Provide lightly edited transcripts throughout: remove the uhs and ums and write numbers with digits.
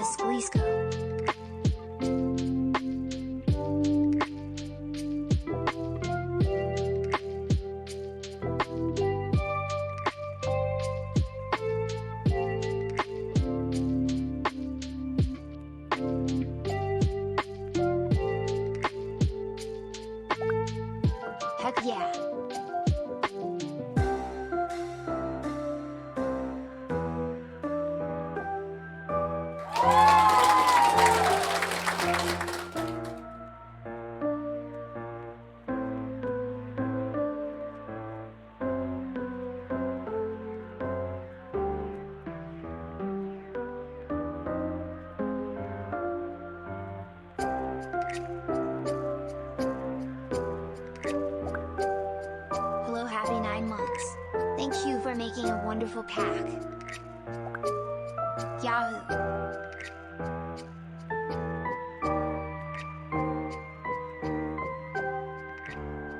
Iskall85. Heck yeah. Hello, happy 9 months. Thank you for making a wonderful pack. Yahoo!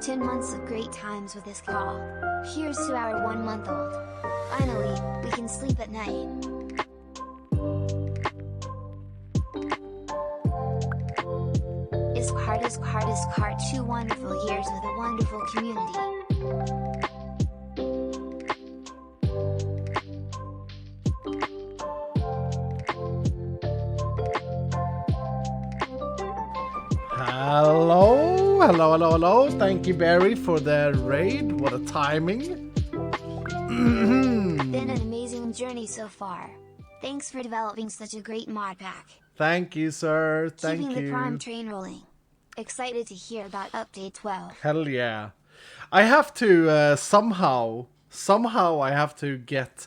"10 months of great times with Iskall. Here's to our 1-month-old. Finally, we can sleep at night." Iskall 2 wonderful years with a wonderful community. Hello. Thank you, Barry, for the raid. What a timing. Been an amazing journey so far. Thanks for developing such a great mod pack. Thank you, sir. Thank Keeping you. the prime train rolling. Excited to hear about update 12. Hell yeah. I have to somehow I have to get...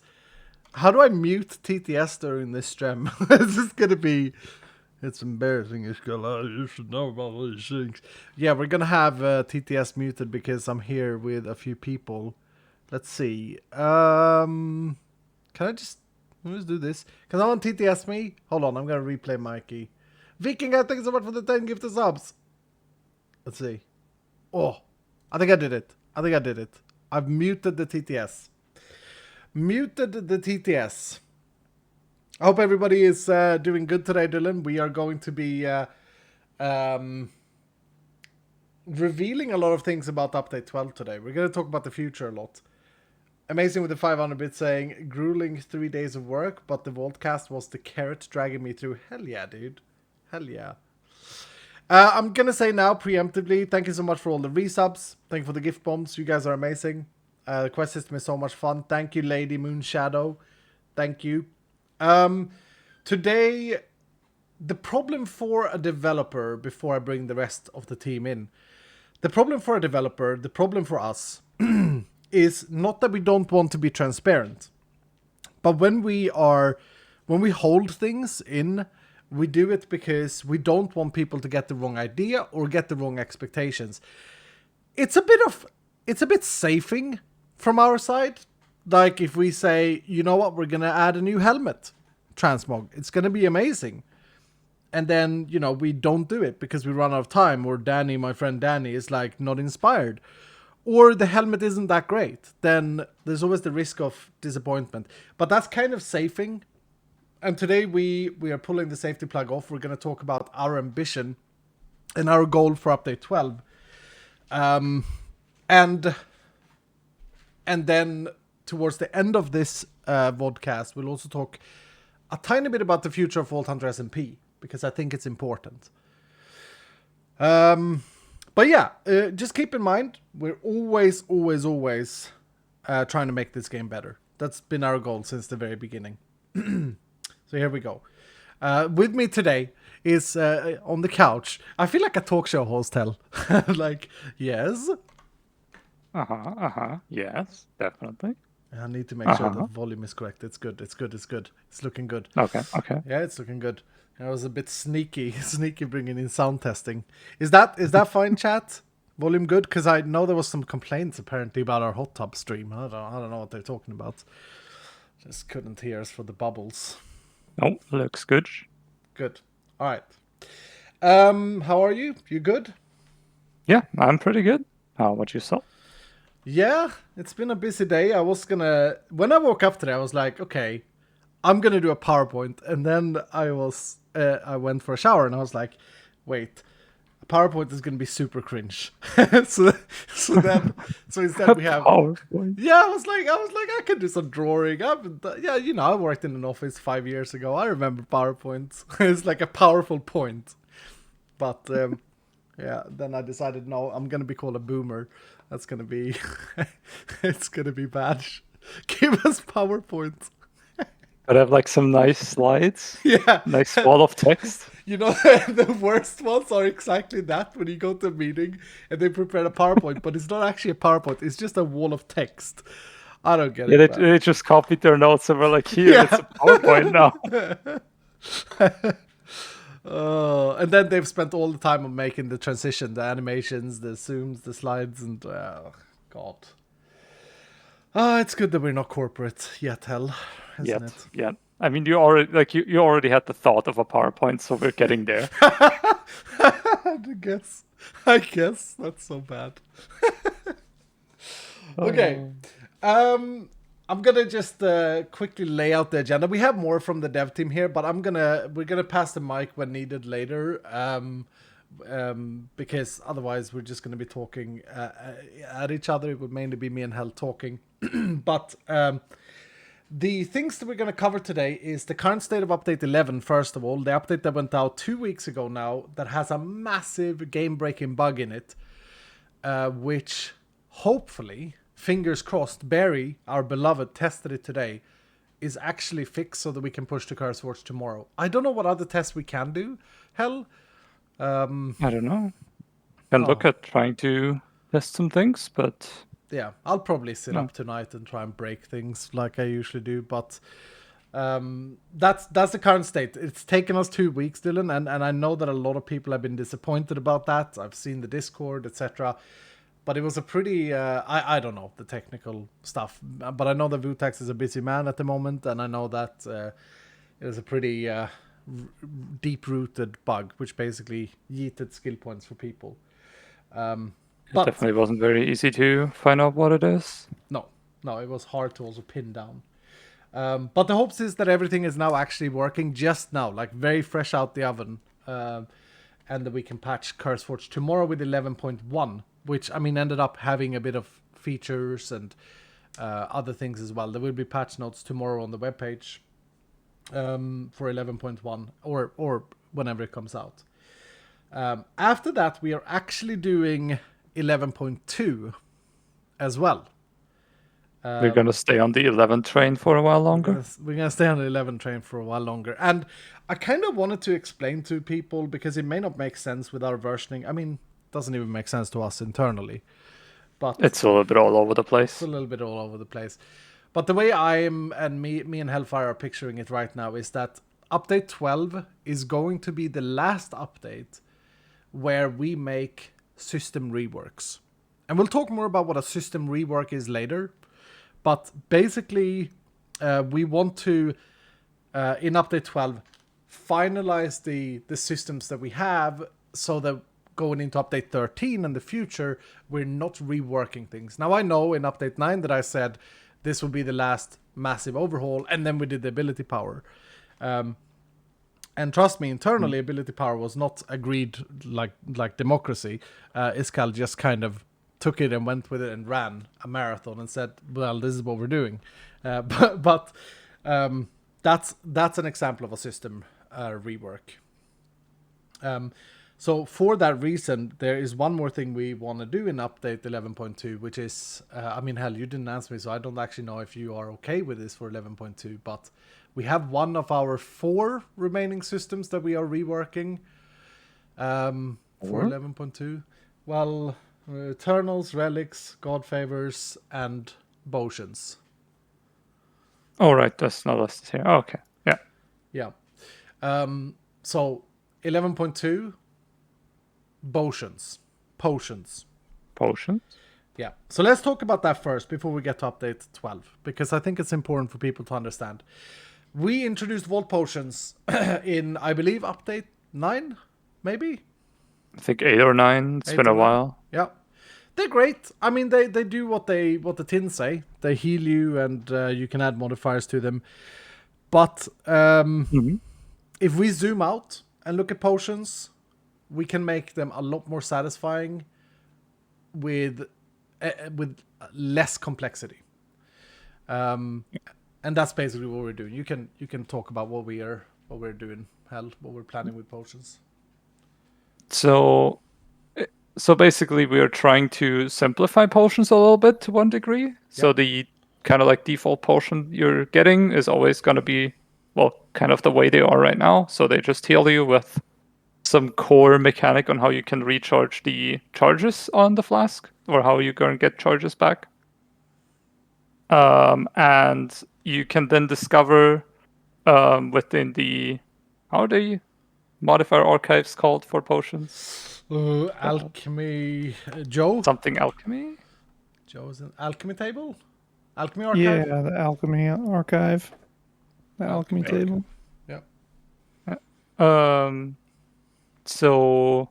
How do I mute TTS during this stream? This is going to be... It's embarrassing, Iskall. You should know about all these things. Yeah, we're going to have TTS muted because I'm here with a few people. Let's see. Can I just... Let's do this. Can someone TTS me? Hold on, I'm going to replay Mikey. Vikinga, thank you so much for the 10 gifted subs. Let's see. Oh, I think I did it. I've muted the TTS. I hope everybody is doing good today, Dylan. We are going to be revealing a lot of things about update 12 today. We're going to talk about the future a lot. Amazing with the 500 bit saying, grueling 3 days of work, but the Vaultcast was the carrot dragging me through. Hell yeah, dude. Hell yeah. I'm going to say now, preemptively, thank you so much for all the resubs. Thank you for the gift bombs. You guys are amazing. The quest system is so much fun. Thank you, Lady Moon Shadow. Thank you. Today, the problem for a developer, before I bring the rest of the team in, the problem for a developer, the problem for us, is not that we don't want to be transparent, but when we hold things in, we do it because we don't want people to get the wrong idea or get the wrong expectations. It's a bit safing from our side. Like if we say, you know what, we're going to add a new helmet, transmog. It's going to be amazing. And then, you know, we don't do it because we run out of time, or Danny, my friend Danny, is like not inspired. Or the helmet isn't that great. Then there's always the risk of disappointment. But that's kind of safing. And today we are pulling the safety plug off. We're going to talk about our ambition and our goal for update 12. And then towards the end of this vodcast, we'll also talk a tiny bit about the future of Vault Hunter SMP, because I think it's important. But yeah, just keep in mind, we're always trying to make this game better. That's been our goal since the very beginning. So here we go. With me today is on the couch. I feel like a talk show host, Hell. Like, yes. Yes, definitely. I need to make sure the volume is correct. It's good. It's looking good. Okay. Yeah, it's looking good. I was a bit sneaky bringing in sound testing. Is that fine, chat? Volume good? Because I know there was some complaints apparently about our hot tub stream. I don't know what they're talking about. Just couldn't hear us for the bubbles. Oh, looks good. Good. All right. How are you? You good? Yeah, I'm pretty good. How about yourself? Yeah, it's been a busy day. When I woke up today, I was like, okay, I'm gonna do a PowerPoint, and then I went for a shower, and I was like, wait, a PowerPoint is gonna be super cringe. so instead we have PowerPoint. yeah, I was like, I can do some drawing. I worked in an office 5 years ago. I remember PowerPoint. It's like a powerful point. But yeah, then I decided no, I'm gonna be called a boomer. That's gonna be, it's gonna be bad. Give us PowerPoint. But I have like some nice slides. Yeah, Nice wall of text. you know, the worst ones are exactly that when you go to a meeting and they prepare a PowerPoint, but it's not actually a PowerPoint. It's just a wall of text. I don't get Yeah, it. they just copied their notes and were like, here, it's a PowerPoint now. And then they've spent all the time on making the transition, the animations, the zooms, the slides, and God. It's good that we're not corporate yet, isn't it? Yeah. I mean, you already had the thought of a PowerPoint, so we're getting there. I guess that's so bad. Okay. I'm gonna just quickly lay out the agenda. We have more from the dev team here, but we're gonna pass the mic when needed later, because otherwise we're just gonna be talking at each other. It would mainly be me and Hell talking. But the things that we're gonna cover today is the current state of update 11. First of all, the update that went out 2 weeks ago now that has a massive game-breaking bug in it, which hopefully, fingers crossed, Barry, our beloved, tested it today, is actually fixed so that we can push to CurseForge tomorrow. I don't know what other tests we can do, Hell. I don't know. Can look at trying to test some things, but yeah, I'll probably sit up tonight and try and break things like I usually do, but that's the current state. It's taken us 2 weeks, Dylan, and I know that a lot of people have been disappointed about that. I've seen the Discord, etc. But it was a pretty, I don't know the technical stuff, but I know that Vutax is a busy man at the moment, and I know that it was a pretty deep-rooted bug, which basically yeeted skill points for people. it definitely wasn't very easy to find out what it is. No, it was hard to also pin down. But the hopes is that everything is now actually working just now, like very fresh out the oven, and that we can patch CurseForge tomorrow with 11.1. Which, I mean, ended up having a bit of features and other things as well. There will be patch notes tomorrow on the webpage for 11.1 or whenever it comes out. After that, we are actually doing 11.2 as well. We're going to stay on the 11 train for a while longer. We're going to stay on the 11 train for a while longer. And I kind of wanted to explain to people, because it may not make sense with our versioning. I mean, doesn't even make sense to us internally, but it's a little bit all over the place. It's a little bit all over the place. But the way I am, and me and Hellfire are picturing it right now, is that update 12 is going to be the last update where we make system reworks. And we'll talk more about what a system rework is later. But basically, we want to, in update 12, finalize the systems that we have so that going into update 13 in the future, we're not reworking things. Now, I know in update 9 that I said this will be the last massive overhaul, and then we did the ability power. And trust me, internally, ability power was not agreed like democracy. Iskall just kind of took it and went with it and ran a marathon and said, well, this is what we're doing. But that's an example of a system rework. So for that reason, there is one more thing we want to do in update 11.2, which is, I mean, Hell, you didn't answer me, so I don't actually know if you are okay with this for 11.2, but we have one of our 4 remaining systems that we are reworking for 11.2. Well, Eternals, Relics, God Favors, and Potions. Oh, right, that's not listed here. Oh, okay, yeah. Yeah. So 11.2... Potions. Yeah. So let's talk about that first before we get to update 12, because I think it's important for people to understand. We introduced Vault Potions in, I believe, update 9, maybe? I think 8 or 9. It's been a while. Yeah. They're great. I mean, they do what the tins say. They heal you, and you can add modifiers to them. But Mm-hmm. if we zoom out and look at potions, we can make them a lot more satisfying with less complexity. And that's basically what we're doing. You can talk about what we're doing, Hell, what we're planning with potions. So basically, we are trying to simplify potions a little bit to one degree. So Yep. the kind of like default potion you're getting is always going to be, well, kind of the way they are right now. So they just heal you with some core mechanic on how you can recharge the charges on the flask, or how you're going to get charges back. And you can then discover within the, how are the modifier archives called for potions? Alchemy, Joe. Something alchemy? Joe's an alchemy table, alchemy Yeah, archive. the alchemy archive, the alchemy Alchemy table. Yeah. So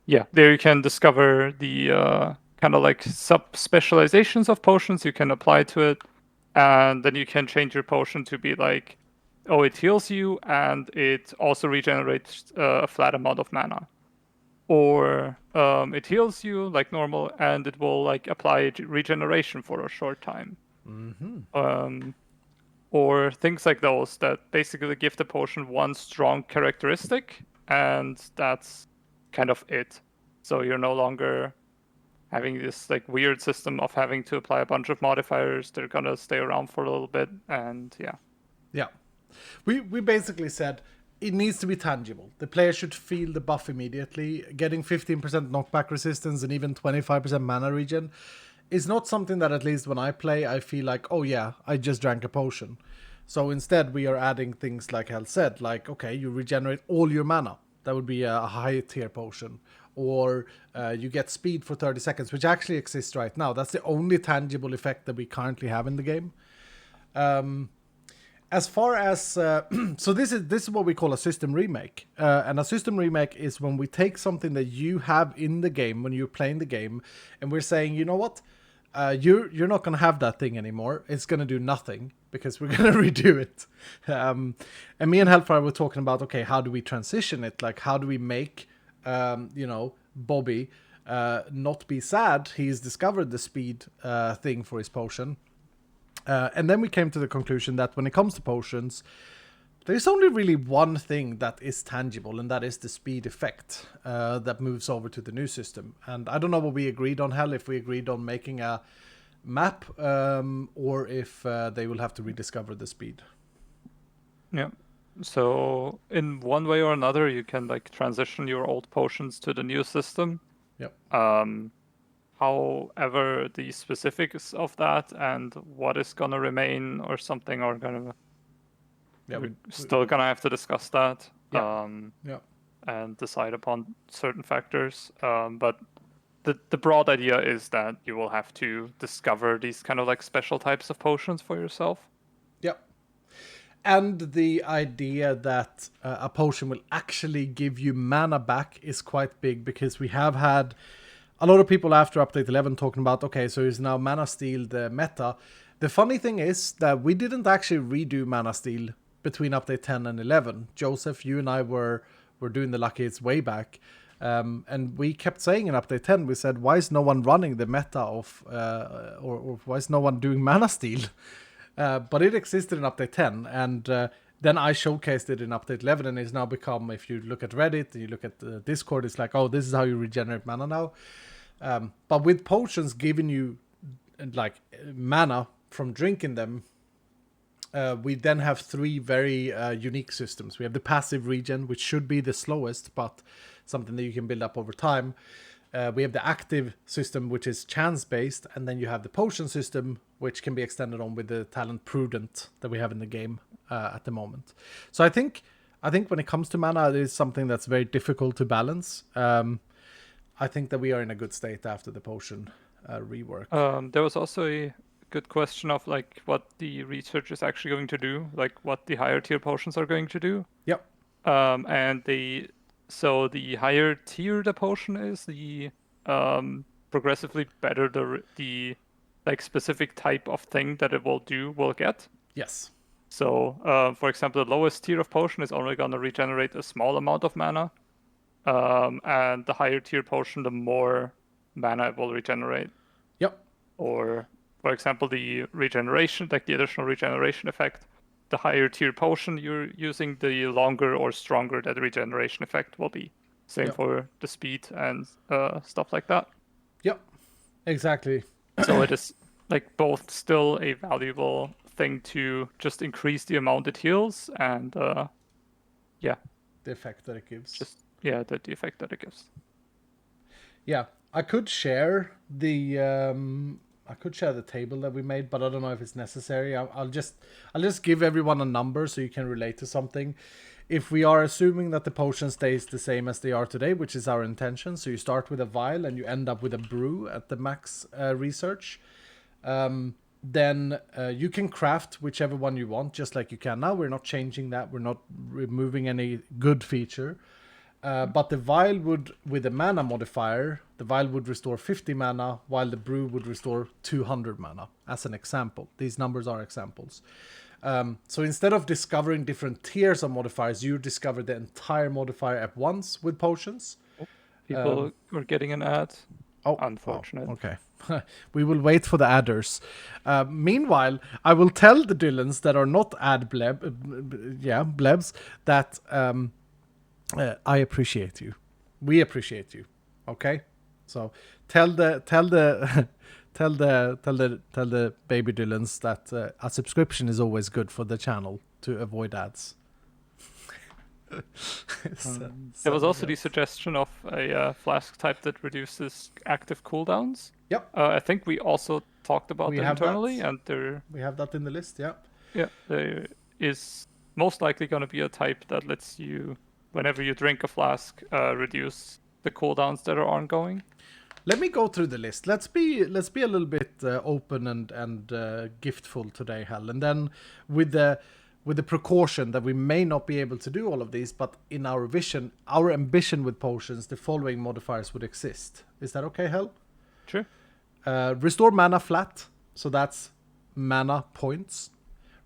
yeah, there you can discover the kind of like sub-specializations of potions you can apply to it, and then you can change your potion to be like, oh, it heals you and it also regenerates a flat amount of mana, or it heals you like normal and it will like apply regeneration for a short time. Or things like those that basically give the potion one strong characteristic, and that's kind of it. So you're no longer having this like weird system of having to apply a bunch of modifiers. They're gonna stay around for a little bit, and yeah. Yeah. We basically said it needs to be tangible. The player should feel the buff immediately. Getting 15% knockback resistance and even 25% mana regen is not something that, at least when I play, I feel like, oh yeah, I just drank a potion. So instead we are adding things like Hell said, like, okay, you regenerate all your mana. That would be a high tier potion. Or you get speed for 30 seconds, which actually exists right now. That's the only tangible effect that we currently have in the game. As far as so this is what we call a system remake, and a system remake is when we take something that you have in the game when you're playing the game, and we're saying, you know what, you're not gonna have that thing anymore. It's gonna do nothing because we're gonna redo it. And me and Hellfire were talking about, okay, how do we transition it? Like, how do we make Bobby not be sad? He's discovered the speed thing for his potion. And then we came to the conclusion that when it comes to potions, there's only really one thing that is tangible, and that is the speed effect that moves over to the new system. And I don't know what we agreed on, Hell, if we agreed on making a map or if they will have to rediscover the speed. Yeah. So in one way or another, you can like transition your old potions to the new system. Yep. However, the specifics of that and what is gonna remain or something are gonna we're still gonna have to discuss that. Yeah. And decide upon certain factors. But the broad idea is that you will have to discover these kind of like special types of potions for yourself. Yep. And the idea that a potion will actually give you mana back is quite big, because we have had a lot of people after update 11 talking about, okay, so is now mana steal the meta. The funny thing is that we didn't actually redo mana steal between update 10 and 11. Joseph, you and I were doing the lucky hits way back. And we kept saying in update 10, we said, why is no one running the meta of, or why is no one doing mana steal? But it existed in update 10, and then I showcased it in update 11, and it's now become, if you look at Reddit and you look at Discord, it's like, oh, this is how you regenerate mana now. But with potions giving you like mana from drinking them, we then have three very unique systems. We have the passive regen, which should be the slowest, but something that you can build up over time. We have the active system, which is chance-based, and then you have the potion system, which can be extended on with the talent Prudent that we have in the game at the moment. So I think when it comes to mana, it is something that's very difficult to balance. I think that we are in a good state after the potion rework. There was also a good question of like what the research is actually going to do, like what the higher tier potions are going to do. Yep. And so the higher tier the potion is, the progressively better the like specific type of thing that it will get. Yes. So, for example, the lowest tier of potion is only going to regenerate a small amount of mana, and the higher tier potion, the more mana it will regenerate. Yep. Or, for example, the regeneration, like the additional regeneration effect, the higher tier potion you're using, the longer or stronger that regeneration effect will be. Same Yep. for the speed and stuff like that. Yep. Exactly. So it is like both still a valuable thing to just increase the amount it heals and yeah, The effect that it gives. just the effect that it gives. Yeah, I could share the table that we made, but I don't know if it's necessary. I'll just give everyone a number so you can relate to something. If we are assuming that the potion stays the same as they are today, which is our intention, so you start with a vial and you end up with a brew at the max research, then you can craft whichever one you want, just like you can now. We're not changing that. We're not removing any good feature. But the vial would, with a mana modifier, the vial would restore 50 mana, while the brew would restore 200 mana, as an example. These numbers are examples. So instead of discovering different tiers of modifiers, you discover the entire modifier at once with potions. People were getting an ad. Oh, Unfortunate. Okay. We will wait for the adders. Meanwhile, I will tell the Dylans that are not blebs, that I appreciate you. We appreciate you. Okay? So tell the tell the baby Dylans that a subscription is always good for the channel to avoid ads. There was also the suggestion of a flask type that reduces active cooldowns. Yep. I think we also talked about We that have internally, that. and there We have that in the list, yeah. Yeah, there is most likely going to be a type that lets you, whenever you drink a flask, reduce the cooldowns that are ongoing. Let me go through the list. Let's be a little bit open and giftful today, Hell. And then with the precaution that we may not be able to do all of these, but in our vision, our ambition with potions, the following modifiers would exist. Is that okay, Hell? Sure. Restore mana flat, so that's mana points.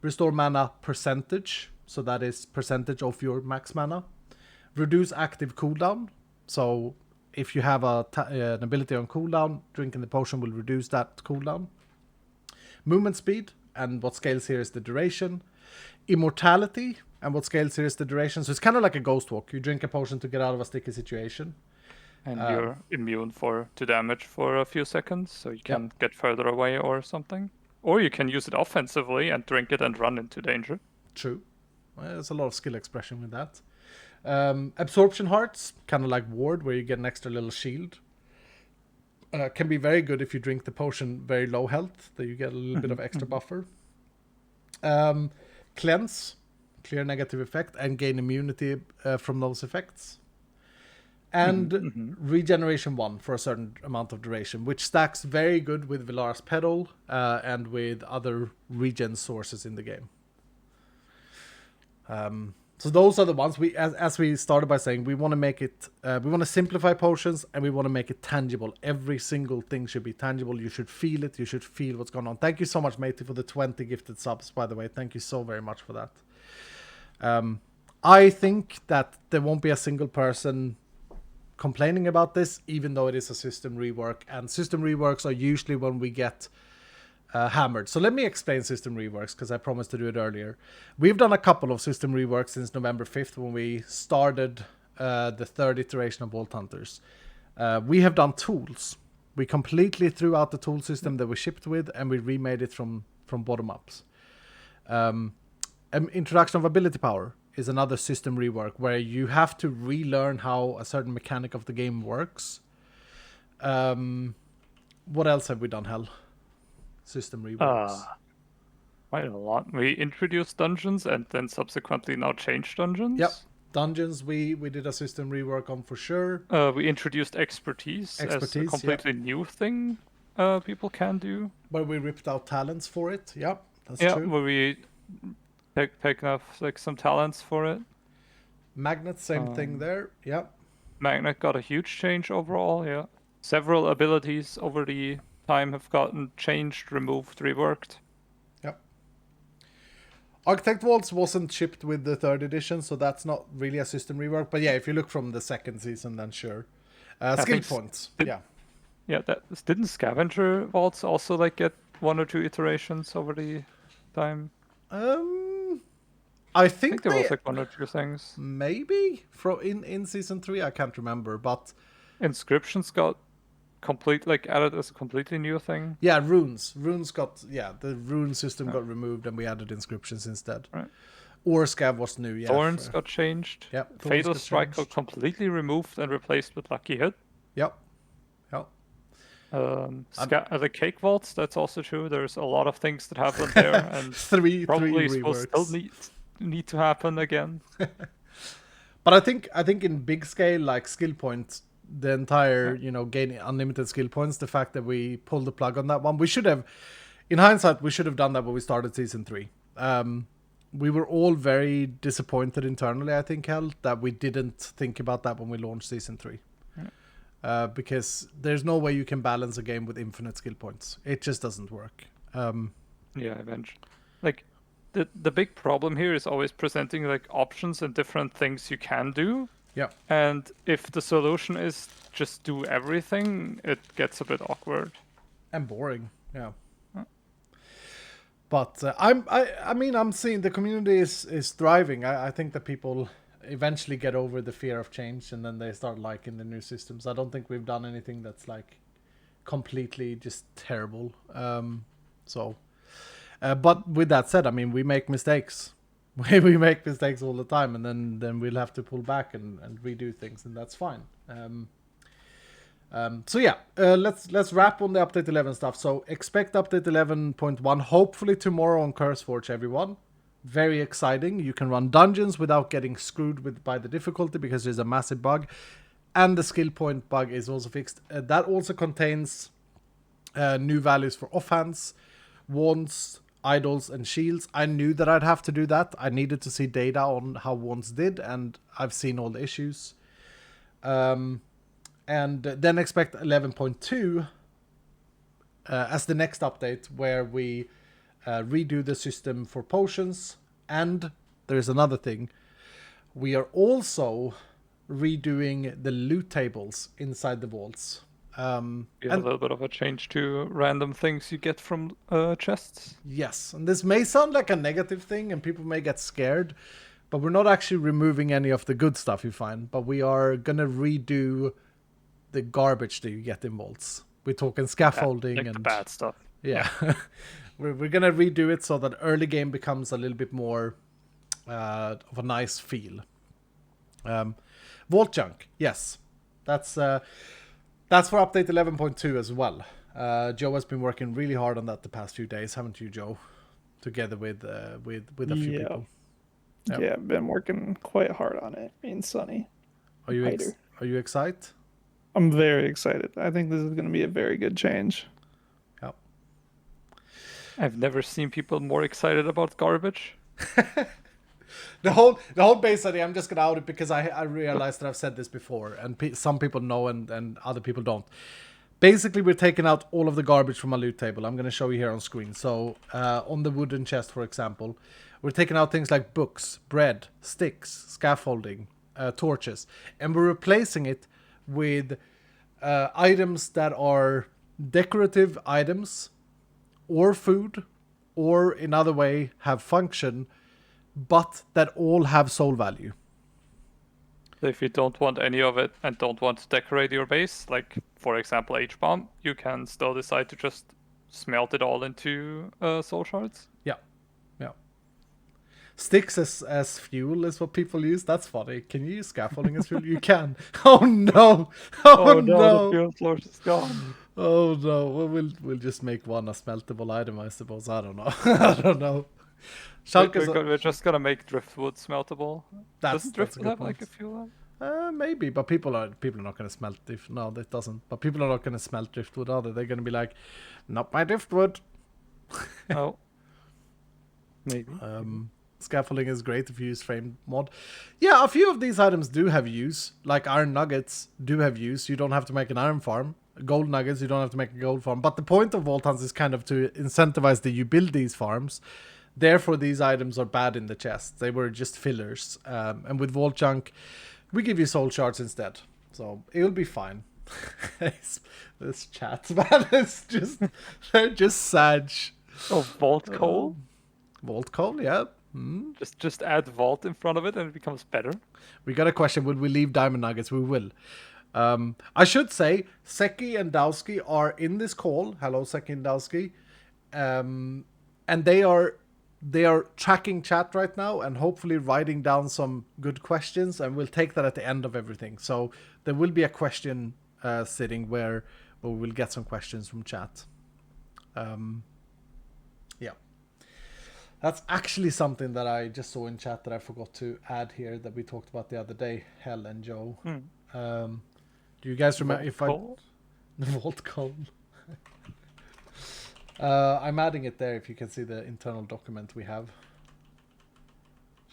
Restore mana percentage, so that is percentage of your max mana. Reduce active cooldown, so if you have an ability on cooldown, drinking the potion will reduce that cooldown. Movement speed, and what scales here is the duration. Immortality, and what scales here is the duration. So it's kind of like a ghost walk. You drink a potion to get out of a sticky situation. And you're immune to damage for a few seconds, so you can get further away or something. Or you can use it offensively and drink it and run into danger. True. Well, there's a lot of skill expression with that. Absorption hearts, kind of like ward, where you get an extra little shield. Can be very good if you drink the potion very low health, that you get a little bit of extra buffer. Cleanse, clear negative effect, and gain immunity from those effects. And regeneration 1 for a certain amount of duration, which stacks very good with Vilara's Pedal and with other regen sources in the game. So those are the ones as we started by saying, we want to make it, we want to simplify potions and we want to make it tangible. Every single thing should be tangible. You should feel it. You should feel what's going on. Thank you so much, matey, for the 20 gifted subs, by the way. Thank you so very much for that. I think that there won't be a single person complaining about this, even though it is a system rework, and system reworks are usually when we get hammered. So let me explain system reworks, because I promised to do it earlier. We've done a couple of system reworks since November 5th when we started the third iteration of Vault Hunters. We have done tools. We completely threw out the tool system that we shipped with, and we remade it from bottom ups. Introduction of ability power is another system rework where you have to relearn how a certain mechanic of the game works. What else have we done, Hell? System reworks. Quite a lot. We introduced dungeons and then subsequently now changed dungeons. Yep. Dungeons we did a system rework on for sure. We introduced expertise as a completely new thing people can do. But we ripped out talents for it. Yep, that's true. Where we taken off like some talents for it. Magnet, same thing there. Yep. Magnet got a huge change overall, yeah. Several abilities over the time have gotten changed, removed, reworked. Yep. Architect Vaults wasn't shipped with the 3rd edition, so that's not really a system rework. But yeah, if you look from the 2nd season, then sure. Skill points, yeah. Yeah, didn't Scavenger Vaults also like get 1 or 2 iterations over the time? I I think think there they, was like 1 or 2 things. maybe in season 3, I can't remember, but Inscriptions got added as a completely new thing. yeah, runes got, the rune system got removed and we added inscriptions instead. Right. Or Scav was new, yeah. Thorns got changed. Yeah, Fatal Strike got completely removed and replaced with Lucky Hit. Yep. The Cake Vaults, that's also true. There's a lot of things that happened there, and three probably will reworks. still need to happen again. But I think in big scale, like skill points, the entire, gaining unlimited skill points, the fact that we pulled the plug on that one, we should have, in hindsight, we should have done that when we started season 3. We were all very disappointed internally, I think, Hell, that we didn't think about that when we launched season 3. Because there's no way you can balance a game with infinite skill points. It just doesn't work. Yeah, eventually. Like, the big problem here is always presenting like options and different things you can do. Yeah. And if the solution is just do everything, it gets a bit awkward. And boring, yeah. But I'm seeing the community is thriving. I think that people eventually get over the fear of change and then they start liking the new systems. I don't think we've done anything that's like completely just terrible. But with that said, I mean, we make mistakes. We make mistakes all the time, and then we'll have to pull back and redo things, and that's fine. Let's wrap on the update 11 stuff. So expect update 11.1 hopefully tomorrow on CurseForge, everyone. Very exciting. You can run dungeons without getting screwed by the difficulty because there's a massive bug, and the skill point bug is also fixed. That also contains new values for offhands, wands, idols, and shields. I knew that I'd have to do that. I needed to see data on how wands did, and I've seen all the issues. And then expect 11.2 as the next update, where we redo the system for potions. And there's another thing. We are also redoing the loot tables inside the vaults. A little bit of a change to random things you get from chests. Yes, and this may sound like a negative thing and people may get scared, but we're not actually removing any of the good stuff you find, but we are gonna redo the garbage that you get in vaults. We're talking scaffolding like and the bad stuff. Yeah. We're gonna redo it so that early game becomes a little bit more of a nice feel. Vault junk, yes. That's for update 11.2 as well. Joe has been working really hard on that the past few days, haven't you, Joe? Together with a few people. Yep. Yeah, I've been working quite hard on it. Me and Sunny. Are you excited? I'm very excited. I think this is going to be a very good change. Yep. I've never seen people more excited about garbage. The whole base idea, I'm just gonna out it because I realized that I've said this before, and some people know and other people don't. Basically, we're taking out all of the garbage from a loot table. I'm gonna show you here on screen. So on the wooden chest, for example, we're taking out things like books, bread, sticks, scaffolding, torches, and we're replacing it with items that are decorative items or food, or in other way have function, but that all have soul value. So if you don't want any of it and don't want to decorate your base, like for example H-bomb, you can still decide to just smelt it all into soul shards. Yeah. Sticks as fuel is what people use. That's funny. Can you use scaffolding as fuel? You can. Oh no! Oh no! The fuel source is gone. Oh no! Well, we'll just make one a smeltable item, I suppose. I don't know. I don't know. We're just gonna make driftwood smeltable. Does driftwood have like a fuel? Maybe, but people are not gonna smelt no, that doesn't. But people are not gonna smelt driftwood, are they? They're gonna be like, not my driftwood. Oh. Maybe. Scaffolding is great if you use frame mod. Yeah, a few of these items do have use. Like iron nuggets do have use. You don't have to make an iron farm. Gold nuggets, you don't have to make a gold farm. But the point of Vault Hunts is kind of to incentivize that you build these farms. Therefore, these items are bad in the chest. They were just fillers. And with Vault Junk, we give you soul shards instead. So it'll be fine. This chat, man, they're just sad. Oh, Vault Coal? Vault Coal, yeah. Just add Vault in front of it and it becomes better. We got a question, will we leave Diamond Nuggets? We will. I should say, Seki and Dowski are in this call. Hello, Seki and Dowski. And they are tracking chat right now and hopefully writing down some good questions, and we'll take that at the end of everything. So there will be a question sitting where we'll get some questions from chat. Yeah. That's actually something that I just saw in chat that I forgot to add here that we talked about the other day, Hell and Joe. Do you guys remember if Coal? The Vault Coal. I'm adding it there if you can see the internal document we have.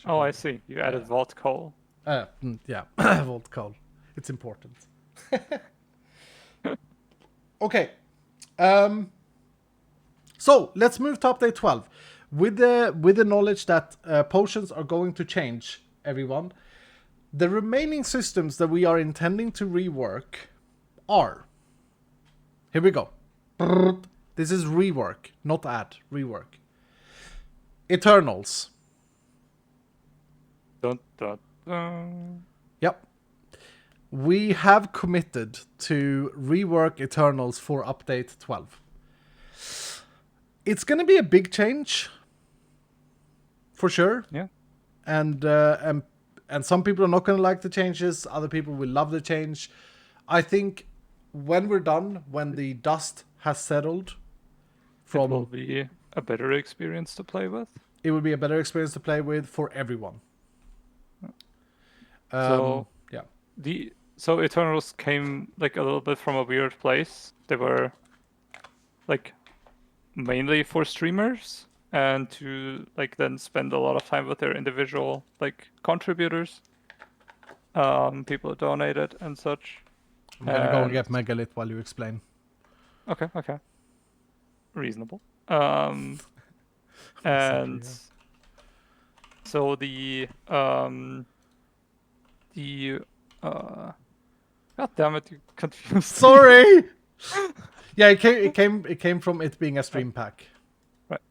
Oh, I see. You added Vault Coal. Yeah, Vault Coal. It's important. Okay. So let's move to update 12. With the knowledge that potions are going to change, everyone, the remaining systems that we are intending to rework are... Here we go. This is rework, not add. Rework. Eternals. Dun, dun, dun. Yep. We have committed to rework Eternals for update 12. It's going to be a big change. For sure. Yeah. And some people are not going to like the changes. Other people will love the change. I think when we're done, when the dust has settled, It will be a better experience to play with. It will be a better experience to play with for everyone. Yeah. So Eternals came like a little bit from a weird place. They were like mainly for streamers and to like then spend a lot of time with their individual like contributors. People donated and such. I'm gonna go and get Megalith while you explain. Okay. Reasonable. And so God damn it, you confused me. Sorry. Yeah, it came from it being a stream pack. Right.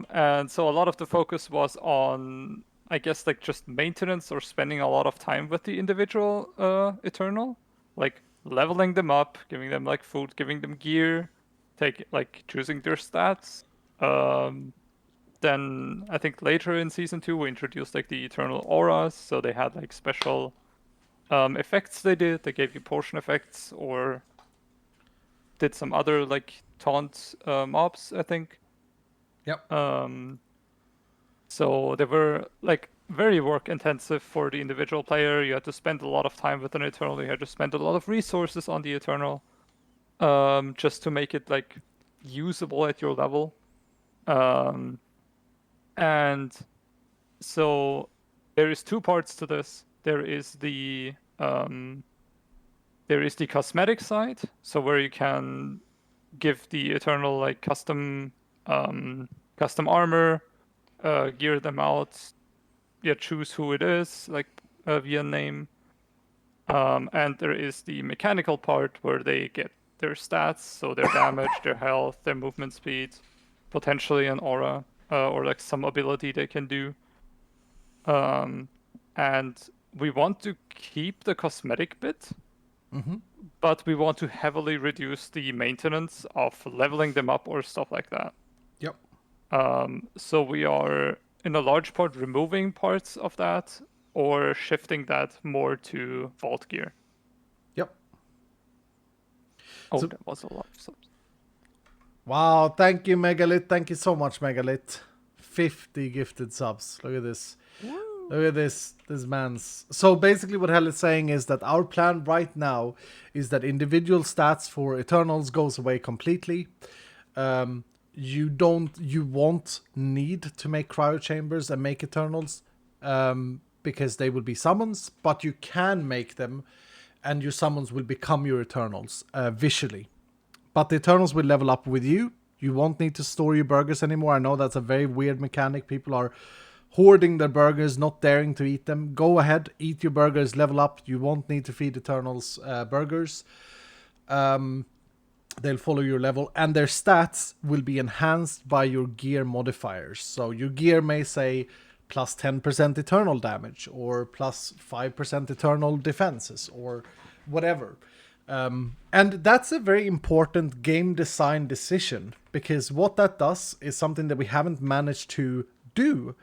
And so a lot of the focus was on, I guess, like just maintenance or spending a lot of time with the individual Eternal, like leveling them up, giving them like food, giving them gear, choosing their stats. Then I think later in season 2 we introduced like the Eternal auras, so they had like special effects they did. They gave you potion effects or did some other like taunt mobs, I think. Yep. So they were like very work intensive for the individual player. You had to spend a lot of time with an Eternal. You had to spend a lot of resources on the Eternal, just to make it like usable at your level. And so there is two parts to this. There is the cosmetic side, so where you can give the Eternal like custom armor, gear them out, choose who it is, like via name. And there is the mechanical part where they get their stats, so their damage, their health, their movement speed, potentially an aura, or like some ability they can do. And we want to keep the cosmetic bit, but we want to heavily reduce the maintenance of leveling them up or stuff like that. Yep. So we are, in a large part, removing parts of that or shifting that more to vault gear. Yep. Oh, that was a lot of subs. Wow, thank you, Megalith. Thank you so much, Megalith. 50 gifted subs. Look at this. Woo. Look at this man's... So basically what Hell is saying is that our plan right now is that individual stats for Eternals goes away completely. You won't need to make cryo chambers and make Eternals because they will be summons, but you can make them and your summons will become your Eternals visually. But the Eternals will level up with you. You won't need to store your burgers anymore. I know that's a very weird mechanic. People are hoarding their burgers, not daring to eat them. Go ahead, eat your burgers, level up. You won't need to feed Eternals burgers. They'll follow your level, and their stats will be enhanced by your gear modifiers. So your gear may say plus 10% eternal damage, or plus 5% eternal defenses, or whatever. And that's a very important game design decision, because what that does is something that we haven't managed to do,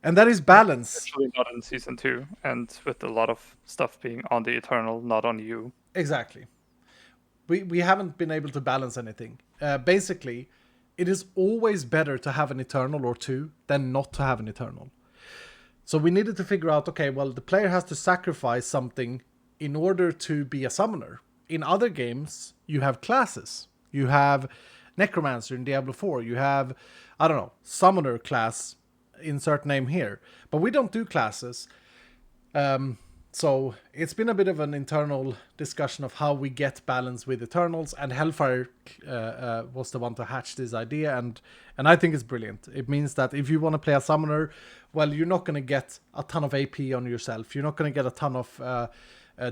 and that is balance. Actually not in Season 2, and with a lot of stuff being on the Eternal, not on you. Exactly. We haven't been able to balance anything. Basically, it is always better to have an Eternal or two than not to have an Eternal. So we needed to figure out, okay, well, the player has to sacrifice something in order to be a summoner. In other games, you have classes. You have Necromancer in Diablo 4. You have, I don't know, Summoner class, insert name here. But we don't do classes. So it's been a bit of an internal discussion of how we get balance with Eternals, and Hellfire was the one to hatch this idea, and I think it's brilliant. It means that if you want to play a summoner, well, you're not going to get a ton of AP on yourself. You're not going to get a ton of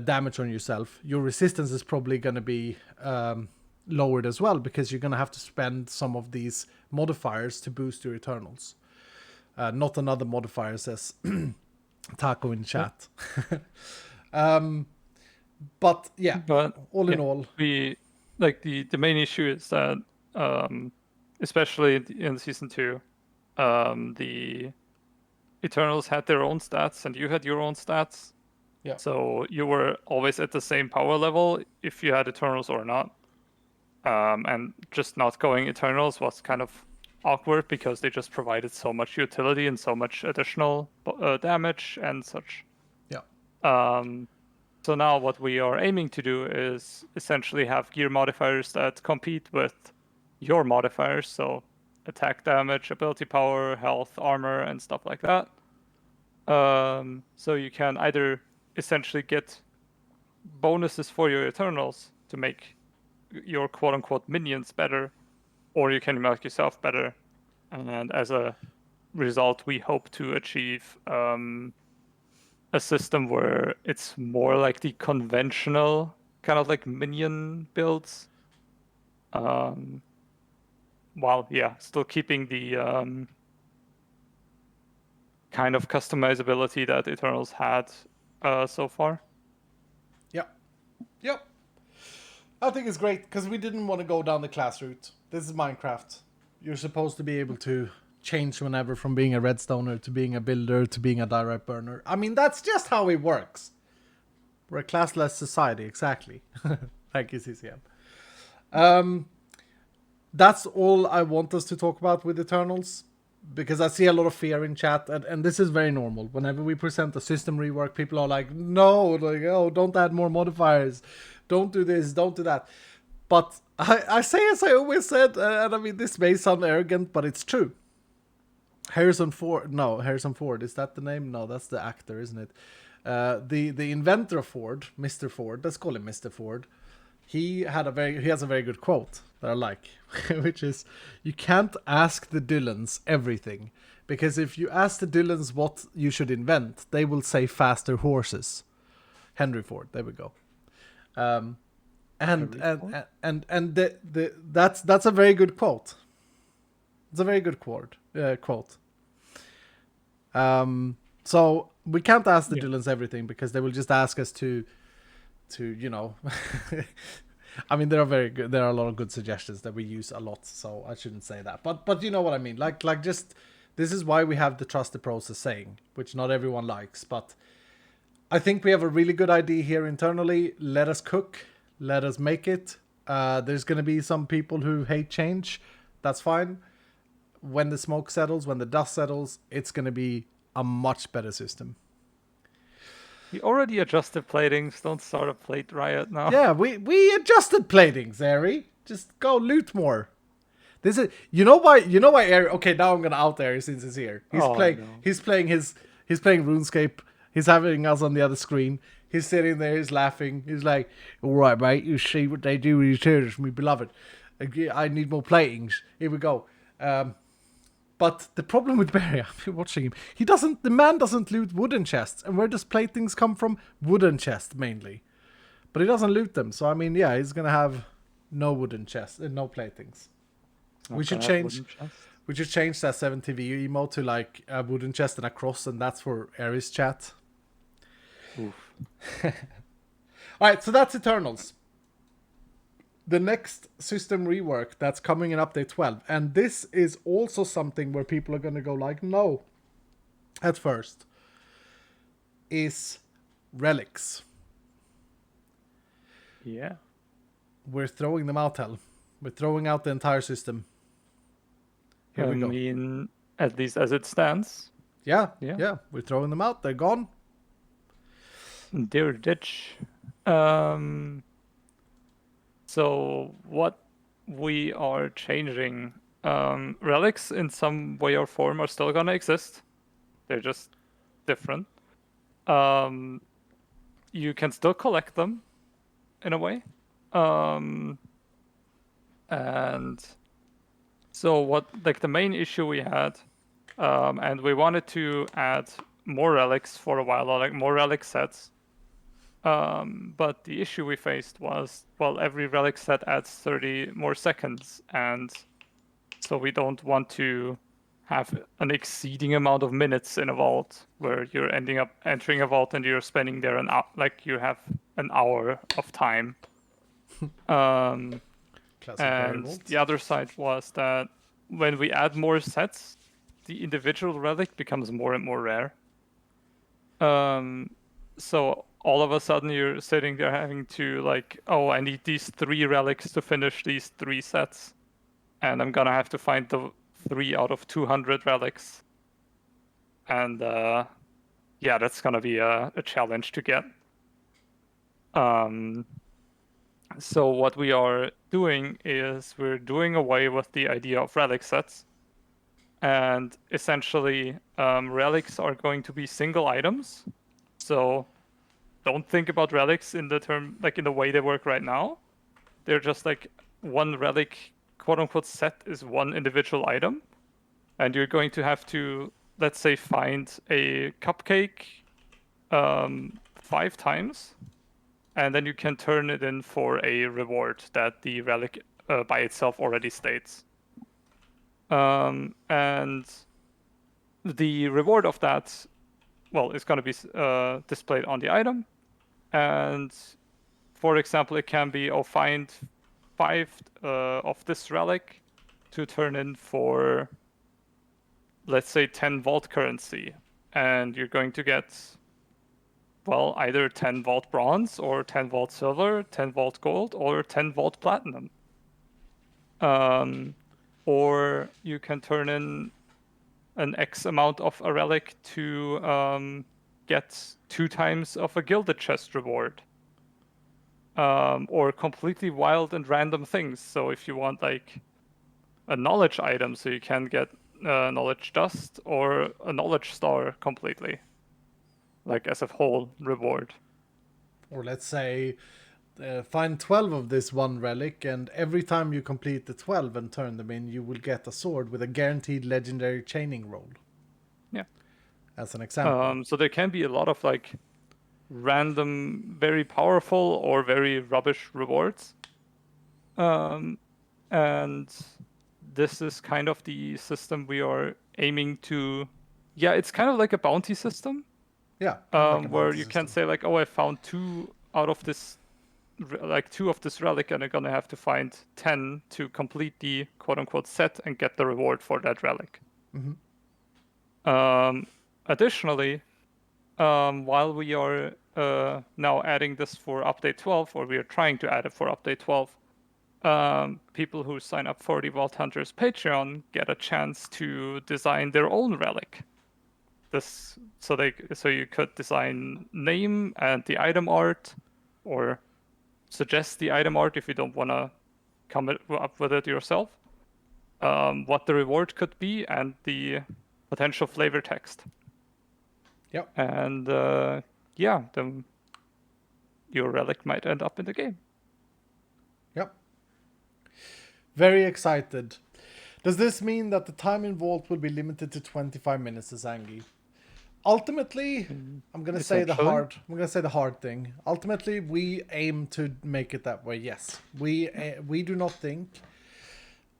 damage on yourself. Your resistance is probably going to be lowered as well, because you're going to have to spend some of these modifiers to boost your Eternals. Not another modifier, says Taco in chat. But yeah, all in all, the main issue is that especially in Season 2, the Eternals had their own stats and you had your own stats. Yeah. So you were always at the same power level if you had Eternals or not. And just not going Eternals was kind of awkward, because they just provided so much utility and so much additional damage and such. Yeah. So now what we are aiming to do is essentially have gear modifiers that compete with your modifiers, so attack damage, ability power, health, armor, and stuff like that. So you can either essentially get bonuses for your Eternals to make your quote-unquote minions better, or you can make yourself better. And as a result, we hope to achieve a system where it's more like the conventional kind of like minion builds, while still keeping the kind of customizability that Eternals had so far. Yep. I think it's great, because we didn't want to go down the class route. This is Minecraft. You're supposed to be able to change whenever, from being a redstoner to being a builder to being a direct burner. I mean, that's just how it works. We're a classless society, exactly. Thank you, CCM. That's all I want us to talk about with Eternals, because I see a lot of fear in chat, and this is very normal. Whenever we present a system rework, people are like, no, like, oh, don't add more modifiers. Don't do this, don't do that. But I say as I always said, and I mean, this may sound arrogant, but it's true. Harrison Ford, is that the name? No, that's the actor, isn't it? The inventor of Ford, Mr. Ford, let's call him Mr. Ford. He has a very good quote that I like, which is, you can't ask the Dylans everything, because if you ask the Dylans what you should invent, they will say faster horses. Henry Ford, there we go. That's a very good quote. It's a very good quote. So we can't ask the Dylans everything, because they will just ask us to I mean, there are a lot of good suggestions that we use a lot, so I shouldn't say that. But you know what I mean. Like just, this is why we have the trusted process saying, which not everyone likes, but I think we have a really good idea here internally. Let us cook. Let us make it. There's going to be some people who hate change. That's fine. When the smoke settles, when the dust settles, it's going to be a much better system. We already adjusted platings. Don't start a plate riot now. Yeah, we adjusted platings, Ari. Just go loot more. This is, you know why Ari, okay, now I'm going to out Ari since he's here. He's playing RuneScape. He's having us on the other screen. He's sitting there, he's laughing. He's like, all right, mate, you see what they do with these turtles, me beloved. I need more platings. Here we go. But the problem with Barry, I've been watching him. The man doesn't loot wooden chests. And where does platings come from? Wooden chests, mainly. But he doesn't loot them. So, I mean, yeah, he's going to have no wooden chests, no platings. We should change that 7TV emote to like a wooden chest and a cross, and that's for Ares chat. Oof. Alright, so that's Eternals. The next system rework that's coming in update 12, and this is also something where people are going to go like, no, at first, is relics. Yeah. We're throwing them out, hell. We're throwing out the entire system. Here we go. I mean, at least as it stands. Yeah. We're throwing them out. They're gone. They're ditch. So what we are changing, relics in some way or form are still gonna exist. They're just different. You can still collect them in a way. And so what, like the main issue we had, and we wanted to add more relics for a while, or like more relic sets. But the issue we faced was, well, every relic set adds 30 more seconds, and so we don't want to have an exceeding amount of minutes in a vault where you're ending up entering a vault and you're spending there like you have an hour of time. And the other side was that when we add more sets, the individual relic becomes more and more rare. So all of a sudden you're sitting there having to like, oh, I need these 3 relics to finish these 3 sets. And I'm gonna have to find the 3 out of 200 relics. And yeah, that's gonna be a challenge to get. So what we are doing is we're doing away with the idea of relic sets. And essentially, relics are going to be single items. So don't think about relics in the term, like in the way they work right now. They're just like one relic, quote unquote, set is one individual item. And you're going to have to, let's say, find a cupcake 5 times. And then you can turn it in for a reward that the relic by itself already states. And the reward of that, well, is going to be displayed on the item. And for example, it can be, oh, find 5 of this relic to turn in for, let's say, 10 vault currency. And you're going to get, well, either 10 vault bronze or 10 vault silver, 10 vault gold, or 10 vault platinum. Or you can turn in an X amount of a relic to get 2 times of a gilded chest reward. Or completely wild and random things. So if you want like a knowledge item, so you can get knowledge dust or a knowledge star completely, like as a whole reward. Or let's say find 12 of this one relic, and every time you complete the 12 and turn them in, you will get a sword with a guaranteed legendary chaining roll. Yeah. As an example. So there can be a lot of like random, very powerful or very rubbish rewards. And this is kind of the system we are aiming to. Yeah, it's kind of like a bounty system. Yeah. Where you can say like, oh, I found 2 out of this, like 2 of this relic, and I'm gonna have to find 10 to complete the quote unquote set and get the reward for that relic. Mm-hmm. Additionally, while we are now adding this for update 12, or we are trying to add it for update 12, people who sign up for the Vault Hunters Patreon get a chance to design their own relic. So you could design name and the item art, or suggest the item art if you don't want to come up with it yourself. What the reward could be and the potential flavor text. Yep. And then your relic might end up in the game. Yep. Very excited. Does this mean that the time in Vault will be limited to 25 minutes, Zangi? Ultimately, I'm gonna say the hard thing. Ultimately, we aim to make it that way. Yes, we do not think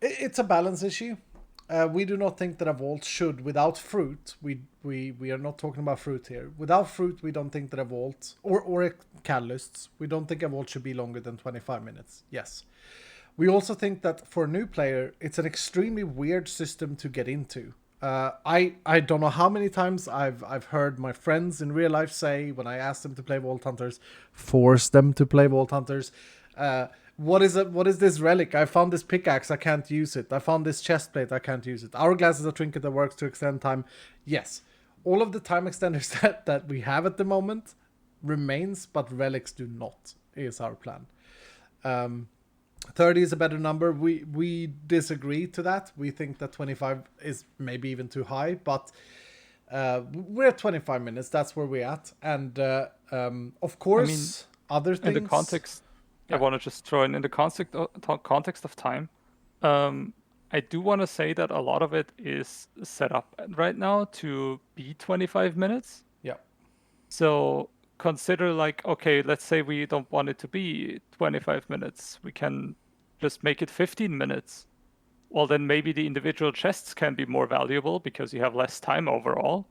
it's a balance issue. We do not think that a vault should, without fruit. We are not talking about fruit here. Without fruit, we don't think that a vault or catalysts. We don't think a vault should be longer than 25 minutes. Yes. We also think that for a new player, it's an extremely weird system to get into. I don't know how many times I've heard my friends in real life say, when I ask them to play Vault Hunters, force them to play Vault Hunters, what is this relic? I found this pickaxe, I can't use it. I found this chest plate, I can't use it. Hourglass is a trinket that works to extend time. Yes, all of the time extenders that we have at the moment remains, but relics do not, is our plan. 30 is a better number. We disagree to that. We think that 25 is maybe even too high, but we're at 25 minutes. That's where we're at. And of course, other things... In the context, I want to just throw in the context of time. I do want to say that a lot of it is set up right now to be 25 minutes. Yeah. So consider like, okay, let's say we don't want it to be 25 minutes. We can just make it 15 minutes. Well, then maybe the individual chests can be more valuable because you have less time overall.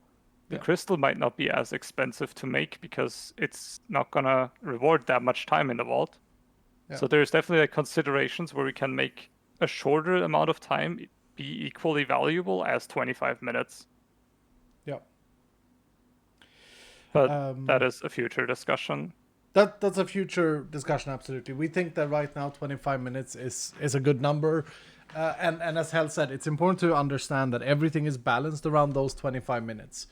The crystal might not be as expensive to make because it's not going to reward that much time in the vault. Yeah. So there's definitely like considerations where we can make a shorter amount of time be equally valuable as 25 minutes. Yeah. But that is a future discussion. That's a future discussion, absolutely. We think that right now 25 minutes is a good number. And as Hell said, it's important to understand that everything is balanced around those 25 minutes.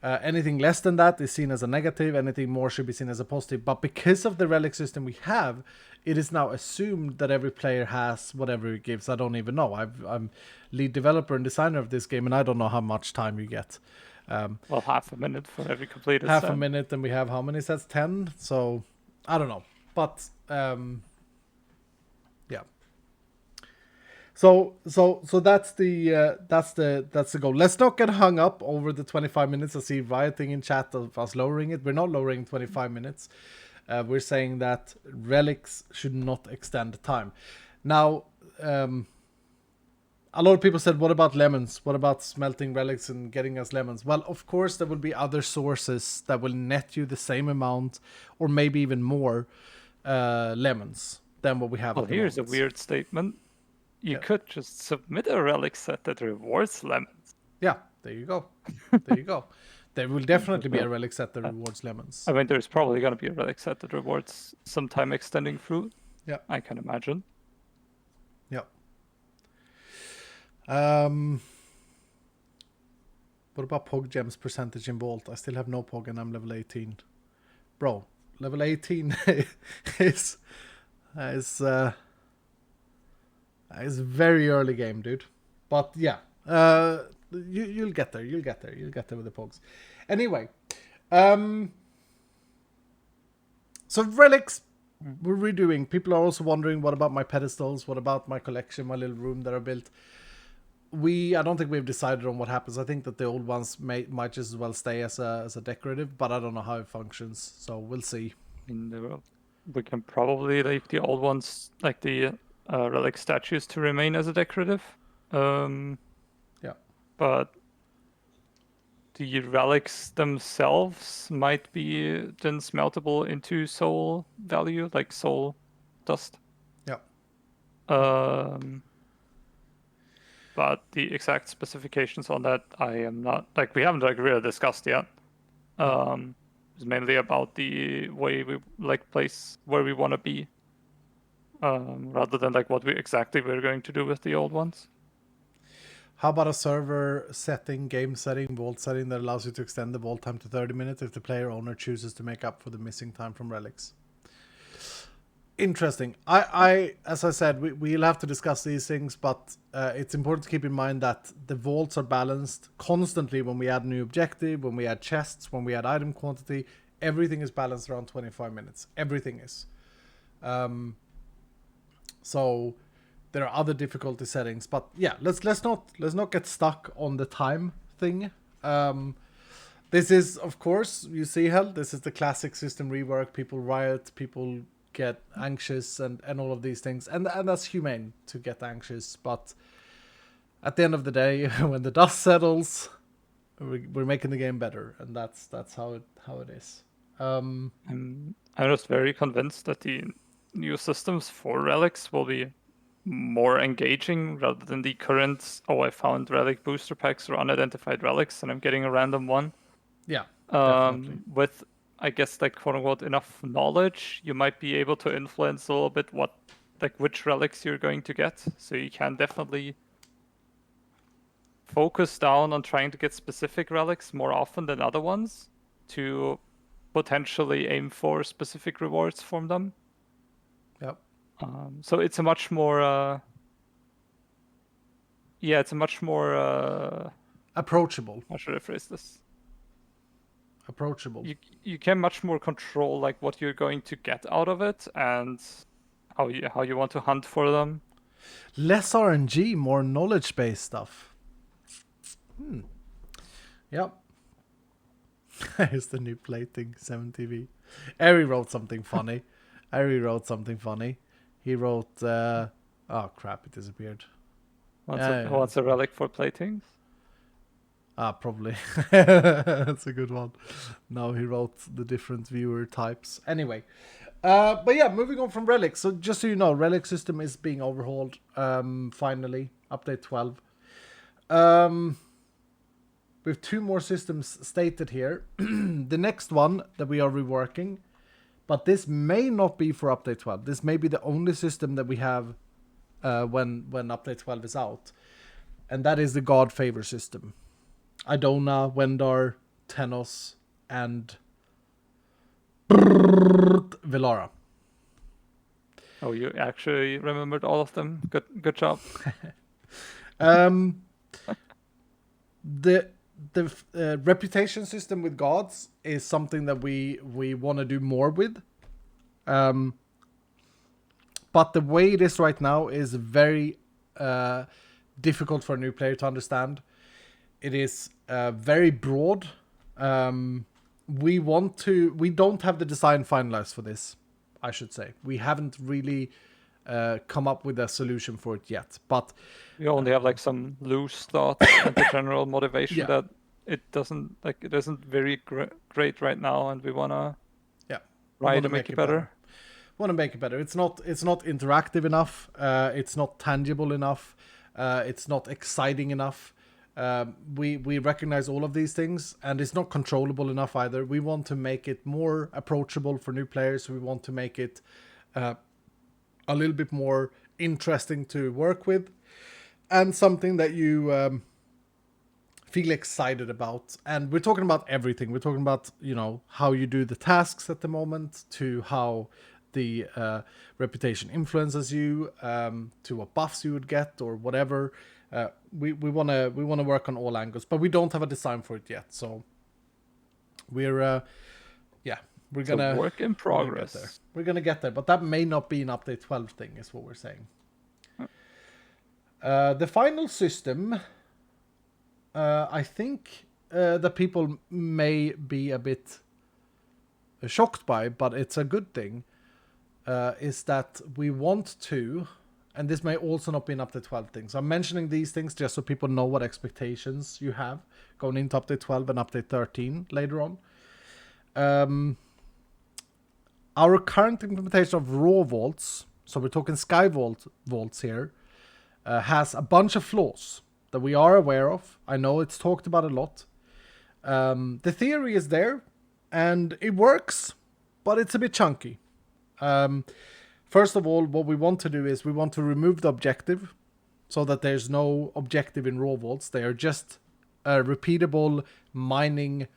Anything less than that is seen as a negative. Anything more should be seen as a positive. But because of the relic system we have, it is now assumed that every player has whatever it gives. I don't even know. I'm lead developer and designer of this game, and I don't know how much time you get. Well, half a minute for every completed half set. A minute, and we have how many sets? 10. So I don't know, but yeah. So that's the goal. Let's not get hung up over the 25 minutes. I see rioting in chat of us lowering it. We're not lowering 25 minutes. We're saying that relics should not extend the time. Now, a lot of people said, what about lemons? What about smelting relics and getting us lemons? Well, of course, there will be other sources that will net you the same amount or maybe even more lemons than what we have at the here's moment. A weird statement. You could just submit a relic set that rewards lemons. Yeah, there you go. There you go. There will definitely be a relic set that rewards lemons. I mean, there's probably going to be a relic set that rewards some time extending fruit. Yeah. I can imagine. Yeah. What about Pog Gems percentage in Vault? I still have no Pog and I'm level 18. Bro, level 18 is very early game, dude. But yeah, you'll get there. You'll get there with the Pogs. Anyway, so relics we're redoing. People are also wondering, what about my pedestals? What about my collection, my little room that I built? I don't think we've decided on what happens. I think that the old ones might just as well stay as a decorative, but I don't know how it functions. So we'll see. We can probably leave the old ones, like the relic statues, to remain as a decorative. Yeah. But the relics themselves might be then smeltable into soul value, like soul dust. Yeah. But the exact specifications on that, I am not, like, we haven't really discussed yet. It's mainly about the way we place where we want to be, rather than like what we're going to do with the old ones. How about a server setting, game setting, vault setting that allows you to extend the vault time to 30 minutes if the player owner chooses to make up for the missing time from relics? Interesting. As I said, we'll have to discuss these things, but it's important to keep in mind that the vaults are balanced constantly when we add new objective, when we add chests, when we add item quantity. Everything is balanced around 25 minutes. Everything is. So there are other difficulty settings, but yeah, let's not get stuck on the time thing. This is, of course, you see, Hell, this is the classic system rework. People riot, people get anxious, and all of these things, and that's humane to get anxious. But at the end of the day, when the dust settles, we're making the game better, and that's how it is. I'm just very convinced that the new systems for relics will be more engaging rather than the current, I found relic booster packs or unidentified relics and I'm getting a random one. Yeah, definitely. With, I guess, like, quote unquote, enough knowledge, you might be able to influence a little bit which relics you're going to get. So you can definitely focus down on trying to get specific relics more often than other ones to potentially aim for specific rewards from them. Yep. So it's a much more Approachable. how should I phrase this? Approachable. You can much more control like what you're going to get out of it and how you want to hunt for them. Less RNG, more knowledge-based stuff. Yep. Here's the new plating, 7TV. Ari wrote something funny. He wrote, oh crap, it disappeared. What's a relic for platings? Probably. That's a good one. No, he wrote the different viewer types. Anyway. But yeah, moving on from Relic. So just so you know, Relic system is being overhauled. Finally, update 12. We have 2 more systems stated here. The next one that we are reworking, but this may not be for update 12. This may be the only system that we have when update 12 is out. And that is the God Favor system. Idona, Wendar, Tenos, and Velara. Oh, you actually remembered all of them. Good job. The reputation system with gods is something that we want to do more with. But the way it is right now is very difficult for a new player to understand. It is very broad. We don't have the design finalized for this, I should say. We haven't really come up with a solution for it yet. But we only have like some loose thoughts and the general motivation that it isn't very great right now, and we wanna try to make it better. Want to make it better. It's not interactive enough. It's not tangible enough. It's not exciting enough. We recognize all of these things, and it's not controllable enough either. We want to make it more approachable for new players. We want to make it a little bit more interesting to work with, and something that you feel excited about. And we're talking about everything. We're talking about, how you do the tasks at the moment, to how the reputation influences you, to what buffs you would get or whatever. We want to work on all angles, but we don't have a design for it yet. So we're gonna work in progress. We're gonna get there, but that may not be an update 12 thing, is what we're saying. The final system, I think that people may be a bit shocked by, but it's a good thing, is that we want to, and this may also not be an update 12 thing. So I'm mentioning these things just so people know what expectations you have going into update 12 and update 13 later on. Our current implementation of raw vaults, so we're talking sky vaults here, has a bunch of flaws that we are aware of. I know it's talked about a lot. The theory is there, and it works, but it's a bit chunky. First of all, what we want to do is we want to remove the objective, so that there's no objective in raw vaults. They are just repeatable mining,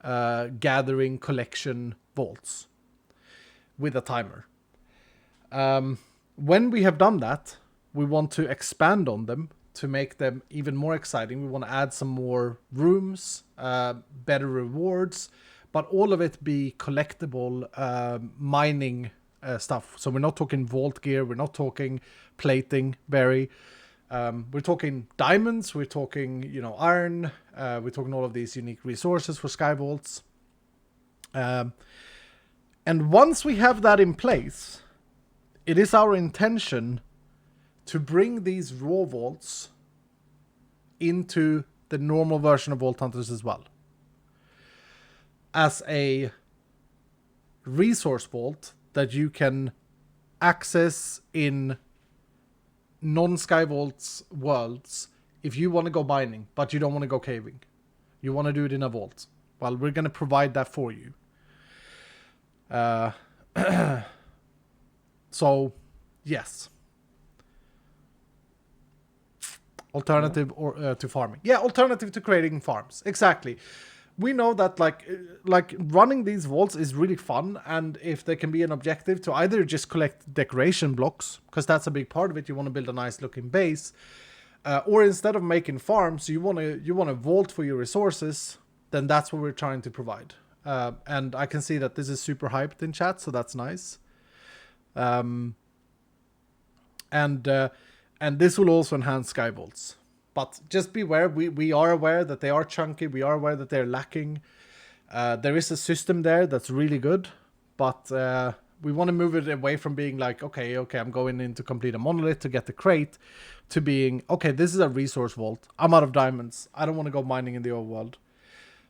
gathering, collection vaults with a timer. When we have done that, we want to expand on them to make them even more exciting. We want to add some more rooms, better rewards, but all of it be collectible mining stuff. So we're not talking vault gear, we're not talking plating, berry. We're talking diamonds, we're talking, iron, we're talking all of these unique resources for sky vaults. And once we have that in place, it is our intention to bring these raw vaults into the normal version of Vault Hunters as well. As a resource vault that you can access in non-Sky Vaults worlds if you want to go mining, but you don't want to go caving. You want to do it in a vault. Well, we're going to provide that for you. So, yes. Alternative to farming. Yeah, alternative to creating farms. Exactly. We know that like running these vaults is really fun, and if there can be an objective to either just collect decoration blocks, because that's a big part of it, you want to build a nice looking base, or instead of making farms, you want to vault for your resources, then that's what we're trying to provide. And I can see that this is super hyped in chat, so that's nice. And this will also enhance Sky Vaults. But just beware, we are aware that they are chunky, we are aware that they're lacking. There is a system there that's really good, but we want to move it away from being like, okay, I'm going in to complete a monolith to get the crate, to being, okay, this is a resource vault. I'm out of diamonds. I don't want to go mining in the overworld.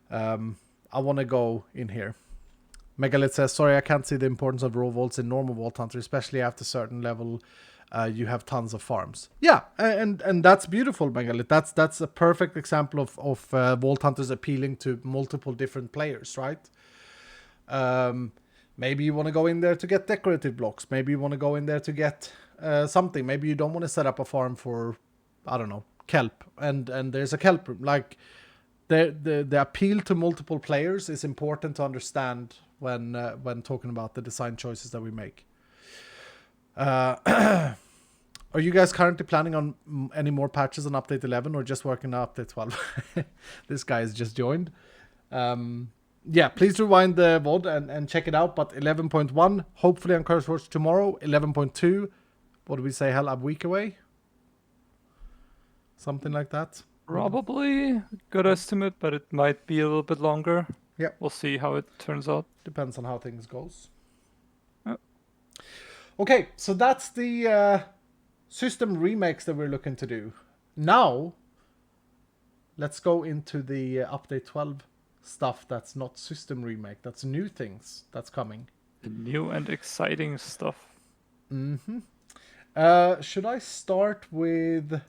I want to go in here. Megalith says, sorry, I can't see the importance of raw vaults in normal Vault Hunter, especially after a certain level. You have tons of farms. Yeah, and that's beautiful, Megalith. That's a perfect example of Vault Hunters appealing to multiple different players, right? Maybe you want to go in there to get decorative blocks. Maybe you want to go in there to get something. Maybe you don't want to set up a farm for, I don't know, kelp. And there's a kelp room. Like, the appeal to multiple players is important to understand when talking about the design choices that we make. Are you guys currently planning on any more patches on update 11 or just working on update 12? This guy has just joined. Yeah, please rewind the VOD and check it out. But 11.1, hopefully on CurseForge tomorrow. 11.2, what do we say, hell, a week away? Something like that. Probably. Good estimate, but it might be a little bit longer. Yeah. We'll see how it turns out. Depends on how things goes. Yep. Okay, so that's the system remakes that we're looking to do. Now, let's go into the update 12 stuff that's not system remake. That's new things that's coming. The new and exciting stuff. Mm-hmm. Should I start with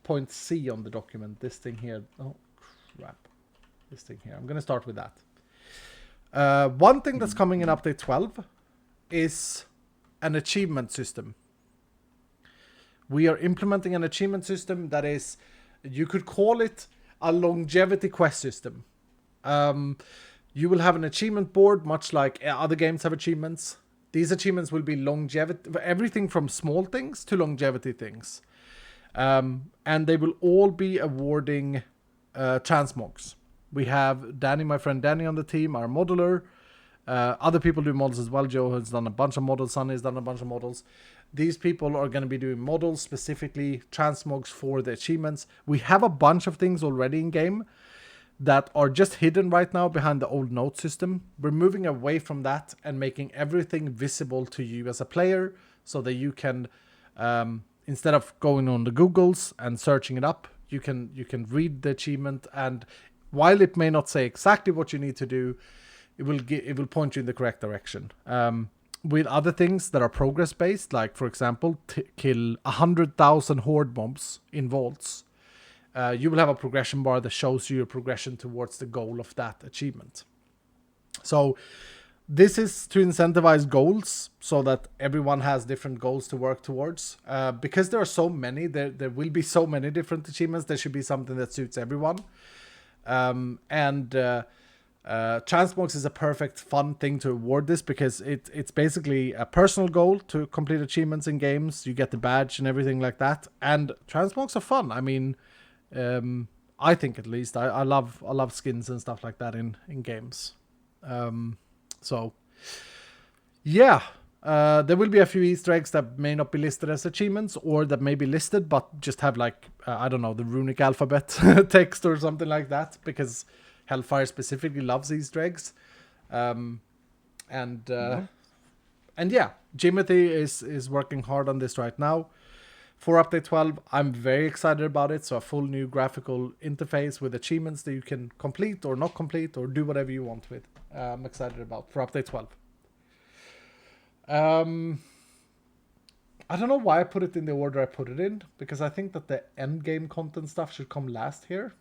point C on the document? This thing here. Oh, crap. This thing here. I'm going to start with that. One thing that's coming in update 12 is an achievement system. We are implementing an achievement system that is, you could call it a longevity quest system. You will have an achievement board, much like other games have achievements. These achievements will be longevity, everything from small things to longevity things. And they will all be awarding transmogs. We have Danny, my friend Danny on the team, our modeler. Other people do models as well. Joe has done a bunch of models. Sunny has done a bunch of models. These people are going to be doing models, specifically transmogs for the achievements. We have a bunch of things already in game that are just hidden right now behind the old note system. We're moving away from that and making everything visible to you as a player so that you can, instead of going on the Googles and searching it up, you can read the achievement, and while it may not say exactly what you need to do, it will point you in the correct direction. With other things that are progress based, like for example, kill 100,000 horde mobs in vaults, you will have a progression bar that shows you your progression towards the goal of that achievement. So this is to incentivize goals so that everyone has different goals to work towards. Because there are so many, there will be so many different achievements, there should be something that suits everyone. Transmogs is a perfect fun thing to award this, because it's basically a personal goal to complete achievements in games. You get the badge and everything like that, and transmogs are fun. I mean, I think at least I love skins and stuff like that in games. So yeah, There will be a few Easter eggs that may not be listed as achievements, or that may be listed but just have like, I don't know, the runic alphabet text or something like that, because Hellfire specifically loves Easter eggs. And yeah, Jimothy is working hard on this right now. For update 12, I'm very excited about it. So a full new graphical interface with achievements that you can complete or not complete or do whatever you want with. I'm excited about for update 12. I don't know why I put it in the order I put it in, because I think that the end game content stuff should come last here.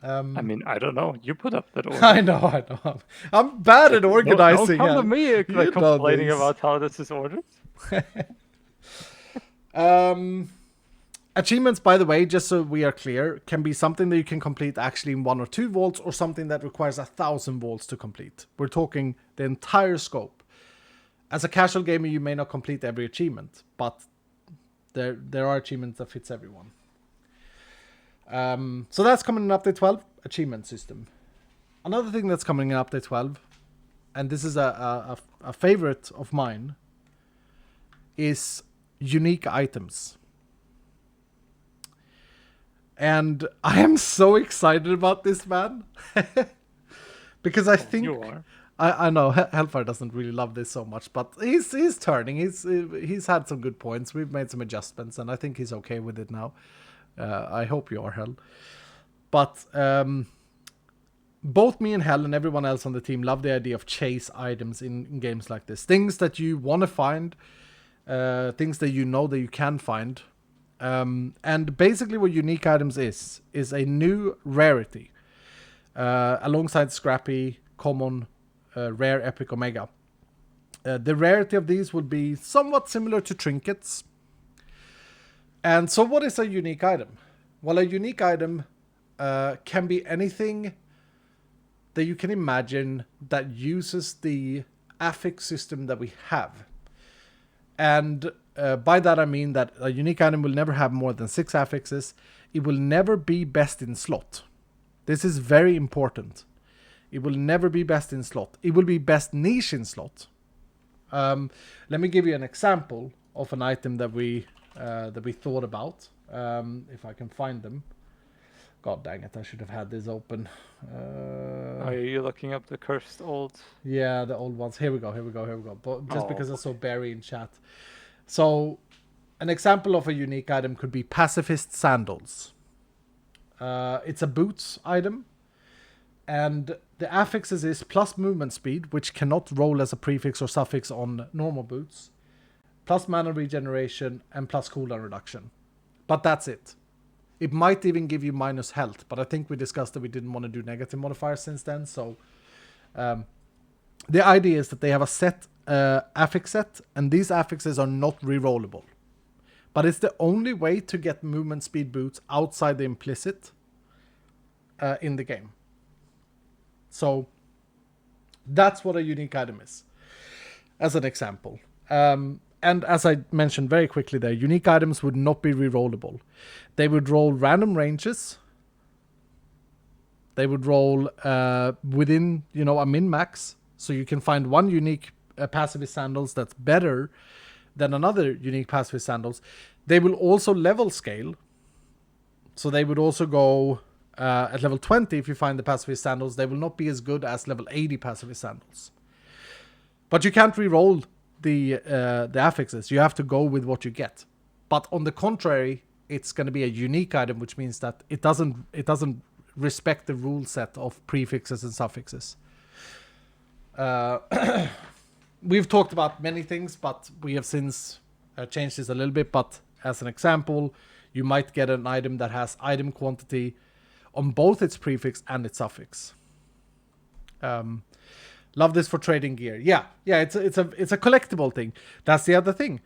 I mean, I don't know. You put up that order. I know. I'm bad at organizing. Don't come to me like, You know complaining this. about how this is ordered. Achievements, by the way, just so we are clear, can be something that you can complete actually in 1 or 2 vaults, or something that requires 1,000 vaults to complete. We're talking the entire scope. As a casual gamer, you may not complete every achievement, but there are achievements that fits everyone. So that's coming in update 12, achievement system. Another thing that's coming in update 12, and this is a favorite of mine, is unique items. And I am so excited about this, man. Because I think... You are. I know Hellfire doesn't really love this so much, but he's turning. He's had some good points. We've made some adjustments, and I think he's okay with it now. I hope you are, Hell. But both me and Hell and everyone else on the team love the idea of chase items in games like this. Things that you want to find, things that you know that you can find. And basically what unique items is a new rarity. Alongside Scrappy, Common, Rare, Epic, Omega. The rarity of these would be somewhat similar to Trinkets. And so what is a unique item? Well, a unique item can be anything that you can imagine that uses the affix system that we have. And by that I mean that a unique item will never have more than 6 affixes. It will never be best in slot. This is very important. It will never be best in slot. It will be best niche in slot. Let me give you an example of an item that we thought about. If I can find them. God dang it, I should have had this open. Are you looking up the cursed old? Yeah, the old ones. Here we go. But just because I saw Barry in chat. So, an example of a unique item could be Pacifist Sandals. It's a boots item. And the affixes is plus movement speed, which cannot roll as a prefix or suffix on normal boots, plus mana regeneration, and plus cooldown reduction. But that's it. It might even give you minus health, but I think we discussed that we didn't want to do negative modifiers since then. So the idea is that they have a set affix set, and these affixes are not rerollable. But it's the only way to get movement speed boots outside the implicit in the game. So that's what a unique item is, as an example. And as I mentioned very quickly there, unique items would not be rerollable. They would roll random ranges. They would roll within, a min-max. So you can find one unique pacifist sandals that's better than another unique pacifist sandals. They will also level scale. So they would also go... at level 20, if you find the pacifist sandals, they will not be as good as level 80 pacifist sandals. But you can't re-roll the affixes. You have to go with what you get. But on the contrary, it's going to be a unique item, which means that it doesn't respect the rule set of prefixes and suffixes. We've talked about many things, but we have since changed this a little bit. But as an example, you might get an item that has item quantity on both its prefix and its suffix. Love this for trading gear. Yeah, it's a collectible thing. That's the other thing.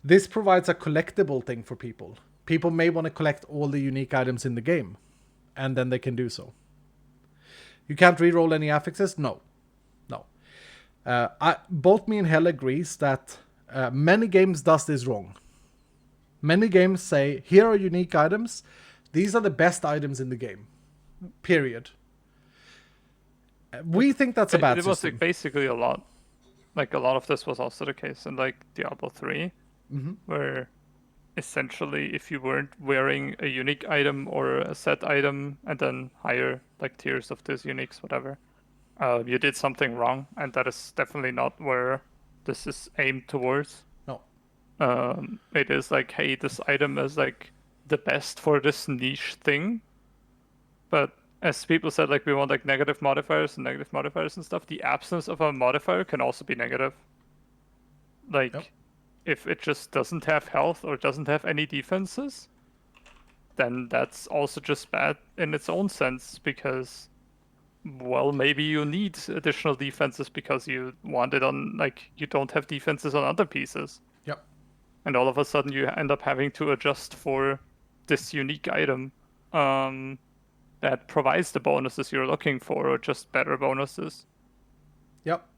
This provides a collectible thing for people. People may want to collect all the unique items in the game, and then they can do so. You can't reroll any affixes? No. Both me and Hell agrees that many games does this wrong. Many games say, here are unique items. These are the best items in the game. Period. We think that's a bad system. It was basically a lot. like a lot of this was also the case in like Diablo 3, Mhm. where essentially if you weren't wearing a unique item or a set item and then higher like tiers of these uniques, whatever, you did something wrong, and that is definitely not where this is aimed towards. No. It is like, hey, this item is like the best for this niche thing, but as people said, like we want like negative modifiers and stuff. The absence of a modifier can also be negative. Like, Yep. if it just doesn't have health or doesn't have any defenses, then that's also just bad in its own sense because, well, maybe you need additional defenses because you want it on, like, you don't have defenses on other pieces. Yep. And all of a sudden you end up having to adjust for this unique item that provides the bonuses you're looking for, or just better bonuses. Yep.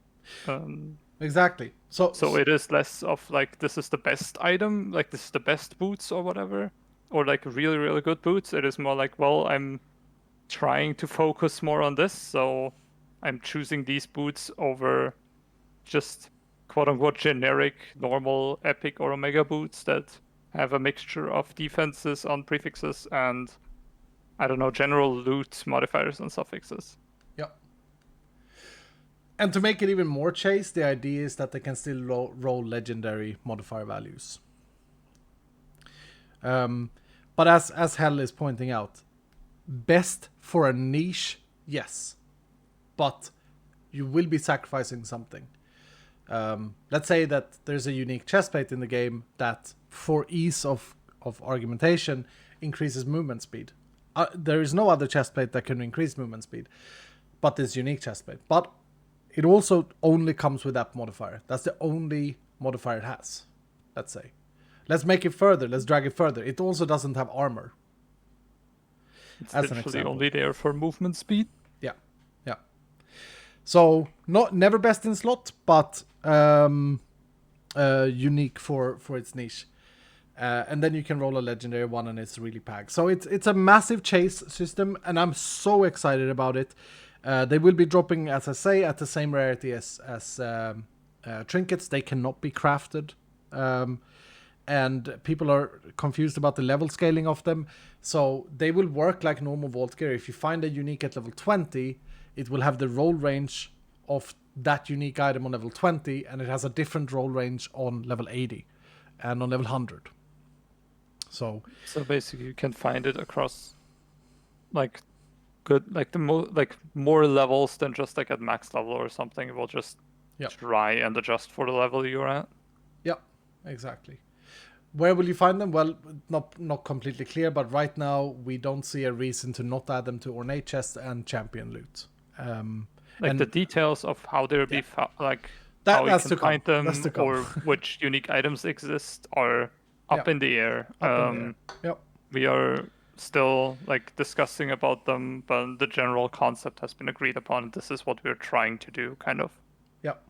Um, Exactly. So it is less of like, this is the best item, like this is the best boots or whatever, or like really, really good boots. It is more like, well, I'm trying to focus more on this, so I'm choosing these boots over just quote-unquote generic, normal, epic, or omega boots that have a mixture of defenses on prefixes and, I don't know, general loot modifiers and suffixes. Yep. And to make it even more chase, the idea is that they can still roll legendary modifier values. But as Hell is pointing out, best for a niche, yes. But you will be sacrificing something. Let's say that there's a unique chestplate in the game that, for ease of argumentation, increases movement speed. There is no other chestplate that can increase movement speed, but this unique chestplate. But it also only comes with that modifier. That's the only modifier it has, let's say. Let's make it further. Let's drag it further. It also doesn't have armor. It's As an literally example. only there for movement speed. Yeah, yeah. So never best in slot, but unique for its niche. And then you can roll a legendary one, and it's really packed. So it's a massive chase system, and I'm so excited about it. They will be dropping, as I say, at the same rarity as trinkets. They cannot be crafted. And people are confused about the level scaling of them. So they will work like normal vault gear. If you find a unique at level 20, it will have the roll range of that unique item on level 20, and it has a different roll range on level 80 and on level 100. So basically you can find it across like good, like more levels than just like at max level or something. It will just try and adjust for the level you're at. Yeah, exactly. Where will you find them? Well, not completely clear, but right now we don't see a reason to not add them to ornate chests and champion loot. Like the details of how they'll be like that, how you can find them or come. which unique items exist are up in the air. Yep. We are still like discussing about them, but the general concept has been agreed upon. This is what we're trying to do, kind of. Yep.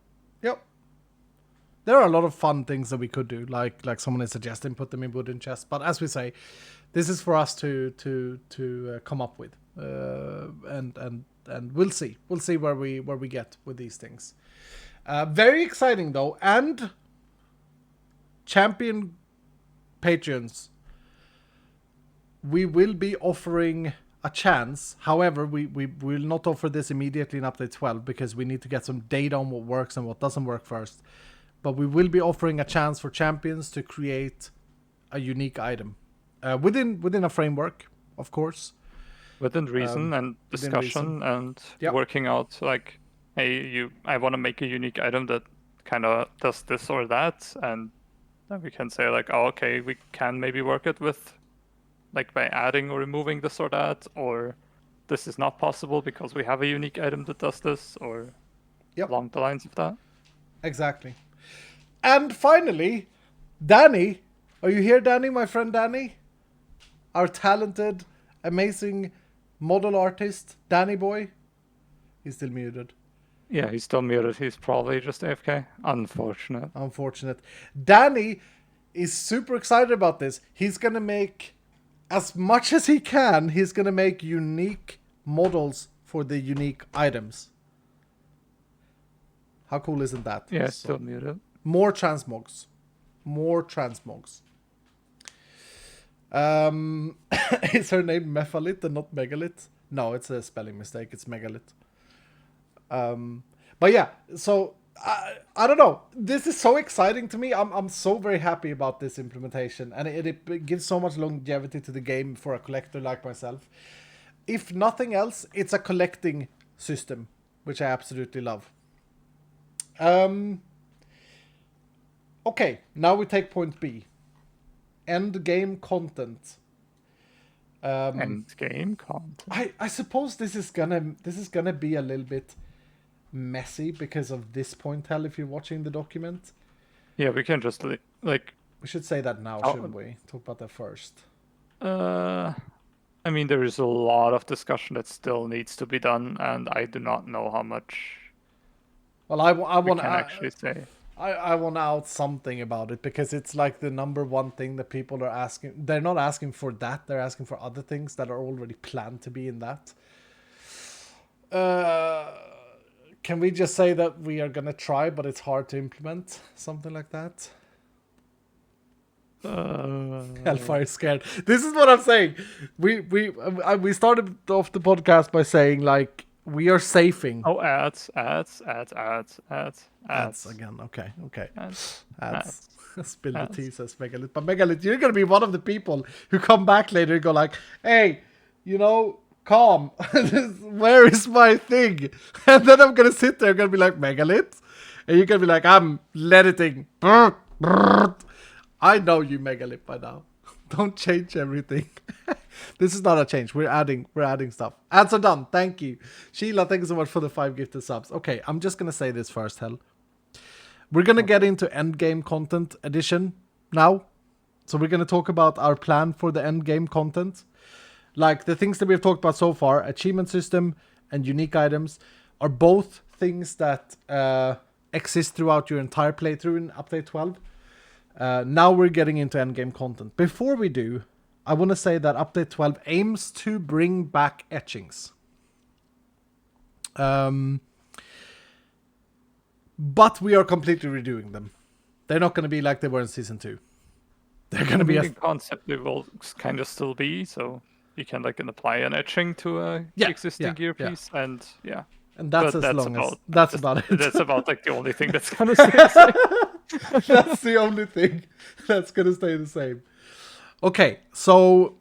There are a lot of fun things that we could do, like someone is suggesting, put them in wooden chests. But as we say, this is for us to come up with, and we'll see where we get with these things. Very exciting though, and champion Patreons, we will be offering a chance. However, we will not offer this immediately in update 12 because we need to get some data on what works and what doesn't work first. But we will be offering a chance for champions to create a unique item within a framework, of course. Within reason and discussion and working out like, hey, I want to make a unique item that kind of does this or that, and then we can say like, oh, okay, we can maybe work it with like by adding or removing this or that, or this is not possible because we have a unique item that does this, or along the lines of that. Exactly. And finally, Danny. Are you here, Danny, my friend Danny? Our talented, amazing model artist, Danny boy. He's still muted. Yeah, he's still muted. He's probably just AFK. Unfortunate. Danny is super excited about this. He's going to make, as much as he can, he's going to make unique models for the unique items. How cool isn't that? Yeah, So, still muted. more transmogs. More transmogs. Is her name Mephalith and not Megalith? No, it's a spelling mistake. It's Megalith. But yeah, so I don't know. This is so exciting to me. I'm so very happy about this implementation, and it gives so much longevity to the game for a collector like myself. If nothing else, it's a collecting system, which I absolutely love. Okay, now we take point B. End game content. End game content. I suppose this is gonna be a little bit messy because of this point, Hell, if you're watching the document. Yeah, we can just like. We should say that now, shouldn't we? Talk about that first. I mean, there is a lot of discussion that still needs to be done, and I do not know how much. Well, I want to actually say. I want to out something about it because it's like the number one thing that people are asking. They're not asking for that. They're asking for other things that are already planned to be in that. Can we just say that we are going to try, but it's hard to implement? Something like that? Hellfire is scared. This is what I'm saying. We started off the podcast by saying, like, we are safing. Oh, ads Again. Okay. Ads. Spill the tea, says Megalith. But Megalith, you're going to be one of the people who come back later and go like, hey, calm. Where is my thing? And then I'm going to sit there and going to be like, Megalith? And you're going to be like, I'm editing. I know you, Megalith, by now. Don't change everything. This is not a change. We're adding stuff. Ads are done. Thank you. Sheila, thank you so much for the 5 gifted subs. Okay, I'm just going to say this first, Hell. We're going to get into endgame content edition now. So we're going to talk about our plan for the endgame content. Like the things that we've talked about so far, achievement system and unique items are both things that exist throughout your entire playthrough in Update 12. Now we're getting into endgame content. Before we do, I want to say that Update 12 aims to bring back etchings. But we are completely redoing them. They're not going to be like they were in Season 2. They're going to be a concept they will kind of still be, so you can apply an etching to a existing gear piece, and yeah. And that's but as that's long about, as that's about it. That's about the only thing that's gonna stay the same. That's the only thing that's gonna stay the same. Okay, so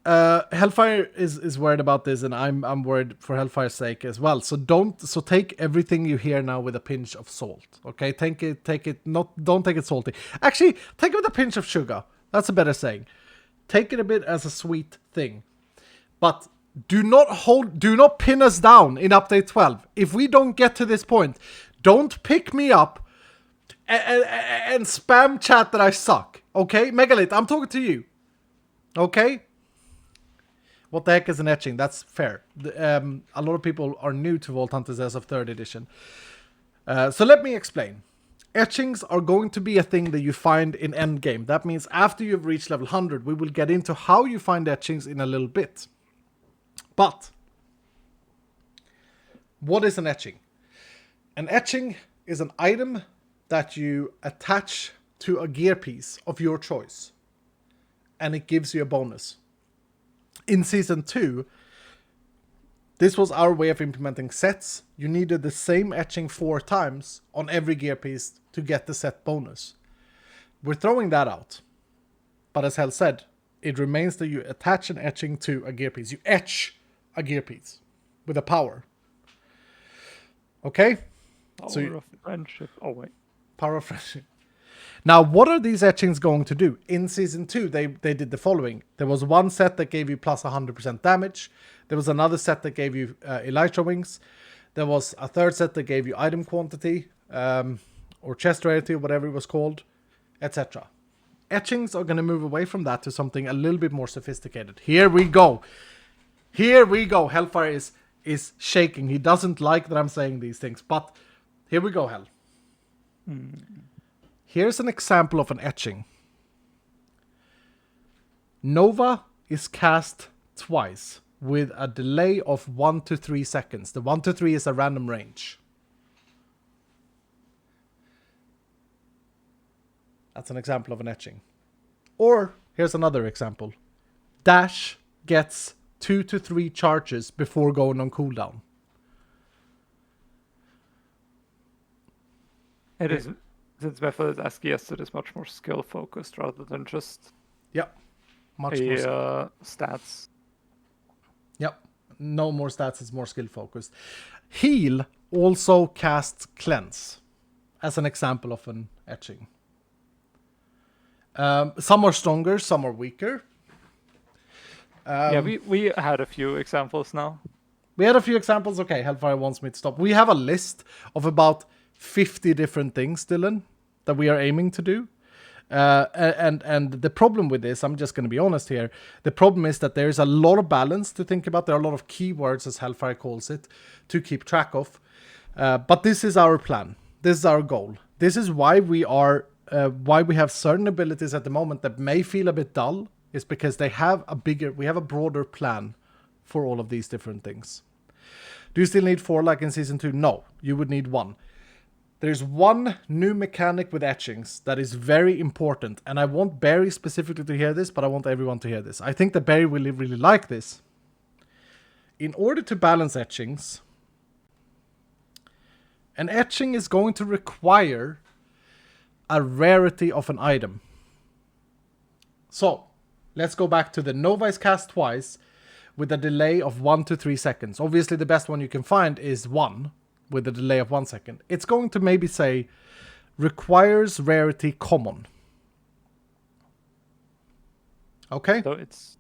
Hellfire is worried about this, and I'm worried for Hellfire's sake as well. So take everything you hear now with a pinch of salt. Okay, don't take it salty. Actually, take it with a pinch of sugar. That's a better saying. Take it a bit as a sweet thing, but do not pin us down in Update 12. If we don't get to this point, don't pick me up and spam chat that I suck. Okay, Megalith, I'm talking to you. Okay. What the heck is an etching? That's fair. A lot of people are new to Vault Hunters as of 3rd edition. So let me explain. Etchings are going to be a thing that you find in endgame. That means after you've reached level 100, we will get into how you find etchings in a little bit. But what is an etching? An etching is an item that you attach to a gear piece of your choice, and it gives you a bonus. In Season 2, this was our way of implementing sets. You needed the same etching 4 times on every gear piece to get the set bonus. We're throwing that out. But as Hell said, it remains that you attach an etching to a gear piece. You etch a gear piece with a power. Okay? Power of friendship. Oh, wait. Power of friendship. Now, what are these etchings going to do? In Season 2, they did the following. There was one set that gave you plus 100% damage. There was another set that gave you Elytra Wings. There was a third set that gave you item quantity, or chest rarity, whatever it was called, etc. Etchings are going to move away from that to something a little bit more sophisticated. Here we go. Hellfire is shaking. He doesn't like that I'm saying these things, but here we go, Hell. Here's an example of an etching. Nova is cast twice with a delay of 1 to 3 seconds. The 1 to 3 is a random range. That's an example of an etching. Or, here's another example. Dash gets 2 to 3 charges before going on cooldown. It is, since method is ASCII, yes, it is much more skill focused rather than just Yep. Much more stats. Yep. No more stats, it's more skill focused. Heal also casts Cleanse as an example of an etching. Some are stronger, some are weaker. Yeah, we had a few examples now. We had a few examples. Okay, Hellfire wants me to stop. We have a list of about 50 different things, Dylan, that we are aiming to do. And the problem with this, I'm just going to be honest here, the problem is that there is a lot of balance to think about. There are a lot of keywords, as Hellfire calls it, to keep track of. But this is our plan. This is our goal. This is why we have certain abilities at the moment that may feel a bit dull, is because we have a broader plan for all of these different things. Do you still need 4 like in Season 2? No, you would need 1. There's one new mechanic with etchings that is very important, and I want Barry specifically to hear this, but I want everyone to hear this. I think that Barry will really like this. In order to balance etchings, an etching is going to require a rarity of an item. So, let's go back to the Nova is cast twice with a delay of 1 to 3 seconds. Obviously, the best one you can find is 1. With a delay of 1 second. It's going to maybe say requires rarity common. Okay? So it's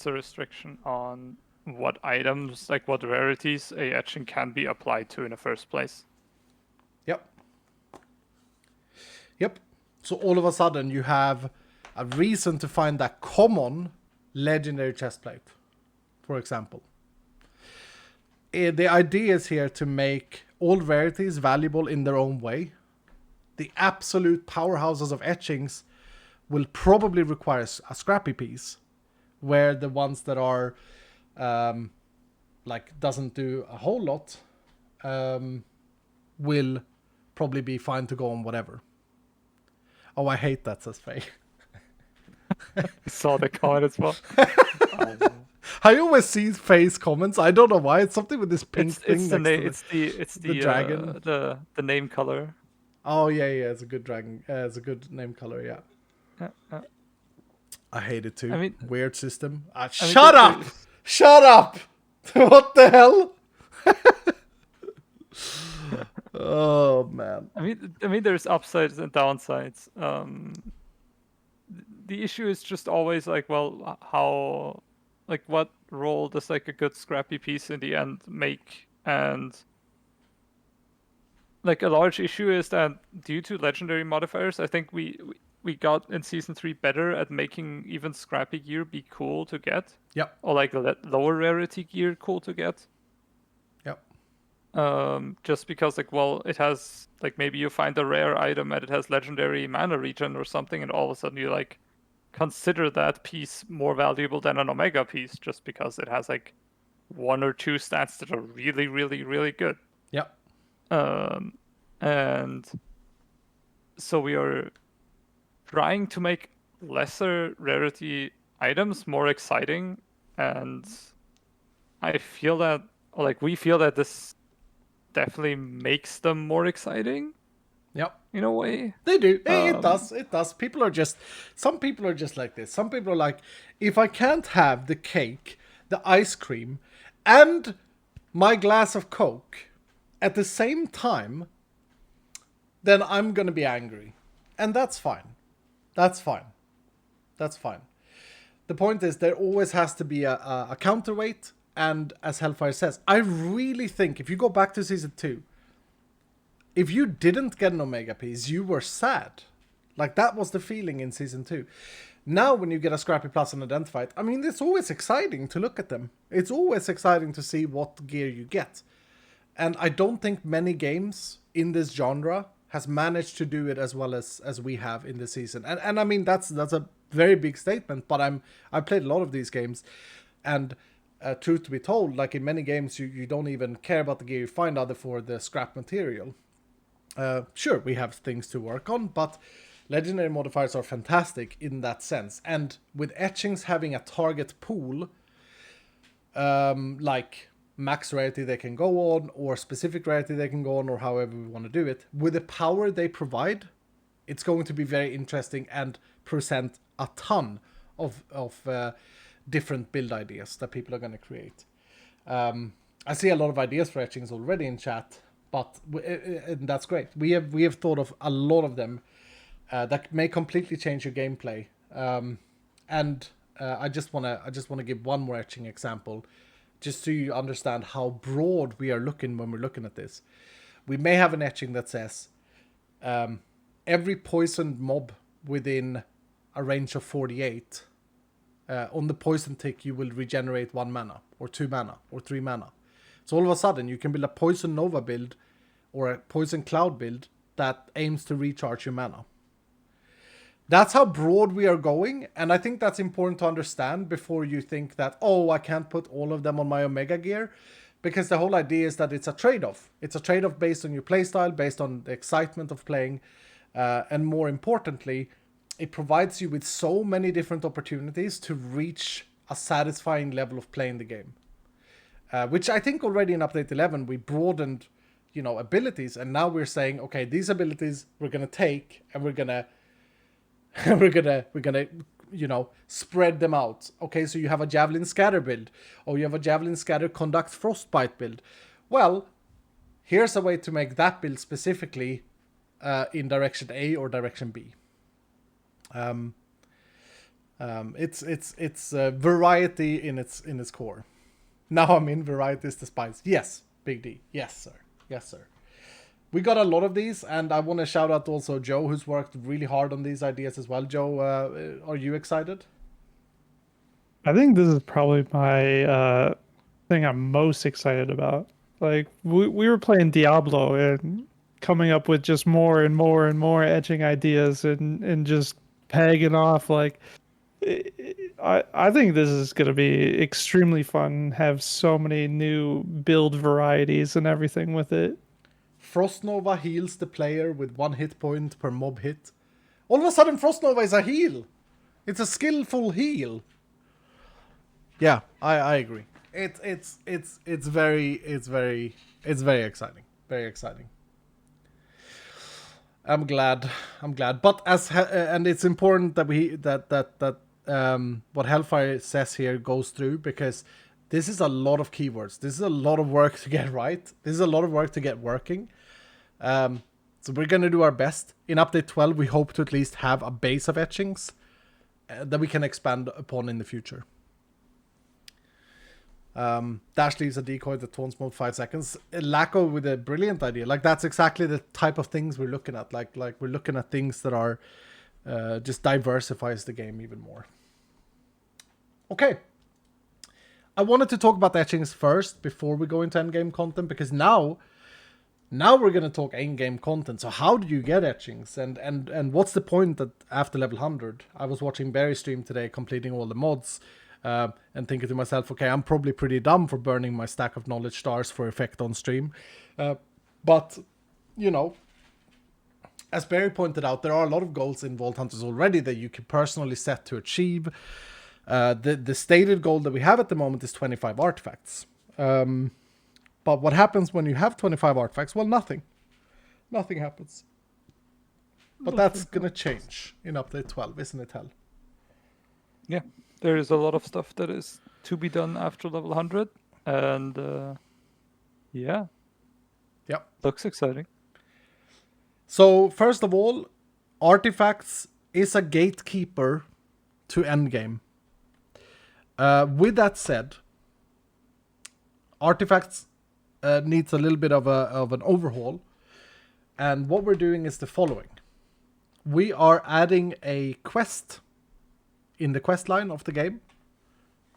a restriction on what items, like what rarities a etching can be applied to in the first place. Yep. So all of a sudden you have a reason to find that common legendary chestplate, for example. The idea is here to make all rarities valuable in their own way. The absolute powerhouses of etchings will probably require a scrappy piece, where the ones that are doesn't do a whole lot will probably be fine to go on whatever. Oh, I hate that, says Faye. I saw the comment as well. I always see Faye's comments. I don't know why. It's something with this pink thing. It's the dragon. The name color. Oh yeah, it's a good dragon. It's a good name color. Yeah. I hate it too. I mean, weird system. Shut up! Shut up! What the hell? Oh man. I mean, there's upsides and downsides. The issue is just always like, well, how, like, what role does like a good scrappy piece in the end make? And like a large issue is that due to legendary modifiers, I think we got in Season 3 better at making even scrappy gear be cool to get. Yep. Or like lower rarity gear cool to get. Yep. Just because, like, well, it has, like, maybe you find a rare item and it has legendary mana regen or something, and all of a sudden you, like, consider that piece more valuable than an Omega piece just because it has, like, 1 or 2 stats that are really, really, really good. Yep. And so we are trying to make lesser rarity items more exciting, and I feel that, or like we feel that this definitely makes them more exciting. Yep. In a way. They do. It does. It does. Some people are just like this. Some people are like, if I can't have the cake, the ice cream, and my glass of Coke at the same time, then I'm going to be angry. And that's fine. That's fine. That's fine. The point is, there always has to be a counterweight. And as Hellfire says, I really think if you go back to Season 2, if you didn't get an Omega piece, you were sad. Like, that was the feeling in Season 2. Now, when you get a Scrappy Plus and Identified, I mean, it's always exciting to look at them. It's always exciting to see what gear you get. And I don't think many games in this genre has managed to do it as well as we have in the season. And I mean, that's a very big statement, but I played a lot of these games, and truth to be told, like in many games, you don't even care about the gear you find other for the scrap material. Sure, we have things to work on, but Legendary modifiers are fantastic in that sense. And with Etchings having a target pool, like max rarity they can go on, or specific rarity they can go on, or however we want to do it, with the power they provide, it's going to be very interesting and present a ton of different build ideas that people are going to create. I see a lot of ideas for Etchings already in chat, but and that's great. We have thought of a lot of them that may completely change your gameplay. I just wanna give one more etching example, just so you understand how broad we are looking when we're looking at this. We may have an etching that says every poisoned mob within a range of 48, on the poison tick you will regenerate 1 mana, or 2 mana, or 3 mana. So all of a sudden you can build a Poison Nova build or a Poison Cloud build that aims to recharge your mana. That's how broad we are going, and I think that's important to understand before you think that, oh, I can't put all of them on my Omega gear, because the whole idea is that it's a trade-off. It's a trade-off based on your playstyle, based on the excitement of playing, and more importantly, it provides you with so many different opportunities to reach a satisfying level of playing the game. Which I think already in Update 11 we broadened, abilities, and now we're saying, okay, these abilities we're gonna take and we're gonna spread them out. Okay, so you have a Javelin Scatter build, or you have a Javelin Scatter Conduct Frostbite build. Well, here's a way to make that build specifically in direction A or direction B. It's variety in its core. Now I'm in variety is the spice. Yes, Big D. Yes, sir. Yes, sir. We got a lot of these, and I want to shout out also Joe, who's worked really hard on these ideas as well. Joe, are you excited? I think this is probably my thing I'm most excited about. Like, we were playing Diablo and coming up with just more and more and more etching ideas and just pegging off. Like, I think this is going to be extremely fun, have so many new build varieties and everything with it. Frost Nova heals the player with 1 hit point per mob hit. All of a sudden, Frost Nova is a heal. It's a skillful heal. Yeah, I agree. It's very exciting. Very exciting. I'm glad. But and it's important that what Hellfire says here goes through, because this is a lot of keywords. This is a lot of work to get right. This is a lot of work to get working. So we're going to do our best. In Update 12, we hope to at least have a base of etchings that we can expand upon in the future. Dash leaves a decoy that taunts mode 5 seconds. Lacko with a brilliant idea. Like, that's exactly the type of things we're looking at. Like we're looking at things that are just diversifies the game even more. Okay. I wanted to talk about etchings first before we go into endgame content, because now we're going to talk endgame content. So how do you get etchings? And what's the point that after level 100? I was watching Barry stream today, completing all the mods, and thinking to myself, okay, I'm probably pretty dumb for burning my stack of knowledge stars for effect on stream. But, as Barry pointed out, there are a lot of goals in Vault Hunters already that you can personally set to achieve. The stated goal that we have at the moment is 25 artifacts. But what happens when you have 25 artifacts? Well, nothing. Nothing happens. But that's going to change in Update 12, isn't it, Hell? Yeah, there is a lot of stuff that is to be done after level 100. And yeah. Yep. Looks exciting. So, first of all, artifacts is a gatekeeper to endgame. With that said, artifacts needs a little bit of an overhaul, and what we're doing is the following. We are adding a quest in the quest line of the game.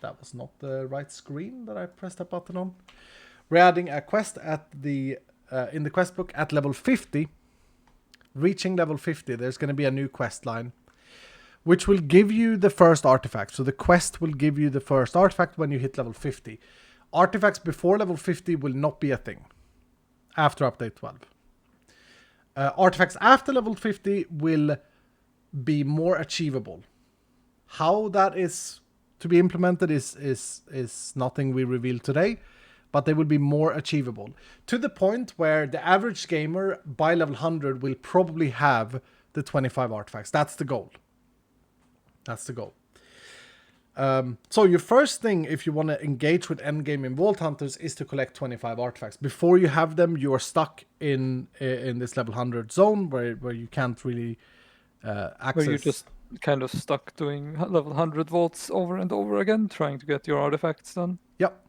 That was not the right screen that I pressed that button on. We're adding a quest at the in the quest book at level 50. Reaching level 50, there's going to be a new quest line, which will give you the first artifact. So the quest will give you the first artifact when you hit level 50. Artifacts before level 50 will not be a thing after Update 12. Artifacts after level 50 will be more achievable. How that is to be implemented is nothing we reveal today, but they will be more achievable. To the point where the average gamer by level 100 will probably have the 25 artifacts. That's the goal. That's the goal. So your first thing, if you want to engage with endgame in Vault Hunters, is to collect 25 artifacts. Before you have them, you are stuck in this level 100 zone where you can't really access. Where you're just kind of stuck doing level 100 vaults over and over again, trying to get your artifacts done. Yep.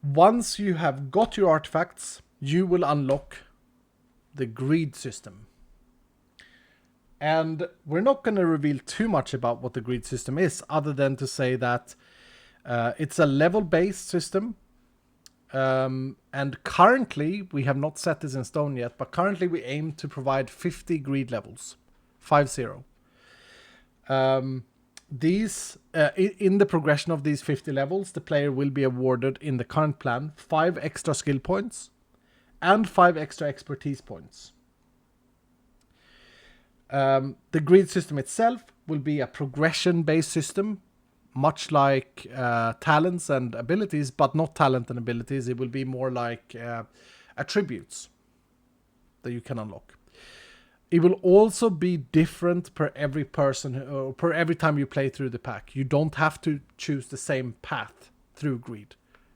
Once you have got your artifacts, you will unlock the greed system. And we're not going to reveal too much about what the greed system is, other than to say that it's a level-based system. And currently, we have not set this in stone yet, but currently we aim to provide 50 greed levels. 50. These in the progression of these 50 levels, the player will be awarded in the current plan 5 extra skill points and 5 extra expertise points. The greed system itself will be a progression-based system, much like talents and abilities, but not talent and abilities. It will be more like attributes that you can unlock. It will also be different per every person, or per every time you play through the pack. You don't have to choose the same path through greed.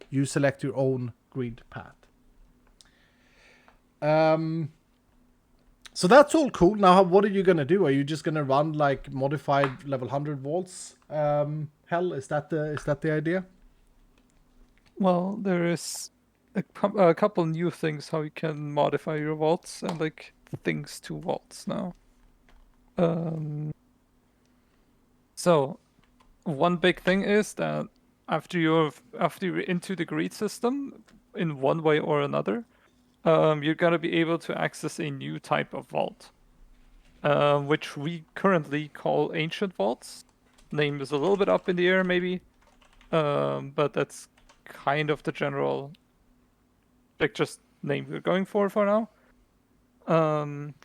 You select your own greed path. So that's all cool. Now, what are you going to do? Are you just going to run like modified level 100 vaults? Hell, is that the idea? Well, there is a couple new things how you can modify your vaults and like things to vaults now. So one big thing is that after you're into the greed system in one way or another, you're gonna be able to access a new type of vault, which we currently call ancient vaults. Name is a little bit up in the air, maybe, but that's kind of the general, like, just name we're going for now. And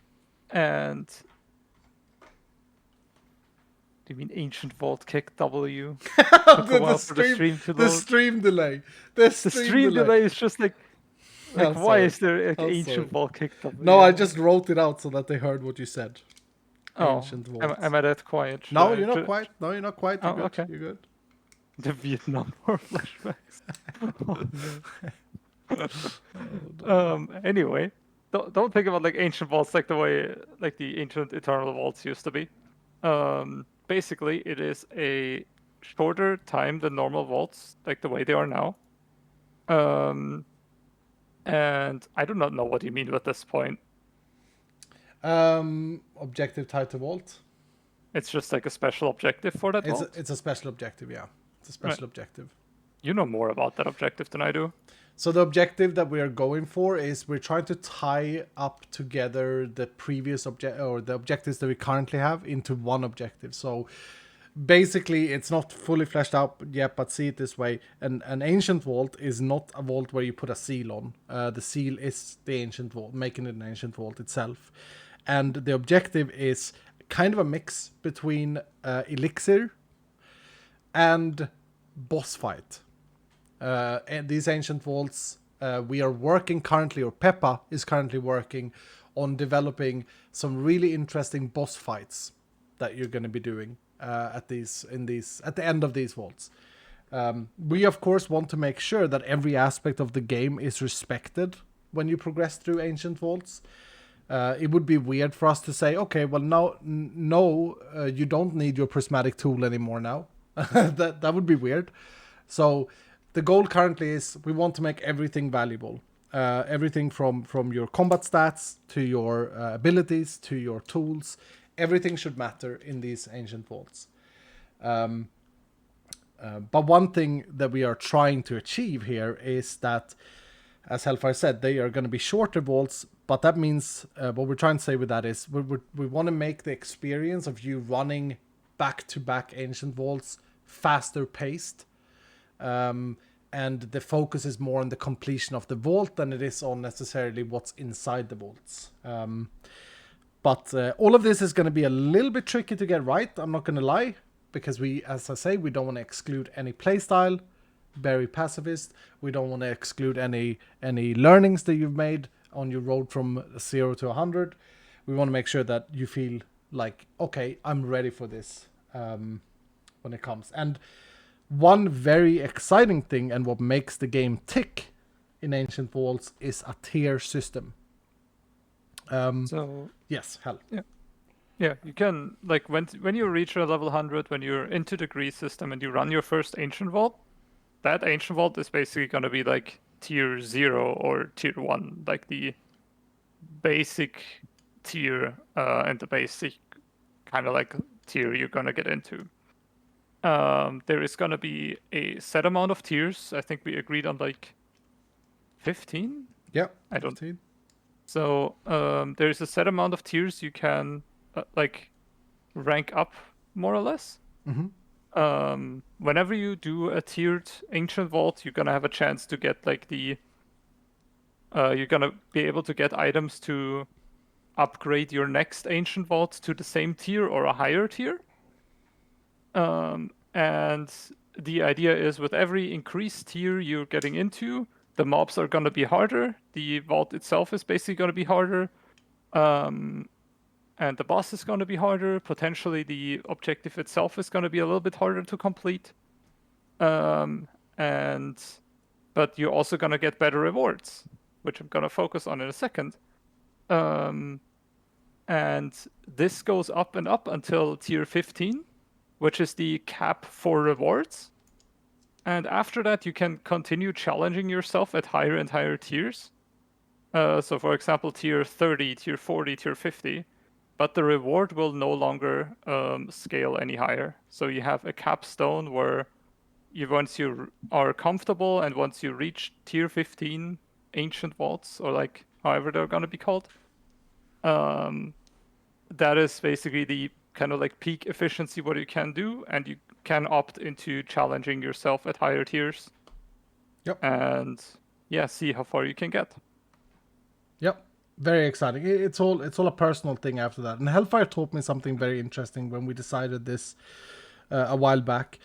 do you mean ancient vault kick W? The stream delay. The stream delay is just like why is there an ancient vault kick W? No, I just wrote it out so that they heard what you said. Oh, ancient vault. am I that quiet? No, you're not quiet. No, you're not quiet. You're good. Okay. You're good. The Vietnam War flashbacks. Anyway, don't think about like ancient vaults like the way like the ancient eternal vaults used to be. Basically, it is a shorter time than normal vaults, like the way they are now. And I do not know what you mean at this point. Objective tied to vault. It's just like a special objective for that vault? It's a special objective, yeah. It's a special objective. You know more about that objective than I do. So the objective that we are going for is we're trying to tie up together the previous the objectives that we currently have into one objective. So basically, it's not fully fleshed out yet, but see it this way. An ancient vault is not a vault where you put a seal on. The seal is the ancient vault, making it an ancient vault itself. And the objective is kind of a mix between elixir and boss fight. And these ancient vaults, we are working currently, or Peppa is currently working on developing some really interesting boss fights that you're going to be doing at the end of these vaults. We of course want to make sure that every aspect of the game is respected when you progress through ancient vaults. It would be weird for us to say, okay, well no, you don't need your prismatic tool anymore now. that would be weird. So the goal currently is we want to make everything valuable. Everything from your combat stats to your abilities to your tools. Everything should matter in these ancient vaults. But one thing that we are trying to achieve here is that, as Hellfire said, they are going to be shorter vaults. But that means what we're trying to say with that is we want to make the experience of you running back-to-back ancient vaults faster paced. And the focus is more on the completion of the vault than it is on necessarily what's inside the vaults. But all of this is going to be a little bit tricky to get right, I'm not going to lie, because we, as I say, we don't want to exclude any playstyle, very pacifist. We don't want to exclude any learnings that you've made on your road from 0 to 100. We want to make sure that you feel like, okay, I'm ready for this when it comes. And one very exciting thing, and what makes the game tick in Ancient Vaults, is a tier system. So Yes, hell. yeah, you can, like, when you reach a level 100, when you're into the degree system and you run your first Ancient Vault, that Ancient Vault is basically going to be like tier 0 or tier 1, like the basic tier and the basic kind of like tier you're going to get into. There is going to be a set amount of tiers. I think we agreed on like 15? Yeah, I don't. 15. So there's a set amount of tiers you can like rank up, more or less. Whenever you do a tiered Ancient Vault, you're gonna have a chance to get like the you're gonna be able to get items to upgrade your next Ancient Vault to the same tier or a higher tier. And the idea is, with every increased tier you're getting into, the mobs are gonna be harder. The vault itself is basically gonna be harder. And the boss is going to be harder. Potentially, the objective itself is going to be a little bit harder to complete. But you're also going to get better rewards, which I'm going to focus on in a second. And this goes up and up until tier 15, which is the cap for rewards. And after that, you can continue challenging yourself at higher and higher tiers. So, for example, tier 30, tier 40, tier 50. But the reward will no longer scale any higher. So you have a capstone where once you are comfortable and once you reach tier 15 Ancient Vaults, or like however they're going to be called, that is basically the kind of like peak efficiency what you can do, and you can opt into challenging yourself at higher tiers. Yep. And yeah, see how far you can get. Yep. Very exciting. It's all a personal thing after that. And Hellfire taught me something very interesting when we decided this a while back.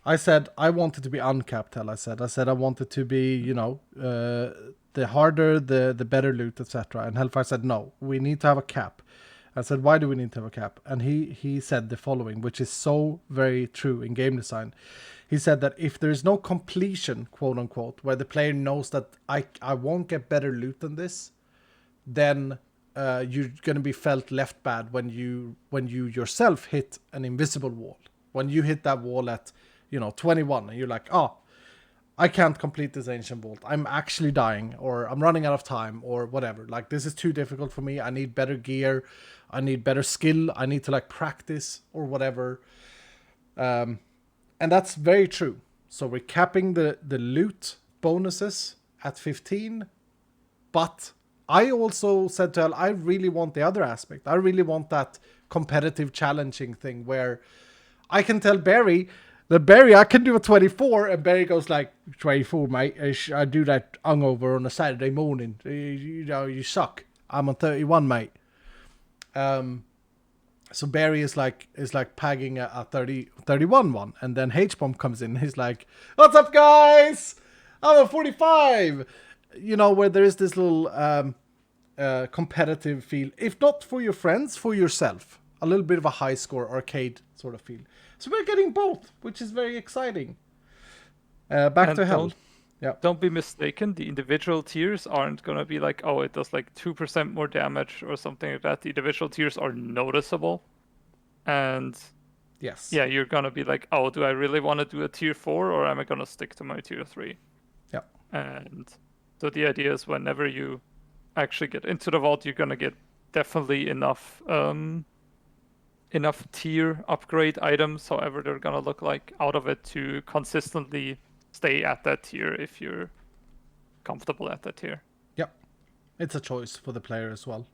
I said I wanted to be uncapped, hell. I said I wanted to be, the harder, the better loot, etc. And Hellfire said, no, we need to have a cap. I said, why do we need to have a cap? And he said the following, which is so very true in game design. He said that if there is no completion, quote unquote, where the player knows that I won't get better loot than this, then you're going to be felt left bad when you yourself hit an invisible wall. When you hit that wall at 21 and you're like, oh, I can't complete this Ancient Vault. I'm actually dying, or I'm running out of time, or whatever. Like, this is too difficult for me. I need better gear. I need better skill. I need to like practice or whatever. And that's very true. So we're capping the loot bonuses at 15, but I also said to Elle, I really want the other aspect. I really want that competitive challenging thing where I can tell Barry, I can do a 24, and Barry goes like, 24, mate. I do that hungover on a Saturday morning. You suck. I'm on 31, mate. So Barry is like pagging a 31 one, and then H-Bomb comes in. He's like, what's up, guys? I'm a 45. Where there is this little competitive feel, if not for your friends, for yourself. A little bit of a high score arcade sort of feel. So we're getting both, which is very exciting. Back to Hell. Yeah. Don't be mistaken. The individual tiers aren't going to be like, oh, it does like 2% more damage or something like that. The individual tiers are noticeable. And yes, yeah, you're going to be like, oh, do I really want to do a tier 4 or am I going to stick to my tier 3? Yeah. And so the idea is whenever you actually get into the vault, you're going to get definitely enough tier upgrade items, however they're going to look like, out of it to consistently stay at that tier if you're comfortable at that tier. Yep. It's a choice for the player as well.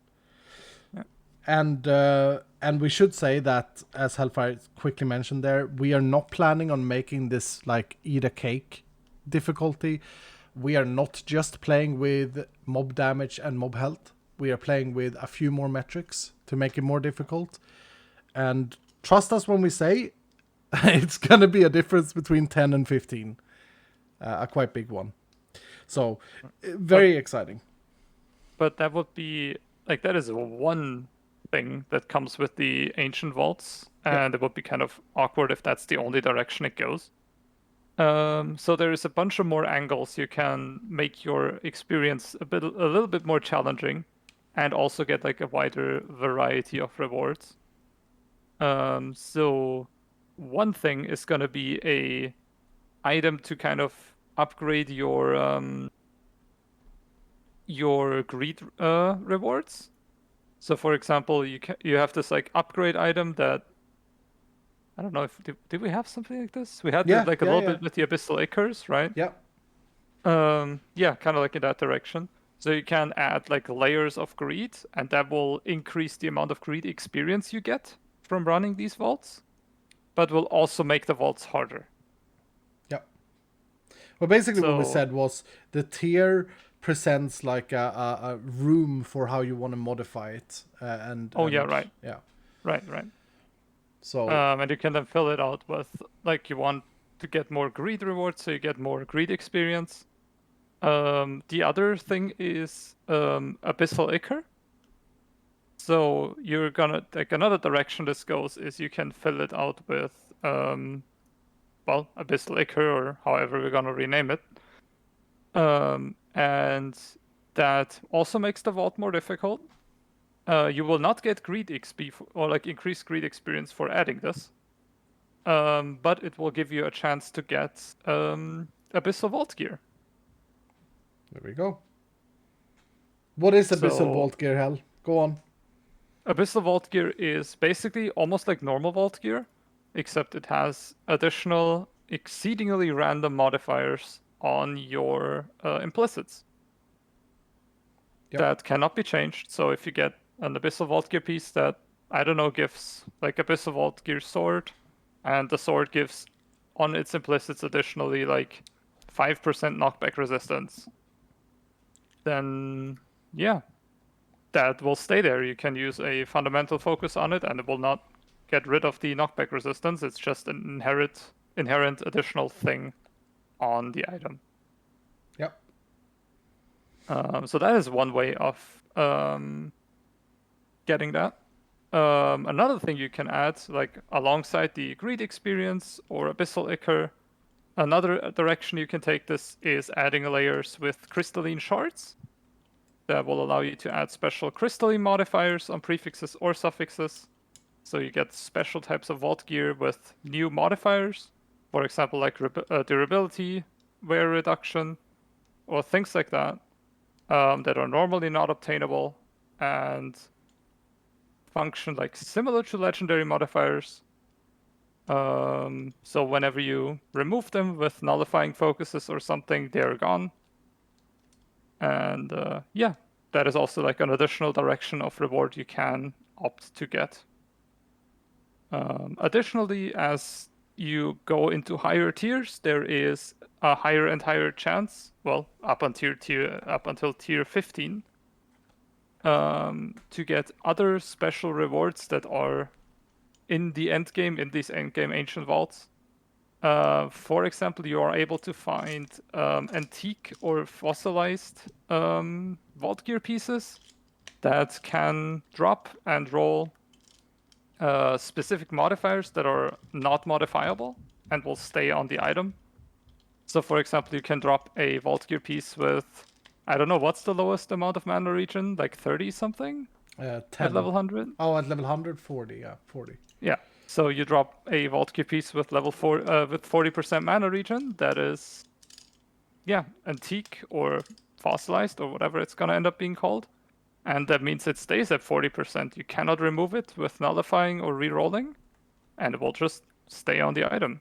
Yeah. And we should say that, as Hellfire quickly mentioned there, we are not planning on making this like eat a cake difficulty. We are not just playing with mob damage and mob health. We are playing with a few more metrics to make it more difficult. And trust us when we say it's going to be a difference between 10 and 15. A quite big one. So, very exciting. But that would be, like, that is one thing that comes with the Ancient Vaults, and it would be kind of awkward if that's the only direction it goes. So there is a bunch of more angles you can make your experience a little bit more challenging, and also get like a wider variety of rewards. So one thing is going to be a item to kind of upgrade your greed rewards. So for example, you have this like upgrade item that, I don't know if did we have something like this? We had a little bit with the Abyssal Acres, right? Yeah. Yeah, kind of like in that direction. So you can add like layers of greed, and that will increase the amount of greed experience you get from running these vaults, but will also make the vaults harder. Yeah. Well, basically what we said was the tier presents like a room for how you want to modify it. Right. Yeah. Right. So and you can then fill it out with, like, you want to get more greed rewards, so you get more greed experience. The other thing is Abyssal Ichor. So you're gonna, like, another direction this goes is you can fill it out with Abyssal Ichor, or however we're gonna rename it. And that also makes the vault more difficult. You will not get greed XP or like increased greed experience for adding this. But it will give you a chance to get Abyssal Vault gear. There we go. What is Abyssal Vault gear, Hell? Go on. Abyssal Vault gear is basically almost like normal Vault gear, except it has additional, exceedingly random modifiers on your implicits. That cannot be changed. So if you get an Abyssal Vault gear piece that, I don't know, gives like Abyssal Vault gear sword, and the sword gives on its implicits additionally like 5% knockback resistance, then yeah, that will stay there. You can use a fundamental focus on it, and it will not get rid of the knockback resistance. It's just an inherent additional thing on the item. Yep. So that is one way of getting that. Another thing you can add, like alongside the greed experience or Abyssal Ichor, another direction you can take this is adding layers with crystalline shards. That will allow you to add special crystalline modifiers on prefixes or suffixes. So you get special types of vault gear with new modifiers. For example, like durability, wear reduction, or things like that, that are normally not obtainable and function like similar to legendary modifiers. So whenever you remove them with nullifying focuses or something, they're gone. And that is also like an additional direction of reward you can opt to get. Additionally, as you go into higher tiers, there is a higher and higher chance, well, up until tier 15, to get other special rewards that are in the end game, in these end game ancient vaults. For example, you are able to find antique or fossilized vault gear pieces that can drop and roll specific modifiers that are not modifiable and will stay on the item. So for example, you can drop a vault gear piece with, I don't know, what's the lowest amount of mana regen? Like 30 something? 10. At level 100? Oh, at level 100, 40, yeah, 40. Yeah. So you drop a vault gear piece with level 4 with 40% mana regen. That is, antique or fossilized or whatever it's gonna end up being called, and that means it stays at 40%. You cannot remove it with nullifying or re-rolling, and it will just stay on the item.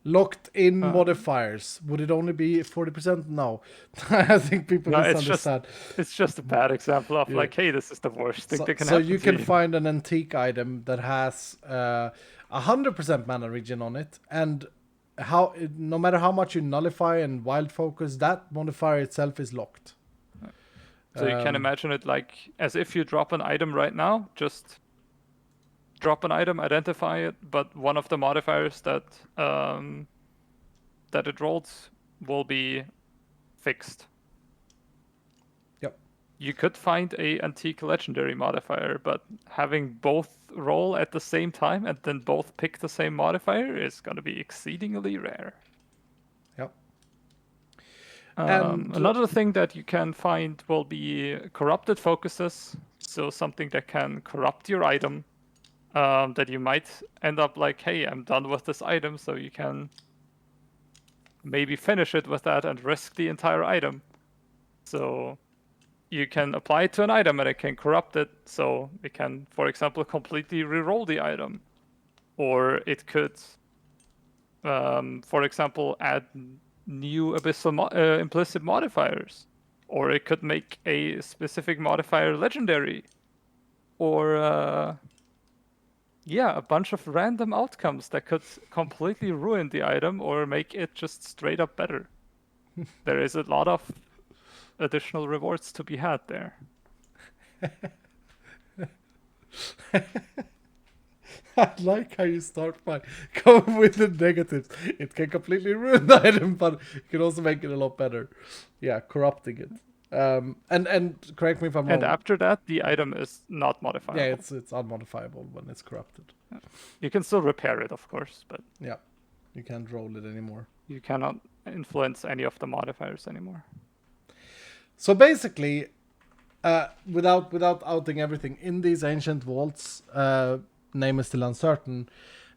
Locked in modifiers. Would it only be 40%? No. I think people misunderstand. It's just a bad example of like, hey, this is the worst thing that can happen. So you can find an antique item that has 100% mana regen on it, and no matter how much you nullify and wild focus, that modifier itself is locked. So you can imagine it like as if you drop an item right now, just drop an item, identify it, but one of the modifiers that it rolled will be fixed. Yep. You could find a antique legendary modifier, but having both roll at the same time and then both pick the same modifier is going to be exceedingly rare. Yep. Another thing that you can find will be corrupted focuses. So something that can corrupt your item. That you might end up like, hey, I'm done with this item, so you can maybe finish it with that and risk the entire item. So you can apply it to an item and it can corrupt it, so it can, for example, completely reroll the item. Or it could, for example, add new Abyssal implicit modifiers. Or it could make a specific modifier legendary. Or, a bunch of random outcomes that could completely ruin the item or make it just straight up better. There is a lot of additional rewards to be had there. I like how you start by coming with the negatives. It can completely ruin the item, but it can also make it a lot better. Yeah, corrupting it. And correct me if I'm wrong. And after that, the item is not modifiable. Yeah, it's unmodifiable when it's corrupted. You can still repair it, of course, but yeah, you can't roll it anymore. You cannot influence any of the modifiers anymore. So basically, without outing everything, in these ancient vaults, name is still uncertain,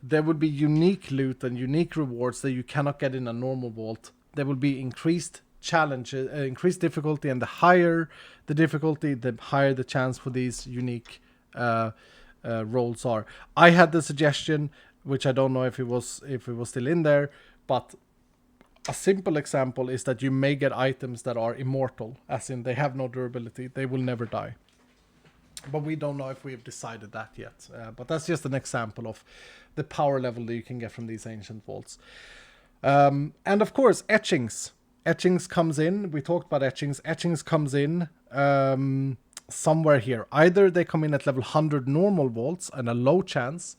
there would be unique loot and unique rewards that you cannot get in a normal vault. There will be increased challenges, increased difficulty, and the higher the difficulty, the higher the chance for these unique rolls are. I had the suggestion, which I don't know if it was still in there, but a simple example is that you may get items that are immortal, as in they have no durability, they will never die. But we don't know if we have decided that yet. But that's just an example of the power level that you can get from these ancient vaults. And of course, Etchings. Etchings comes in. We talked about Etchings. Etchings comes in somewhere here. Either they come in at level 100 normal vaults and a low chance,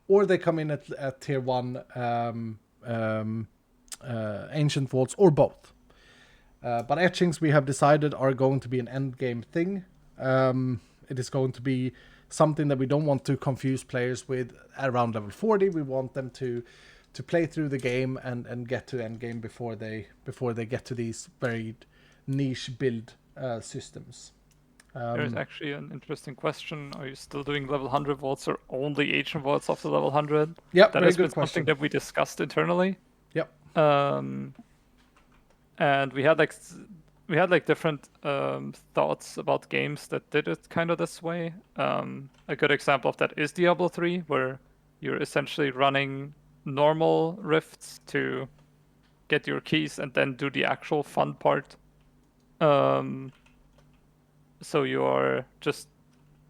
or they come in at tier 1 ancient vaults, or both. But Etchings, we have decided, are going to be an end game thing. It is going to be something that we don't want to confuse players with around level 40. We want them to play through the game and get to end game before they get to these very niche build systems. There's actually an interesting question. Are you still doing level 100 vaults or only ancient vaults after level 100? Yep, that has been something that we discussed internally. Yep. And we had different thoughts about games that did it kind of this way. A good example of that is Diablo 3, where you're essentially running normal rifts to get your keys and then do the actual fun part. So you're just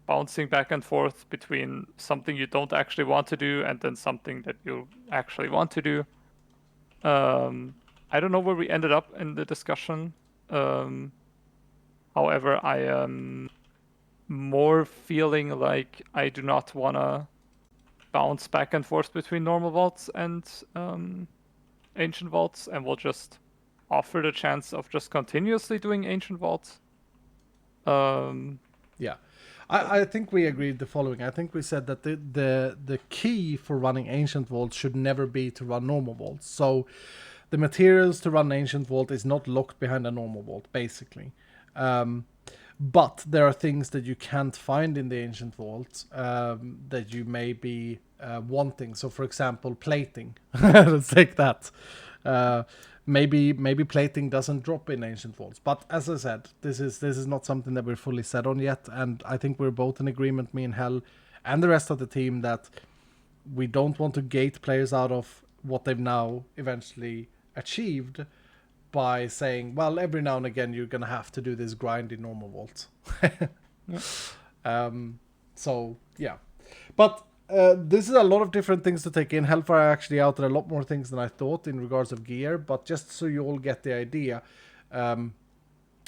bouncing back and forth between something you don't actually want to do and then something that you actually want to do. I don't know where we ended up in the discussion. However, I am more feeling like I do not want to bounce back and forth between normal vaults and ancient vaults, and will just offer the chance of just continuously doing ancient vaults. Yeah. I think we agreed the following. I think we said that the key for running ancient vaults should never be to run normal vaults. So the materials to run ancient vault is not locked behind a normal vault, basically. But there are things that you can't find in the ancient vault that you may be wanting. So, for example, plating. Let's take that. Maybe plating doesn't drop in ancient vaults. But as I said, this is not something that we're fully set on yet. And I think we're both in agreement, me and Hell, and the rest of the team, that we don't want to gate players out of what they've now eventually achieved by saying, well, every now and again you're gonna have to do this grind in normal vault. So yeah, but this is a lot of different things to take in. Hellfire actually outed a lot more things than I thought in regards of gear, but just so you all get the idea,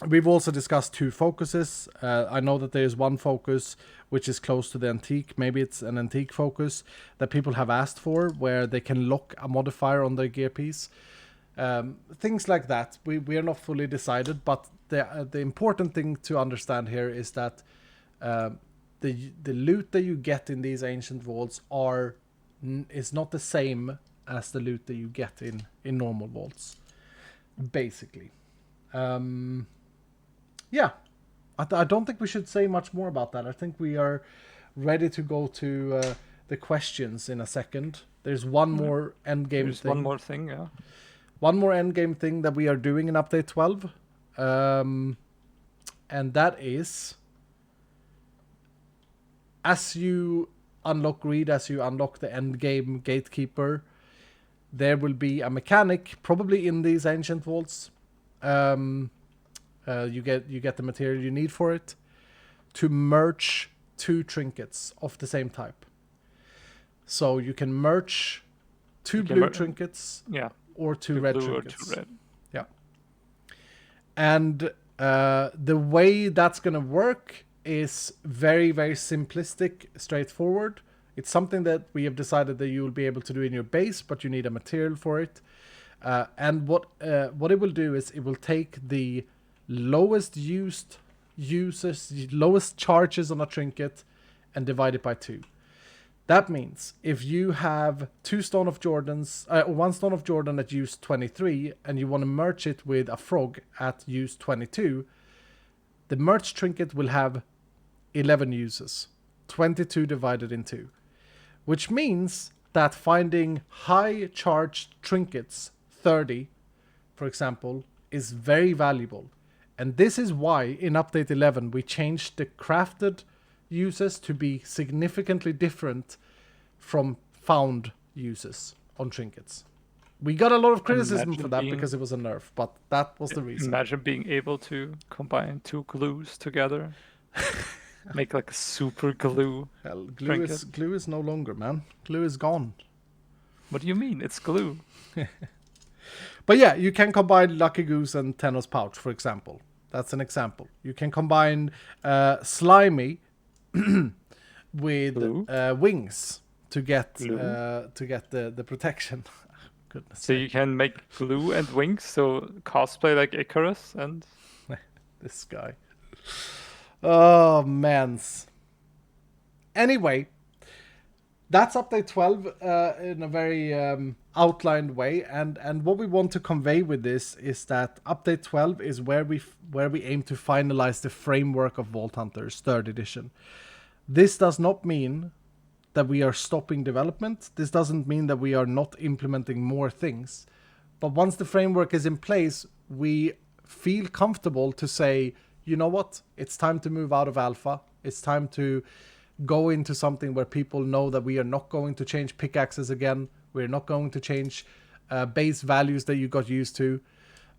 We've also discussed 2 focuses. I know that there is one focus which is close to the antique. Maybe it's an antique focus that people have asked for, where they can lock a modifier on their gear piece. Things like that. We are not fully decided, but the important thing to understand here is that the loot that you get in these ancient vaults is not the same as the loot that you get in normal vaults, basically. Yeah, I don't think we should say much more about that. I think we are ready to go to the questions in a second. There's one more endgame There's thing. one more thing, yeah. One more endgame thing that we are doing in update 12. And that is, as you unlock greed, as you unlock the endgame gatekeeper, there will be a mechanic, probably in these ancient vaults. You get the material you need for it, to merge 2 trinkets of the same type. So you can merge 2 blue trinkets, yeah, or 2 blue red or trinkets. 2 red. Yeah. And the way that's going to work is very, very simplistic, straightforward. It's something that we have decided that you will be able to do in your base, but you need a material for it. And what it will do is it will take the lowest lowest charges on a trinket and divide it by 2. That means if you have 2 Stone of Jordans, 1 Stone of Jordan at use 23, and you want to merge it with a frog at use 22, the merged trinket will have 11 uses, 22 divided in 2, which means that finding high charged trinkets, 30, for example, is very valuable. And this is why in update 11 we changed the crafted uses to be significantly different from found uses on trinkets. We got a lot of criticism for that because it was a nerf, but that was the reason. Imagine being able to combine 2 glues together. Make like a super glue. Hell, glue is no longer, man. Glue is gone. What do you mean? It's glue. But yeah, you can combine Lucky Goose and Tenno's Pouch, for example. That's an example. You can combine Slimy with wings to get the protection. Goodness. So you can make glue and wings, so cosplay like Icarus and... This guy. Oh, mans. Anyway, that's update 12 in a very outlined way, and what we want to convey with this is that update 12 is where we aim to finalize the framework of Vault Hunters 3rd edition. This does not mean that we are stopping development. This doesn't mean that we are not implementing more things. But once the framework is in place, we feel comfortable to say, you know what, it's time to move out of alpha. It's time to go into something where people know that we are not going to change pickaxes again. We're not going to change base values that you got used to,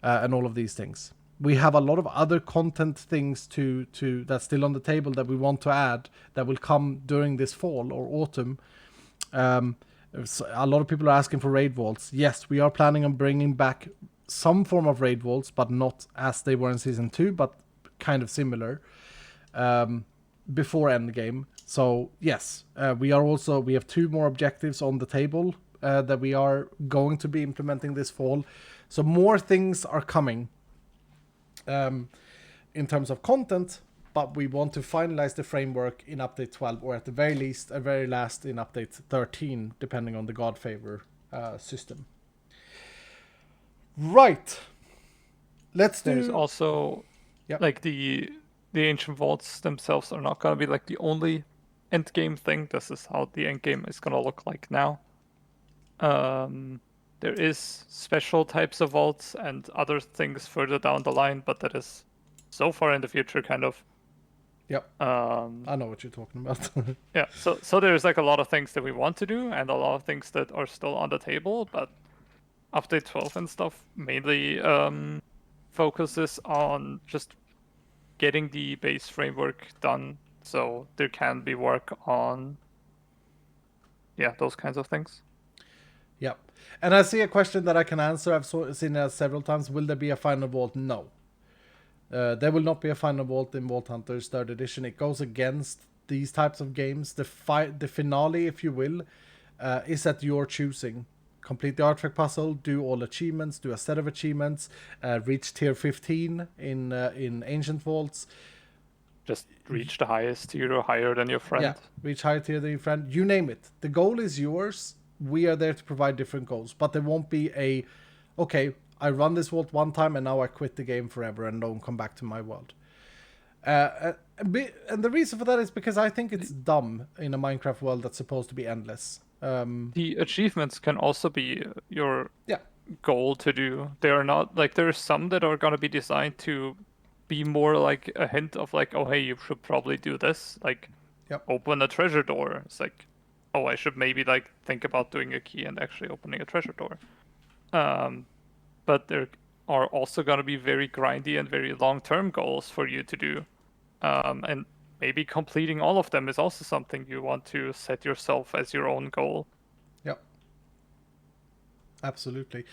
and all of these things. We have a lot of other content things to that's still on the table that we want to add that will come during this fall or autumn. A lot of people are asking for raid vaults. Yes, we are planning on bringing back some form of raid vaults, but not as they were in season 2, but kind of similar before endgame. So yes, we have 2 more objectives on the table that we are going to be implementing this fall. So more things are coming in terms of content, but we want to finalize the framework in update 12, or at the very least, at very last in update 13, depending on the God Favor system. Right. There's also like the ancient vaults themselves are not going to be like the only end game thing. This is how the end game is going to look like now. There is special types of vaults and other things further down the line, but that is so far in the future, kind of. Yep. I know what you're talking about. Yeah. So there's like a lot of things that we want to do and a lot of things that are still on the table, but update 12 and stuff mainly focuses on just getting the base framework done, so there can be work on those kinds of things. Yep. And I see a question that I can answer. I've seen it several times. Will there be a final vault? No. There will not be a final vault in Vault Hunters 3rd edition. It goes against these types of games. The finale, if you will, is at your choosing. Complete the artifact puzzle, do all achievements, do a set of achievements, reach tier 15 in Ancient Vaults. Just reach the highest tier or higher than your friend. Yeah, reach higher tier than your friend. You name it. The goal is yours. We are there to provide different goals. But there won't be okay, I run this vault one time and now I quit the game forever and don't come back to my world. And the reason for that is because I think it's dumb in a Minecraft world that's supposed to be endless. The achievements can also be your Yeah. goal to do. They are not like, there are some that are going to be designed to be more like a hint of like, oh hey, you should probably do this, like Yep. open a treasure door. It's like, oh, I should maybe like think about doing a key and actually opening a treasure door. But there are also going to be very grindy and very long-term goals for you to do, and maybe completing all of them is also something you want to set yourself as your own goal. Yep. Absolutely.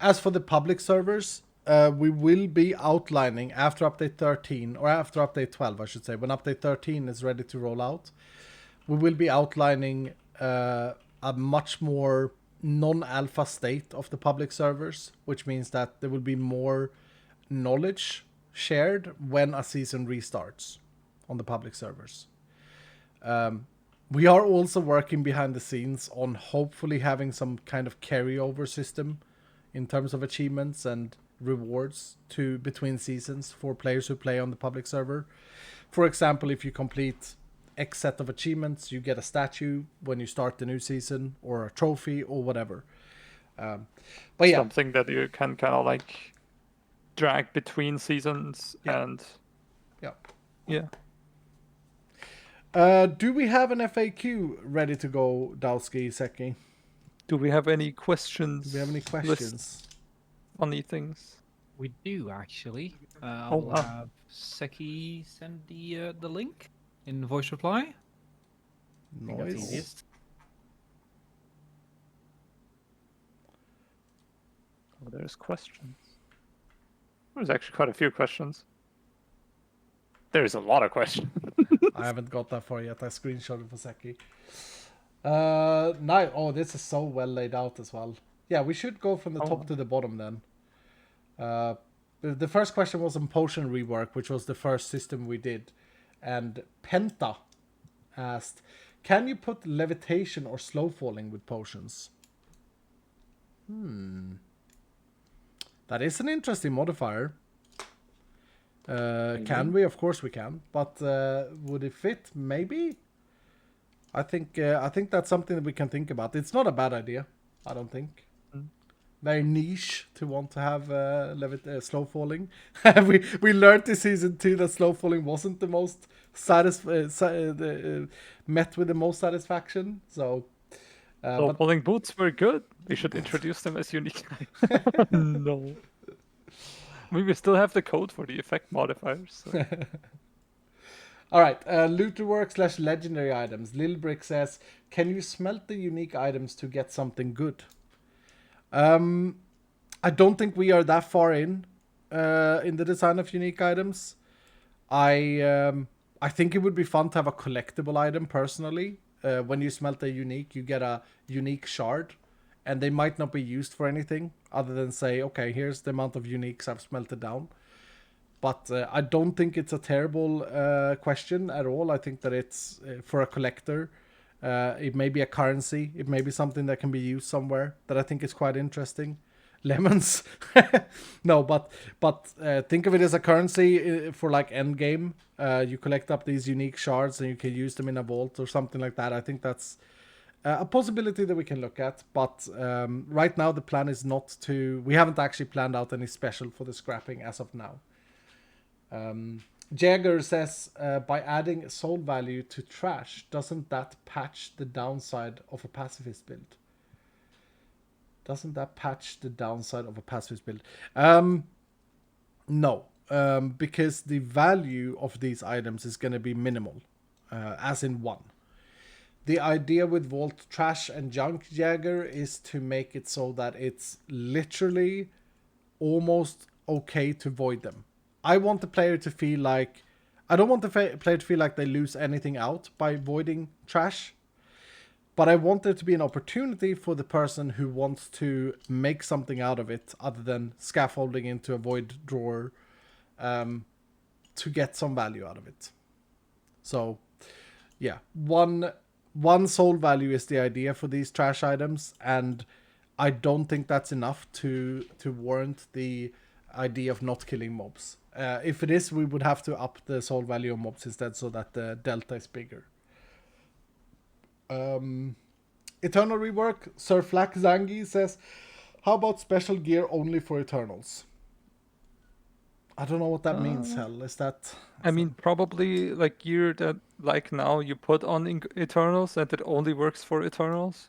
As for the public servers, we will be outlining after update 13, or after update 12, I should say, when update 13 is ready to roll out, we will be outlining a much more non-alpha state of the public servers, which means that there will be more knowledge shared when a season restarts on the public servers. We are also working behind the scenes on hopefully having some kind of carryover system in terms of achievements and rewards between seasons for players who play on the public server. For example, if you complete X set of achievements, you get a statue when you start the new season, or a trophy, or whatever. But yeah, Something that you can kind of like drag between seasons. Yeah. And yeah. yeah. Do we have an FAQ ready to go, Dowski, Seki? Do we have any questions? Do we have any questions? Funny things. We do actually. Oh, I'll wow. have Seki send the link in voice reply. I think that's Noise. easiest. Oh, there's questions. There's actually quite a few questions. There's a lot of questions. I haven't got that far yet. I screenshotted for Seki. Now, oh, this is so well laid out as well. Yeah, we should go from the top to the bottom then. The first question was on potion rework, which was the first system we did. And Penta asked, can you put levitation or slow falling with potions? That is an interesting modifier. Can we? Of course we can. But would it fit? Maybe. I think that's something that we can think about. It's not a bad idea, I don't think. Very niche to want to have slow falling. we learned this season 2 that slow falling wasn't the most met with the most satisfaction. So, Slow falling boots were good. We should introduce them as unique. No. I mean, we still have the code for the effect modifiers. So. All right, looter work / legendary items. Lil Brick says, can you smelt the unique items to get something good? I don't think we are that far in the design of unique items. I think it would be fun to have a collectible item personally. When you smelt a unique, you get a unique shard, and they might not be used for anything other than say, okay, here's the amount of uniques I've smelted down. But I don't think it's a terrible question at all. I think that it's for a collector. It may be a currency. It may be something that can be used somewhere that I think is quite interesting. Lemons. No, but think of it as a currency for like end game. You collect up these unique shards and you can use them in a vault or something like that. I think that's a possibility that we can look at. But right now the plan is not to... We haven't actually planned out any special for the scrapping as of now. Jagger says, by adding soul value to trash, doesn't that patch the downside of a pacifist build? Doesn't that patch the downside of a pacifist build? No, because the value of these items is going to be minimal, as in 1. The idea with Vault Trash and Junk Jagger is to make it so that it's literally almost okay to void them. I want the player to feel like... I don't want the player to feel like they lose anything out by avoiding trash. But I want there to be an opportunity for the person who wants to make something out of it other than scaffolding into a void drawer to get some value out of it. So, yeah. One soul value is the idea for these trash items, and I don't think that's enough to warrant the idea of not killing mobs. If it is, we would have to up the soul value of mobs instead so that the delta is bigger. Eternal rework. Sir Flack Zangi says, how about special gear only for Eternals? I don't know what that means, Hell. Is that... I mean, probably like gear that, like now, you put on Eternals and it only works for Eternals.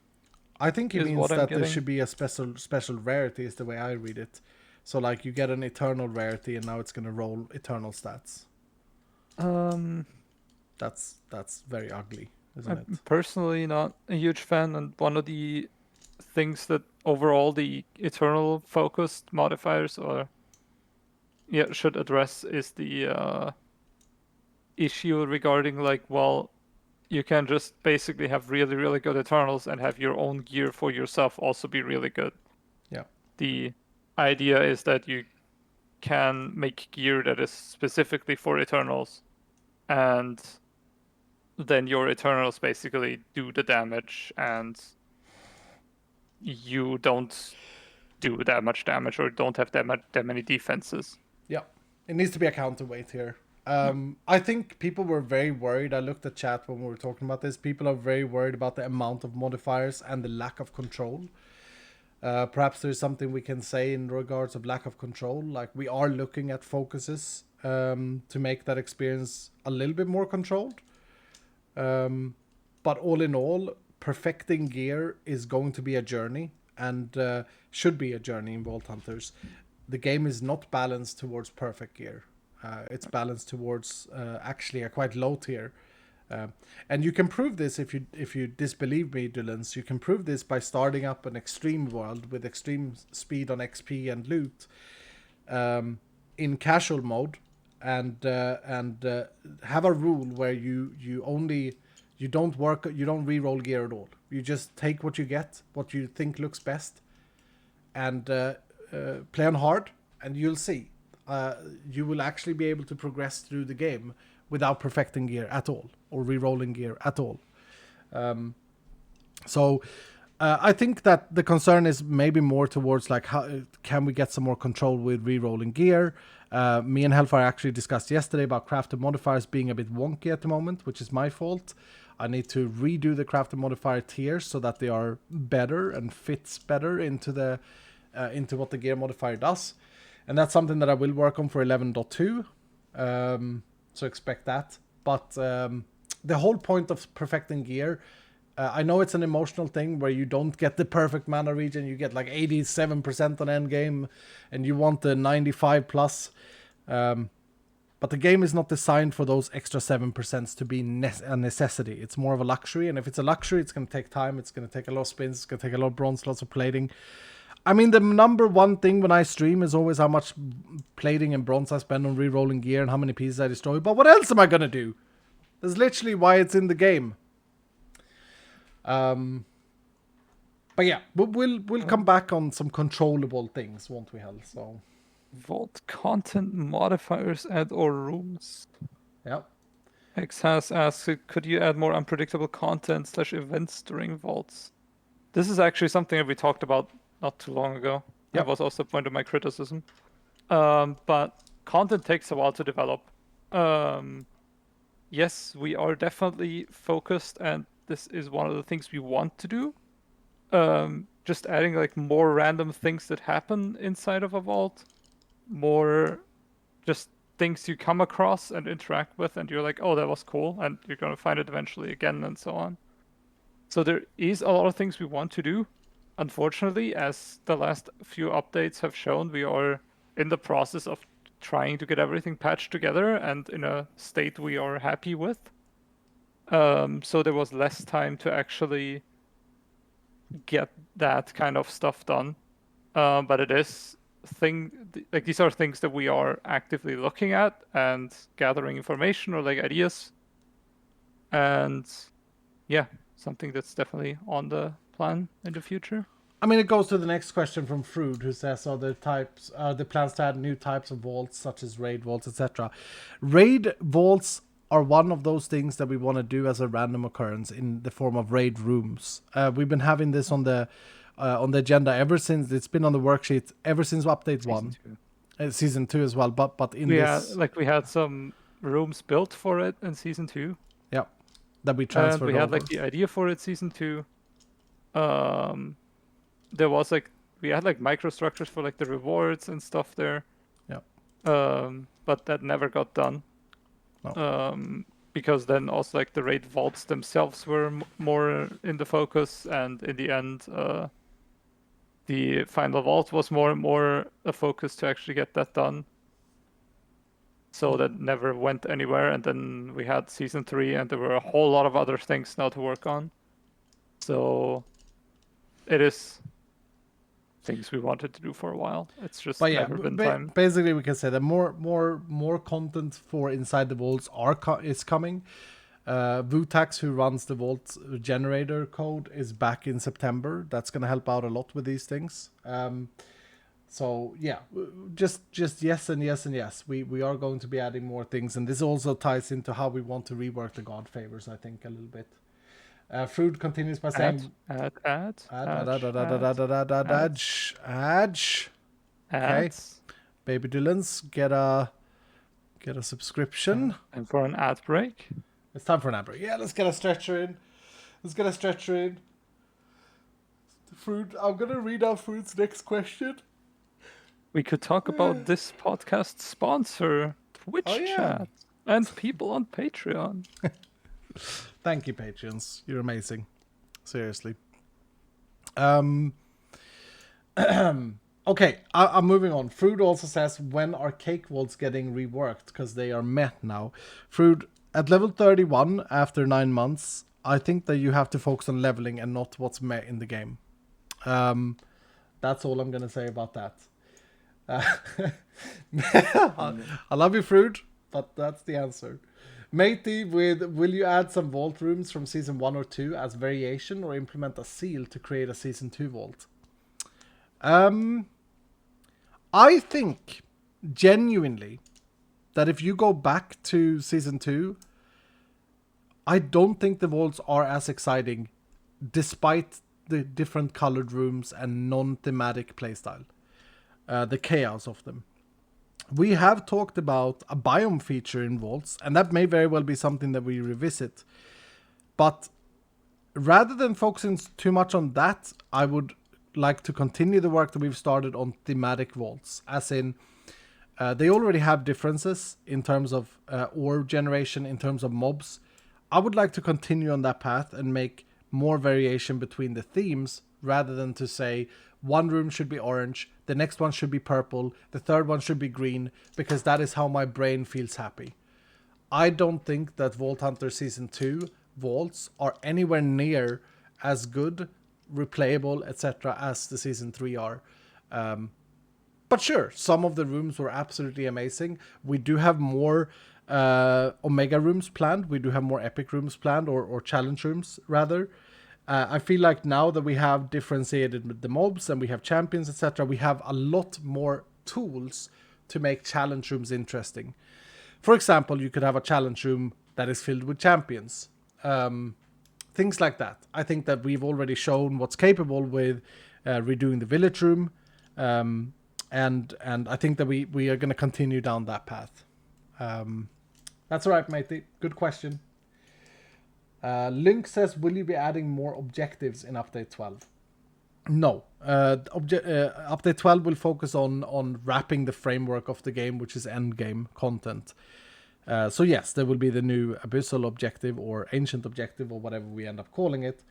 I think it is means what I'm that there getting. should be a special rarity is the way I read it. So like you get an Eternal rarity and now it's going to roll Eternal stats. That's very ugly, isn't I'm it? personally not a huge fan, and one of the things that overall the Eternal focused modifiers should address is the issue regarding like, well, you can just basically have really, really good Eternals and have your own gear for yourself also be really good. Yeah. The idea is that you can make gear that is specifically for Eternals, and then your Eternals basically do the damage, and you don't do that much damage or don't have that many defenses. Yeah. It needs to be a counterweight here. I think people were very worried. I looked at chat when we were talking about this. People are very worried about the amount of modifiers and the lack of control. Perhaps there's something we can say in regards of lack of control. Like, we are looking at focuses to make that experience a little bit more controlled. But all in all, perfecting gear is going to be a journey, and should be a journey in Vault Hunters. The game is not balanced towards perfect gear. It's balanced towards actually a quite low tier. And you can prove this if you disbelieve me, Dylans. You can prove this by starting up an extreme world with extreme speed on XP and loot in casual mode, and have a rule where you don't reroll gear at all. You just take what you get, what you think looks best, and play on hard, and you'll see. You will actually be able to progress through the game without perfecting gear at all or re-rolling gear at all. So I think that the concern is maybe more towards like, how can we get some more control with re-rolling gear? Me and Hellfire actually discussed yesterday about crafted modifiers being a bit wonky at the moment, which is my fault. I need to redo the crafted modifier tiers so that they are better and fits better into the into what the gear modifier does. And that's something that I will work on for 11.2. So expect that. But the whole point of perfecting gear, I know it's an emotional thing where you don't get the perfect mana regen. You get like 87% on endgame and you want the 95 plus. But the game is not designed for those extra 7% to be a necessity. It's more of a luxury. And if it's a luxury, it's going to take time. It's going to take a lot of spins. It's going to take a lot of bronze, lots of plating. I mean, the number one thing when I stream is always how much plating and bronze I spend on re-rolling gear and how many pieces I destroy. But what else am I going to do? That's literally why it's in the game. But yeah, we'll come back on some controllable things, won't we, Hell? So, Vault content modifiers add or rules. yeah. X has asked, could you add more unpredictable content / events during vaults? This is actually something that we talked about not too long ago. That was also the point of my criticism. But content takes a while to develop. Yes, we are definitely focused, and this is one of the things we want to do. Just adding like more random things that happen inside of a vault, more just things you come across and interact with, and you're like, oh, that was cool, and you're going to find it eventually again, and so on. So there is a lot of things we want to do. Unfortunately, as the last few updates have shown, we are in the process of trying to get everything patched together and in a state we are happy with. So there was less time to actually get that kind of stuff done. But it is these are things that we are actively looking at and gathering information or like ideas. And yeah, something that's definitely on the plan in the future. I mean, it goes to the next question from Frood, who says, are the plans to add new types of vaults, such as raid vaults, etc.? Raid vaults are one of those things that we want to do as a random occurrence in the form of raid rooms. We've been having this on the agenda ever since. It's been on the worksheet ever since update 1. Season 2 as well, but in this... we had some rooms built for it in Season 2. Yeah, that we transferred And we had over. like the idea for it Season 2. There was we had microstructures for like the rewards and stuff there. Yeah. But that never got done. No. Because then also the raid vaults themselves were more in the focus, and in the end, the final vault was more and more a focus to actually get that done. So that never went anywhere, and then we had Season 3, and there were a whole lot of other things now to work on. So it is things we wanted to do for a while. It's just never been time. Basically, we can say that more content for Inside the Vaults is coming. Vutax, who runs the Vault generator code, is back in September. That's going to help out a lot with these things. So yeah, just yes and yes and yes. We are going to be adding more things, and this also ties into how we want to rework the God favors, I think, a little bit. Fruit continues by saying ads. Okay. Baby Dylans, get a subscription. And for an ad break. It's time for an ad break. Yeah, let's get a stretcher in. Fruit, I'm gonna read out Fruit's next question. We could talk about this podcast sponsor, Twitch chat, and people on Patreon. Thank you, Patreons. You're amazing. Seriously. Okay, I'm moving on. Fruit also says, when are cake vaults getting reworked? Because they are met now. Fruit, at level 31, after 9 months, I think that you have to focus on leveling and not what's met in the game. That's all I'm going to say about that. I love you, Fruit, but that's the answer. Matey with, will you add some vault rooms from Season 1 or 2 as variation, or implement a seal to create a Season 2 vault? I think, genuinely, that if you go back to Season 2, I don't think the vaults are as exciting, despite the different colored rooms and non-thematic playstyle. The chaos of them. We have talked about a biome feature in vaults, and that may very well be something that we revisit. But rather than focusing too much on that, I would like to continue the work that we've started on thematic vaults. As in, they already have differences in terms of orb generation, in terms of mobs. I would like to continue on that path and make more variation between the themes, rather than to say one room should be orange, the next one should be purple, the third one should be green, because that is how my brain feels happy. I don't think that Vault Hunter Season 2 vaults are anywhere near as good, replayable, etc. as the Season 3 are. But sure, some of the rooms were absolutely amazing. We do have more Omega rooms planned. We do have more Epic rooms planned, or Challenge rooms, rather. I feel like now that we have differentiated with the mobs and we have champions, etc., we have a lot more tools to make challenge rooms interesting. For example, you could have a challenge room that is filled with champions. Things like that. I think that we've already shown what's capable with redoing the village room. And I think that we are going to continue down that path. That's all right, matey. Good question. Link says, will you be adding more objectives in Update 12? No. Update 12 will focus on wrapping the framework of the game, which is endgame content. So yes, there will be the new Abyssal objective, or Ancient objective, or whatever we end up calling it.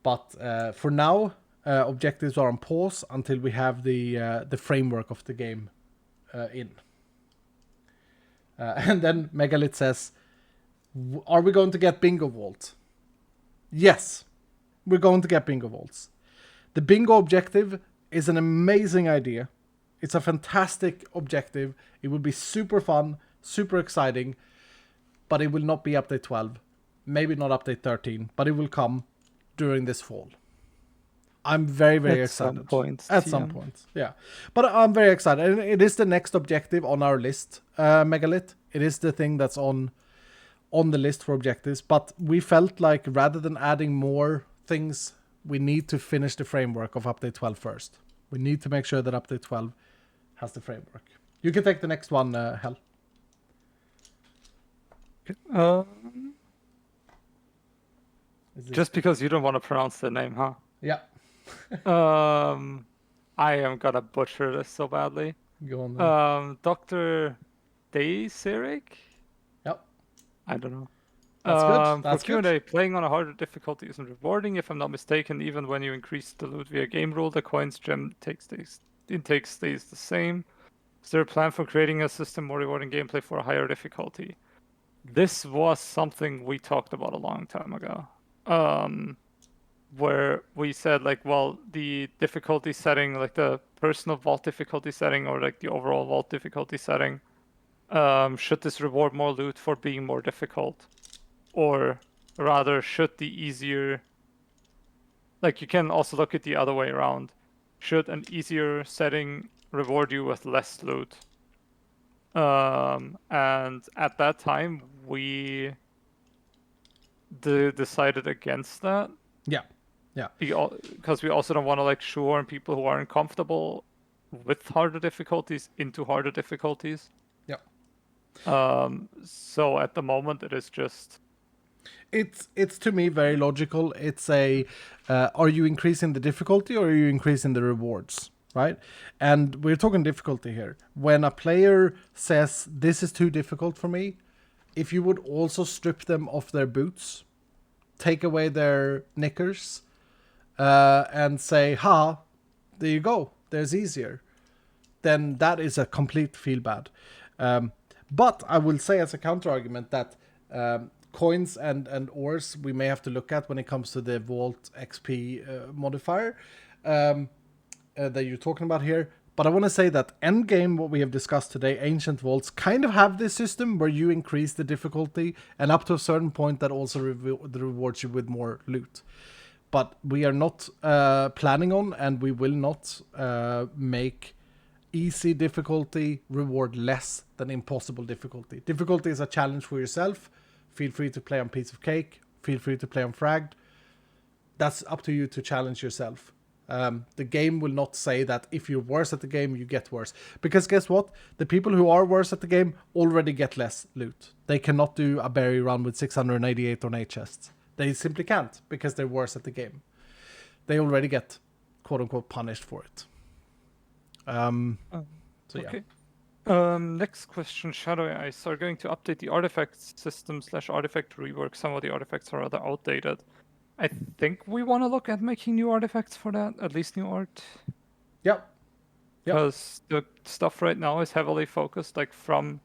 But for now, objectives are on pause until we have the framework of the game in. And then Megalith says, are we going to get Bingo Vault? Yes, we're going to get Bingo Vaults. The Bingo objective is an amazing idea. It's a fantastic objective. It will be super fun, super exciting, but it will not be update 12. Maybe not update 13, but it will come during this fall. I'm very, very excited. At some point, yeah. But I'm very excited. And it is the next objective on our list, Megalith. It is the thing that's on the list for objectives. But we felt like rather than adding more things, we need to finish the framework of update 12 first. We need to make sure that update 12 has the framework. You can take the next one, Hell. Just because you don't want to pronounce the name, huh? Yeah. I am gonna butcher this so badly. Go on then. Dr. Dayseric? Yep. I don't know. That's good. That's for Q&A, good. playing on a harder difficulty isn't rewarding. If I'm not mistaken, even when you increase the loot via game rule, the coins gem intake stays the same. Is there a plan for creating a system more rewarding gameplay for a higher difficulty? This was something we talked about a long time ago. Where we said, like, well, the difficulty setting, like the personal vault difficulty setting or like the overall vault difficulty setting, should this reward more loot for being more difficult? Or rather, should the easier... Like, you can also look at the other way around. Should an easier setting reward you with less loot? And at that time, we decided against that. Yeah. Yeah. Because we also don't want to, like, shoehorn people who aren't comfortable with harder difficulties into harder difficulties. Yeah. So at the moment, it is just... It's to me very logical. It's are you increasing the difficulty or are you increasing the rewards, right? And we're talking difficulty here. When a player says, this is too difficult for me, if you would also strip them of their boots, take away their knickers, and say, there you go, there's easier, then that is a complete feel bad. But I will say as a counter argument that coins and ores we may have to look at when it comes to the Vault XP modifier that you're talking about here. But I want to say that endgame, what we have discussed today, Ancient Vaults, kind of have this system where you increase the difficulty, and up to a certain point that also rewards you with more loot. But we are not planning on, and we will not make easy difficulty reward less than impossible difficulty. Difficulty is a challenge for yourself. Feel free to play on Piece of Cake. Feel free to play on Fragged. That's up to you to challenge yourself. The game will not say that if you're worse at the game, you get worse. Because guess what? The people who are worse at the game already get less loot. They cannot do a berry run with 688 ornate chests. They simply can't because they're worse at the game. They already get, quote-unquote, punished for it. So yeah. Okay. Next question, Shadow Ice are going to update the artifact system / artifact rework. Some of the artifacts are rather outdated. I think we want to look at making new artifacts for that, at least new art. Yep. Because the stuff right now is heavily focused, like from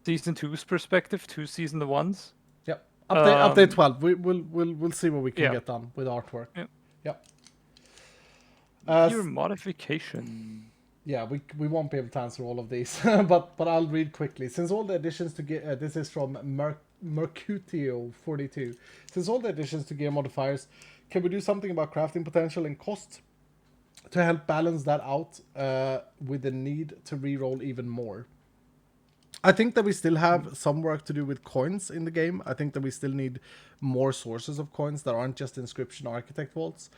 Season 2's perspective to Season 1's. Yep. Update 12. We'll see what we can get done with artwork. Yep. Your modification. Yeah, we won't be able to answer all of these, but I'll read quickly. Since all the additions to gear, this is from Mercutio42. Since all the additions to gear modifiers, can we do something about crafting potential and cost to help balance that out with the need to reroll even more? I think that we still have some work to do with coins in the game. I think that we still need more sources of coins that aren't just inscription architect vaults.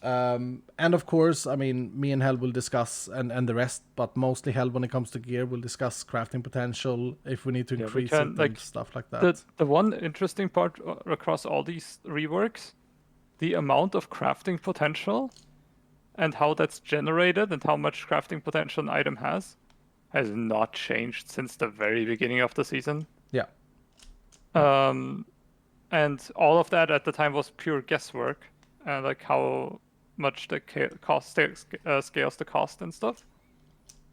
And of course, I mean, me and Hell will discuss, and the rest, but mostly Hell when it comes to gear, we'll discuss crafting potential, if we need to increase it, and stuff like that. The one interesting part across all these reworks, the amount of crafting potential and how that's generated and how much crafting potential an item has not changed since the very beginning of the season. Yeah. And all of that at the time was pure guesswork, and like how much the cost scales the cost and stuff.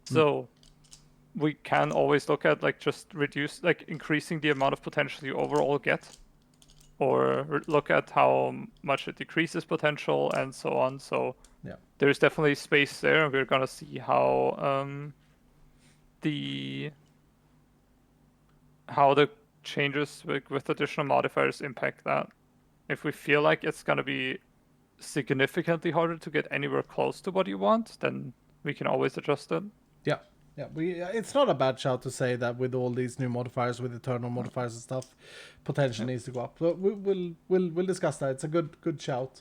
So we can always look at like just increasing the amount of potential you overall get, or look at how much it decreases potential and so on. So there's definitely space there, and we're gonna see how the changes with additional modifiers impact that. If we feel like it's gonna be significantly harder to get anywhere close to what you want, then we can always adjust it. Yeah. Yeah, it's not a bad shout to say that with all these new modifiers, with eternal modifiers and stuff, potential needs to go up. But we'll discuss that. It's a good shout.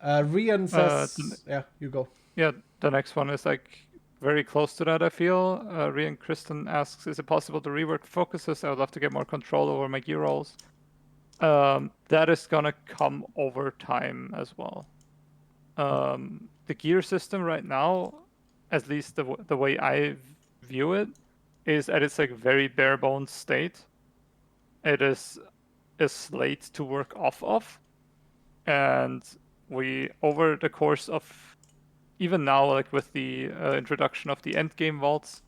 Rian says, yeah, you go. Yeah, the next one is like very close to that, I feel. Rian Kristen asks, is it possible to rework focuses? I would love to get more control over my gear rolls. That is gonna come over time as well. The gear system right now, at least the way I view it, is at its like very bare bones state. It is a slate to work off of, and we, over the course of even now, like with the introduction of the endgame vaults,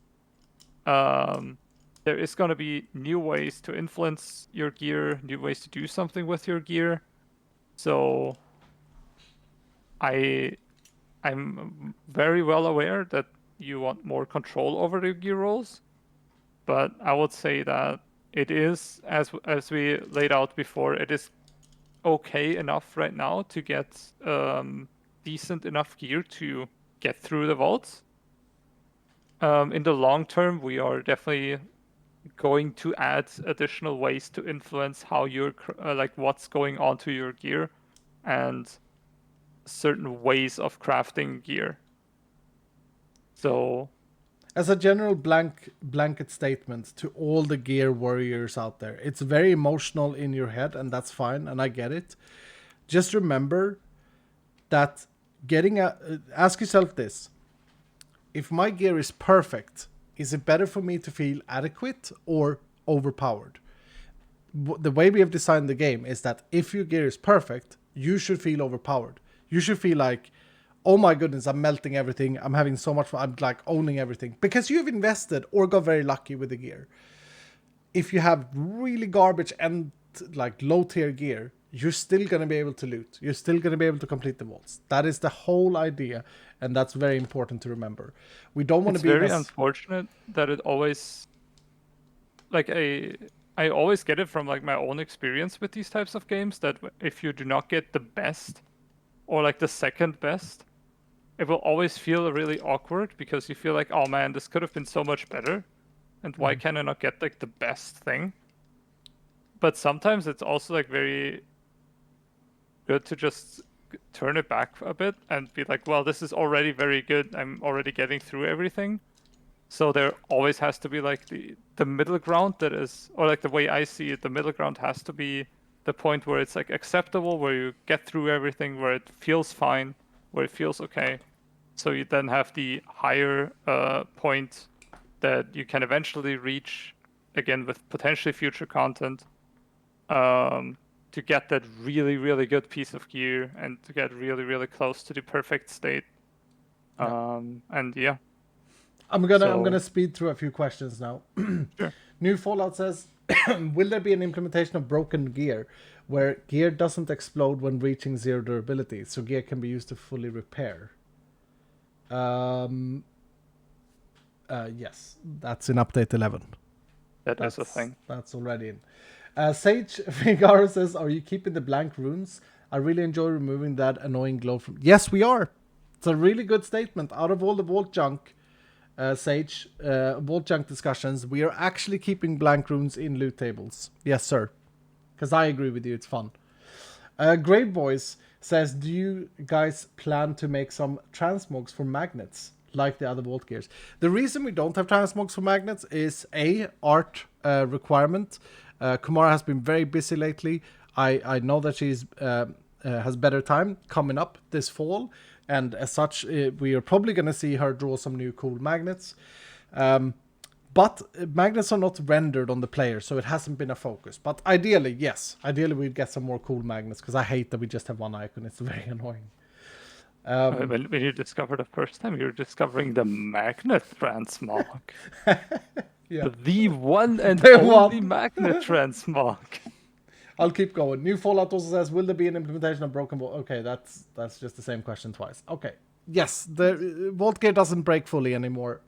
there is going to be new ways to influence your gear, new ways to do something with your gear. So I'm very well aware that you want more control over the gear rolls, but I would say that it is, as we laid out before, it is okay enough right now to get decent enough gear to get through the vaults. In the long term, we are definitely going to add additional ways to influence how you're like what's going on to your gear, and certain ways of crafting gear. So, as a general blanket statement to all the gear warriors out there, it's very emotional in your head, and that's fine, and I get it. Just remember that ask yourself this: if my gear is perfect, is it better for me to feel adequate or overpowered? The way we have designed the game is that if your gear is perfect, you should feel overpowered. You should feel like, oh my goodness, I'm melting everything. I'm having so much fun. I'm like owning everything. Because you've invested or got very lucky with the gear. If you have really garbage and like low tier gear, you're still going to be able to loot. You're still going to be able to complete the vaults. That is the whole idea. And that's very important to remember. We don't want to be... It's very unfortunate that it always... Like, I always get it from like my own experience with these types of games, that if you do not get the best or like the second best, it will always feel really awkward, because you feel like, oh man, this could have been so much better, and why can I not get like the best thing? But sometimes it's also like very good to just turn it back a bit and be like, well, this is already very good. I'm already getting through everything. So there always has to be like the middle ground that is, or like the way I see it, the middle ground has to be the point where it's like acceptable, where you get through everything, where it feels fine, where it feels okay. So you then have the higher point that you can eventually reach, again with potentially future content, to get that really, really good piece of gear and to get really, really close to the perfect state. And yeah. I'm gonna speed through a few questions now. Sure. New Fallout says, will there be an implementation of broken gear where gear doesn't explode when reaching 0 durability, so gear can be used to fully repair? Yes, that's in update 11. That's a thing. That's already in. Sage Figaro says, are you keeping the blank runes? I really enjoy removing that annoying glow from... Yes, we are. It's a really good statement. Out of all the vault junk, Sage, vault junk discussions, we are actually keeping blank runes in loot tables. Yes, sir. Because I agree with you, it's fun. Great Boys says, do you guys plan to make some transmogs for magnets like the other vault gears? The reason we don't have transmogs for magnets is art requirement. Kumara has been very busy lately. I know that she's has better time coming up this fall, and as such, we are probably going to see her draw some new cool magnets. But magnets are not rendered on the player, so it hasn't been a focus. But ideally, yes. Ideally, we'd get some more cool magnets, because I hate that we just have one icon. It's very annoying. When you discover the first time, you're discovering the magnet transmog. Yeah. The one and The only one. magnet transmog. I'll keep going. New Fallout also says, will there be an implementation of broken vault? Okay, that's just the same question twice. Okay. yes, the Vault Gear doesn't break fully anymore.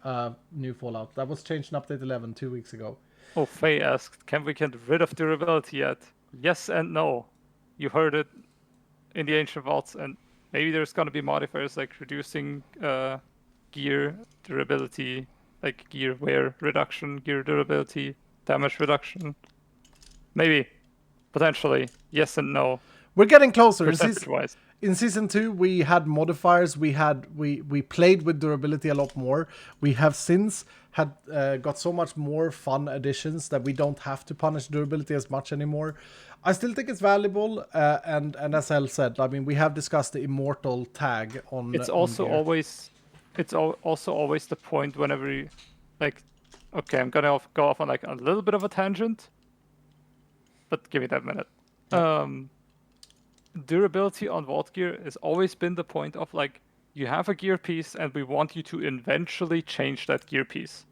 New Fallout. That was changed in update 11 2 weeks ago. Oh, Faye asked, can we get rid of durability yet? Yes and no. You heard it in the Ancient Vaults, and maybe there's gonna be modifiers like reducing gear durability, like gear wear reduction, gear durability, damage reduction. Maybe. Potentially. Yes and no. We're getting closer. Percentage-wise. In season 2, we had modifiers. We played with durability a lot more. We have since had got so much more fun additions that we don't have to punish durability as much anymore. I still think it's valuable, and as El said, I mean, we have discussed the immortal tag on. It's also always, also always the point whenever you, like, okay, I'm gonna go off on like a little bit of a tangent, but give me that minute. Durability on Vault Gear has always been the point of like, you have a gear piece and we want you to eventually change that gear piece.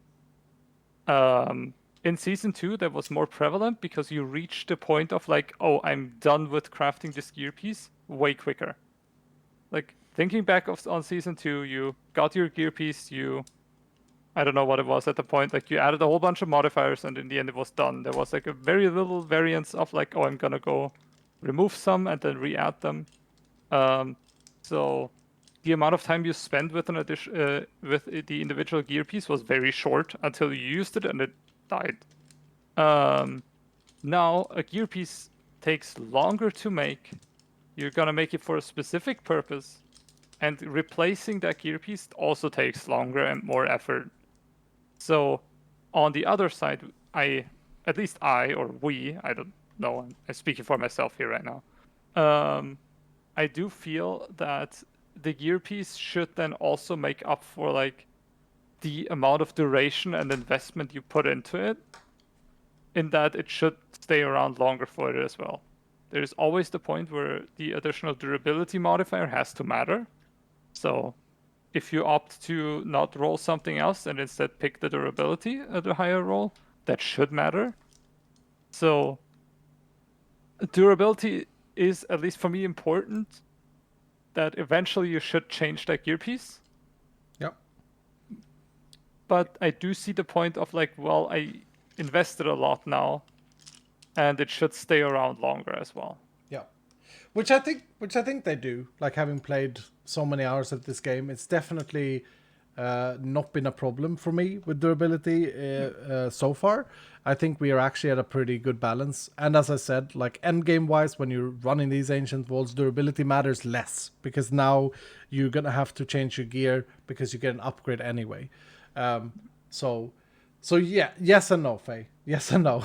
In Season 2, that was more prevalent because you reached the point of like, oh, I'm done with crafting this gear piece way quicker. Like, thinking back on Season 2, you got your gear piece, I don't know what it was at the point, like you added a whole bunch of modifiers and in the end it was done. There was like a very little variance of like, oh, I'm gonna go remove some and then re-add them. So the amount of time you spend with an addition with the individual gear piece was very short until you used it and it died. Now a gear piece takes longer to make. You're gonna make it for a specific purpose, and replacing that gear piece also takes longer and more effort. So on the other side, I don't know, I'm speaking for myself here right now. I do feel that the gear piece should then also make up for like the amount of duration and investment you put into it, in that it should stay around longer for it as well. There's always the point where the additional durability modifier has to matter. So if you opt to not roll something else and instead pick the durability at a higher roll, that should matter. So durability is, at least for me, important, that eventually you should change that gear piece. Yep. But I do see the point of like, well, I invested a lot now, and it should stay around longer as well. Yeah, which I think they do. Like, having played so many hours of this game, it's definitely not been a problem for me with durability so far. I think we are actually at a pretty good balance. And as I said, like end game wise, when you're running these ancient walls, durability matters less because now you're gonna have to change your gear because you get an upgrade anyway. So yeah, yes and no, Faye. Yes and no.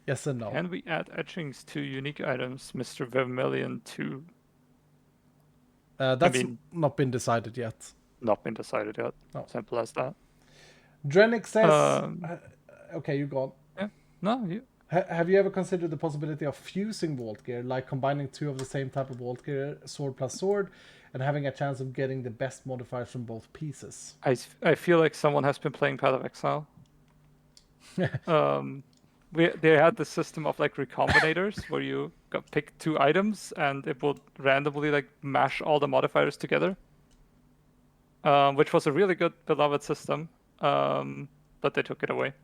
Yes and no. Can we add etchings to unique items, Mr. Vermilion 2? That's not been decided yet. Not been decided yet. No. Simple as that. Drenick says... okay, you go on. Yeah. No, you... Have you ever considered the possibility of fusing Vault Gear, like combining two of the same type of Vault Gear, sword plus sword, and having a chance of getting the best modifiers from both pieces? I feel like someone has been playing Path of Exile. They had the system of like recombinators where you pick two items and it would randomly like mash all the modifiers together, which was a really good beloved system, but they took it away.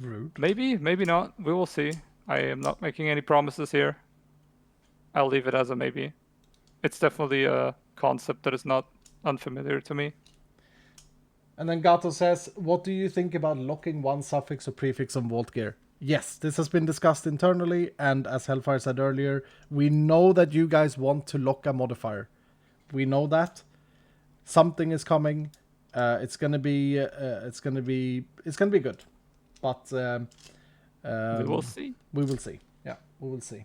Rude. Maybe not. We will see. I am not making any promises here. I'll leave it as a maybe. It's definitely a concept that is not unfamiliar to me. And then Gato says, what do you think about locking one suffix or prefix on Vault Gear? Yes, this has been discussed internally, and as Hellfire said earlier, we know that you guys want to lock a modifier. We know that. Something is coming. It's gonna be good. But We will see. We will see. Yeah, we will see.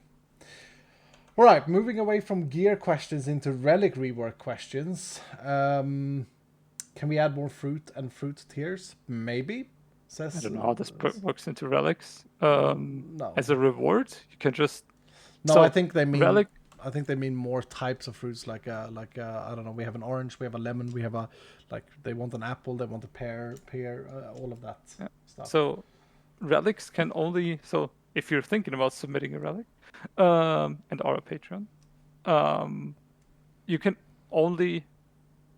All right, moving away from gear questions into relic rework questions. Can we add more fruit and fruit tiers? Maybe. Says, I don't know how this works into relics. No. As a reward, you can just. No, So, I think they mean. relic. I think they mean more types of fruits. Like I don't know. We have an orange. We have a lemon. We have a They want an apple. They want a pear. All of that stuff. So, relics can only. So, if you're thinking about submitting a relic, and are a patron, you can only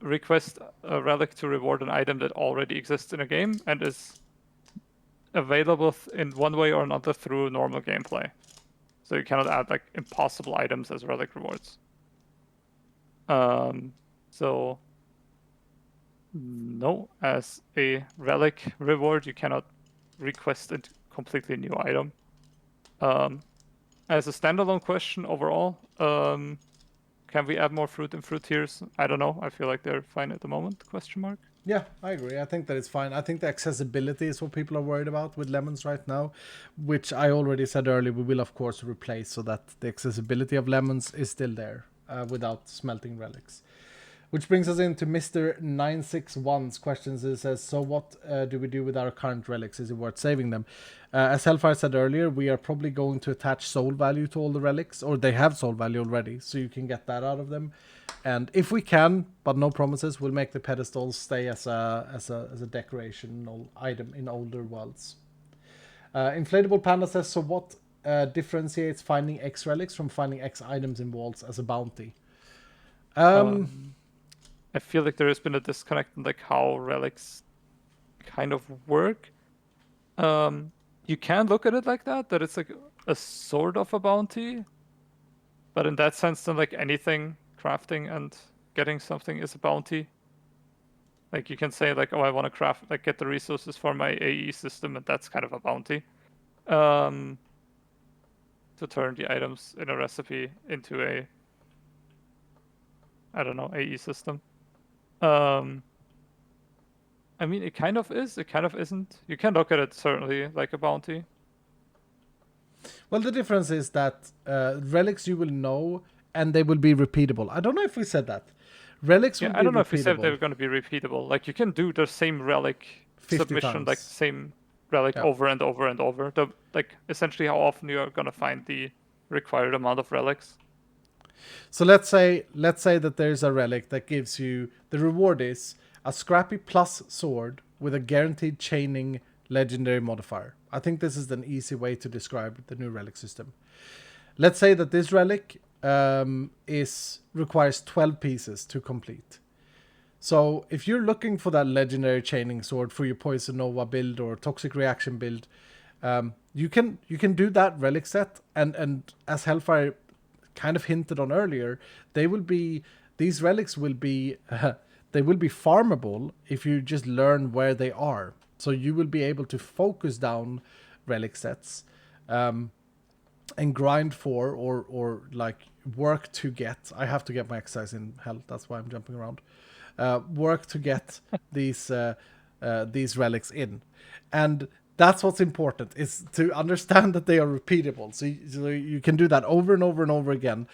request a relic to reward an item that already exists in a game and is available in one way or another through normal gameplay. So you cannot add like impossible items as relic rewards. So no, as a relic reward, you cannot request a completely new item. As a standalone question overall, can we add more fruit in fruit tiers? I don't know. I feel like they're fine at the moment, question mark. Yeah, I agree. I think that it's fine. I think the accessibility is what people are worried about with lemons right now, which I already said earlier, we will of course replace so that the accessibility of lemons is still there without smelting relics. Which brings us into Mr. 961's questions. It says, so what do we do with our current relics? Is it worth saving them? As Hellfire said earlier, we are probably going to attach soul value to all the relics, or they have soul value already, so you can get that out of them. And if we can, but no promises, we'll make the pedestals stay as a decorational item in older worlds. Inflatable Panda says, so what differentiates finding X relics from finding X items in vaults as a bounty? I feel like there has been a disconnect in like how relics kind of work. You can look at it like that it's like a sort of a bounty, but in that sense, then like anything crafting and getting something is a bounty. Like you can say like, oh, I want to craft, like get the resources for my AE system, and that's kind of a bounty. To turn the items in a recipe into a, I don't know, AE system. I mean, it kind of is, it kind of isn't. You can look at it certainly like a bounty. Well, the difference is that relics you will know, and they will be repeatable. I don't know if we said that. Relics will be repeatable. I don't know if we said they were going to be repeatable. Like, you can do the same relic 50 submission, times. like, same relic over and over and over. Like, essentially how often you are going to find the required amount of relics. So let's say that there's a relic that gives you, the reward is a scrappy plus sword with a guaranteed chaining legendary modifier. I think this is an easy way to describe the new relic system. Let's say that this relic requires 12 pieces to complete. So if you're looking for that legendary chaining sword for your Poison Nova build or Toxic Reaction build, you can do that relic set, and as Hellfire kind of hinted on earlier, these relics will be they will be farmable if you just learn where they are. So you will be able to focus down relic sets and grind for or like work to get. I have to get my exercise in, hell, that's why I'm jumping around. Work to get these relics in. And that's what's important, is to understand that they are repeatable. So you can do that over and over and over again.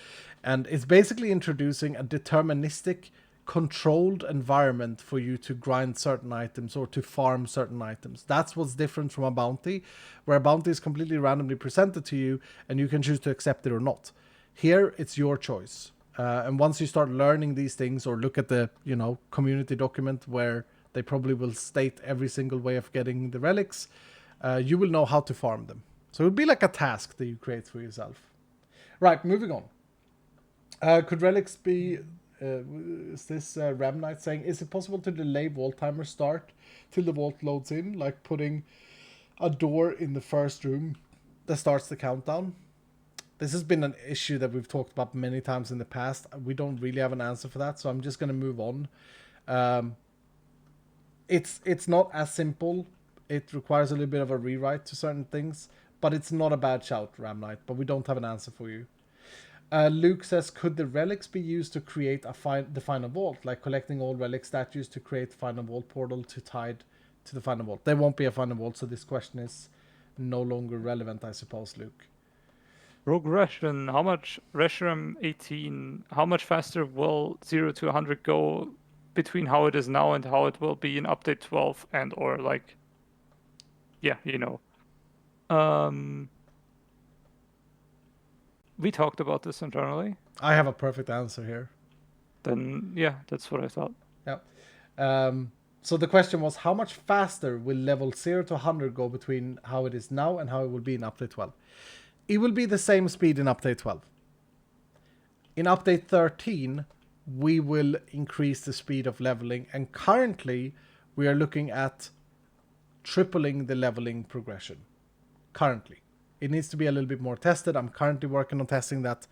And it's basically introducing a deterministic, controlled environment for you to grind certain items or to farm certain items. That's what's different from a bounty, where a bounty is completely randomly presented to you and you can choose to accept it or not. Here, it's your choice. And once you start learning these things, or look at the community document where they probably will state every single way of getting the relics, you will know how to farm them. So it would be like a task that you create for yourself. Right, moving on. Could relics be... is this Ram Knight saying, is it possible to delay vault timer start till the vault loads in, like putting a door in the first room that starts the countdown? This has been an issue that we've talked about many times in the past. We don't really have an answer for that, so I'm just going to move on. It's not as simple. It requires a little bit of a rewrite to certain things, but it's not a bad shout, Ram Knight, but we don't have an answer for you. Luke says, could the relics be used to create the final vault, like collecting all relic statues to create the final vault portal to tied to the final vault? There won't be a final vault, so this question is no longer relevant, I suppose, Luke. Progression. How much Reshiram 18? How much faster will 0 to 100 go between how it is now and how it will be in update 12 and or like, yeah, we talked about this internally. I have a perfect answer here. Then, yeah, that's what I thought. Yeah. So the question was, how much faster will level 0 to 100 go between how it is now and how it will be in update 12? It will be the same speed in update 12. In update 13, we will increase the speed of leveling. And currently, we are looking at tripling the leveling progression. Currently. It needs to be a little bit more tested. I'm currently working on testing that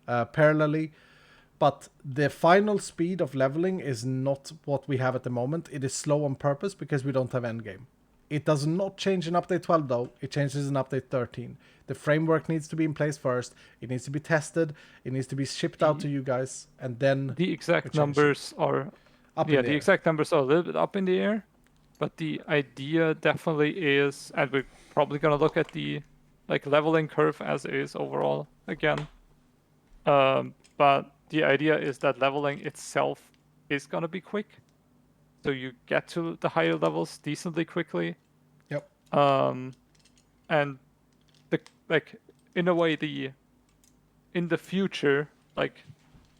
parallelly. But the final speed of leveling is not what we have at the moment. It is slow on purpose because we don't have endgame. It does not change in update 12 though. It changes in update 13. The framework needs to be in place first. It needs to be tested. It needs to be shipped out to you guys. And then the exact numbers are up in the air. exact numbers are a little bit up in the air. But the idea definitely is, and we're probably gonna look at the leveling curve as is overall again. But the idea is that leveling itself is gonna be quick, so you get to the higher levels decently quickly. Yep. And in a way, in the future,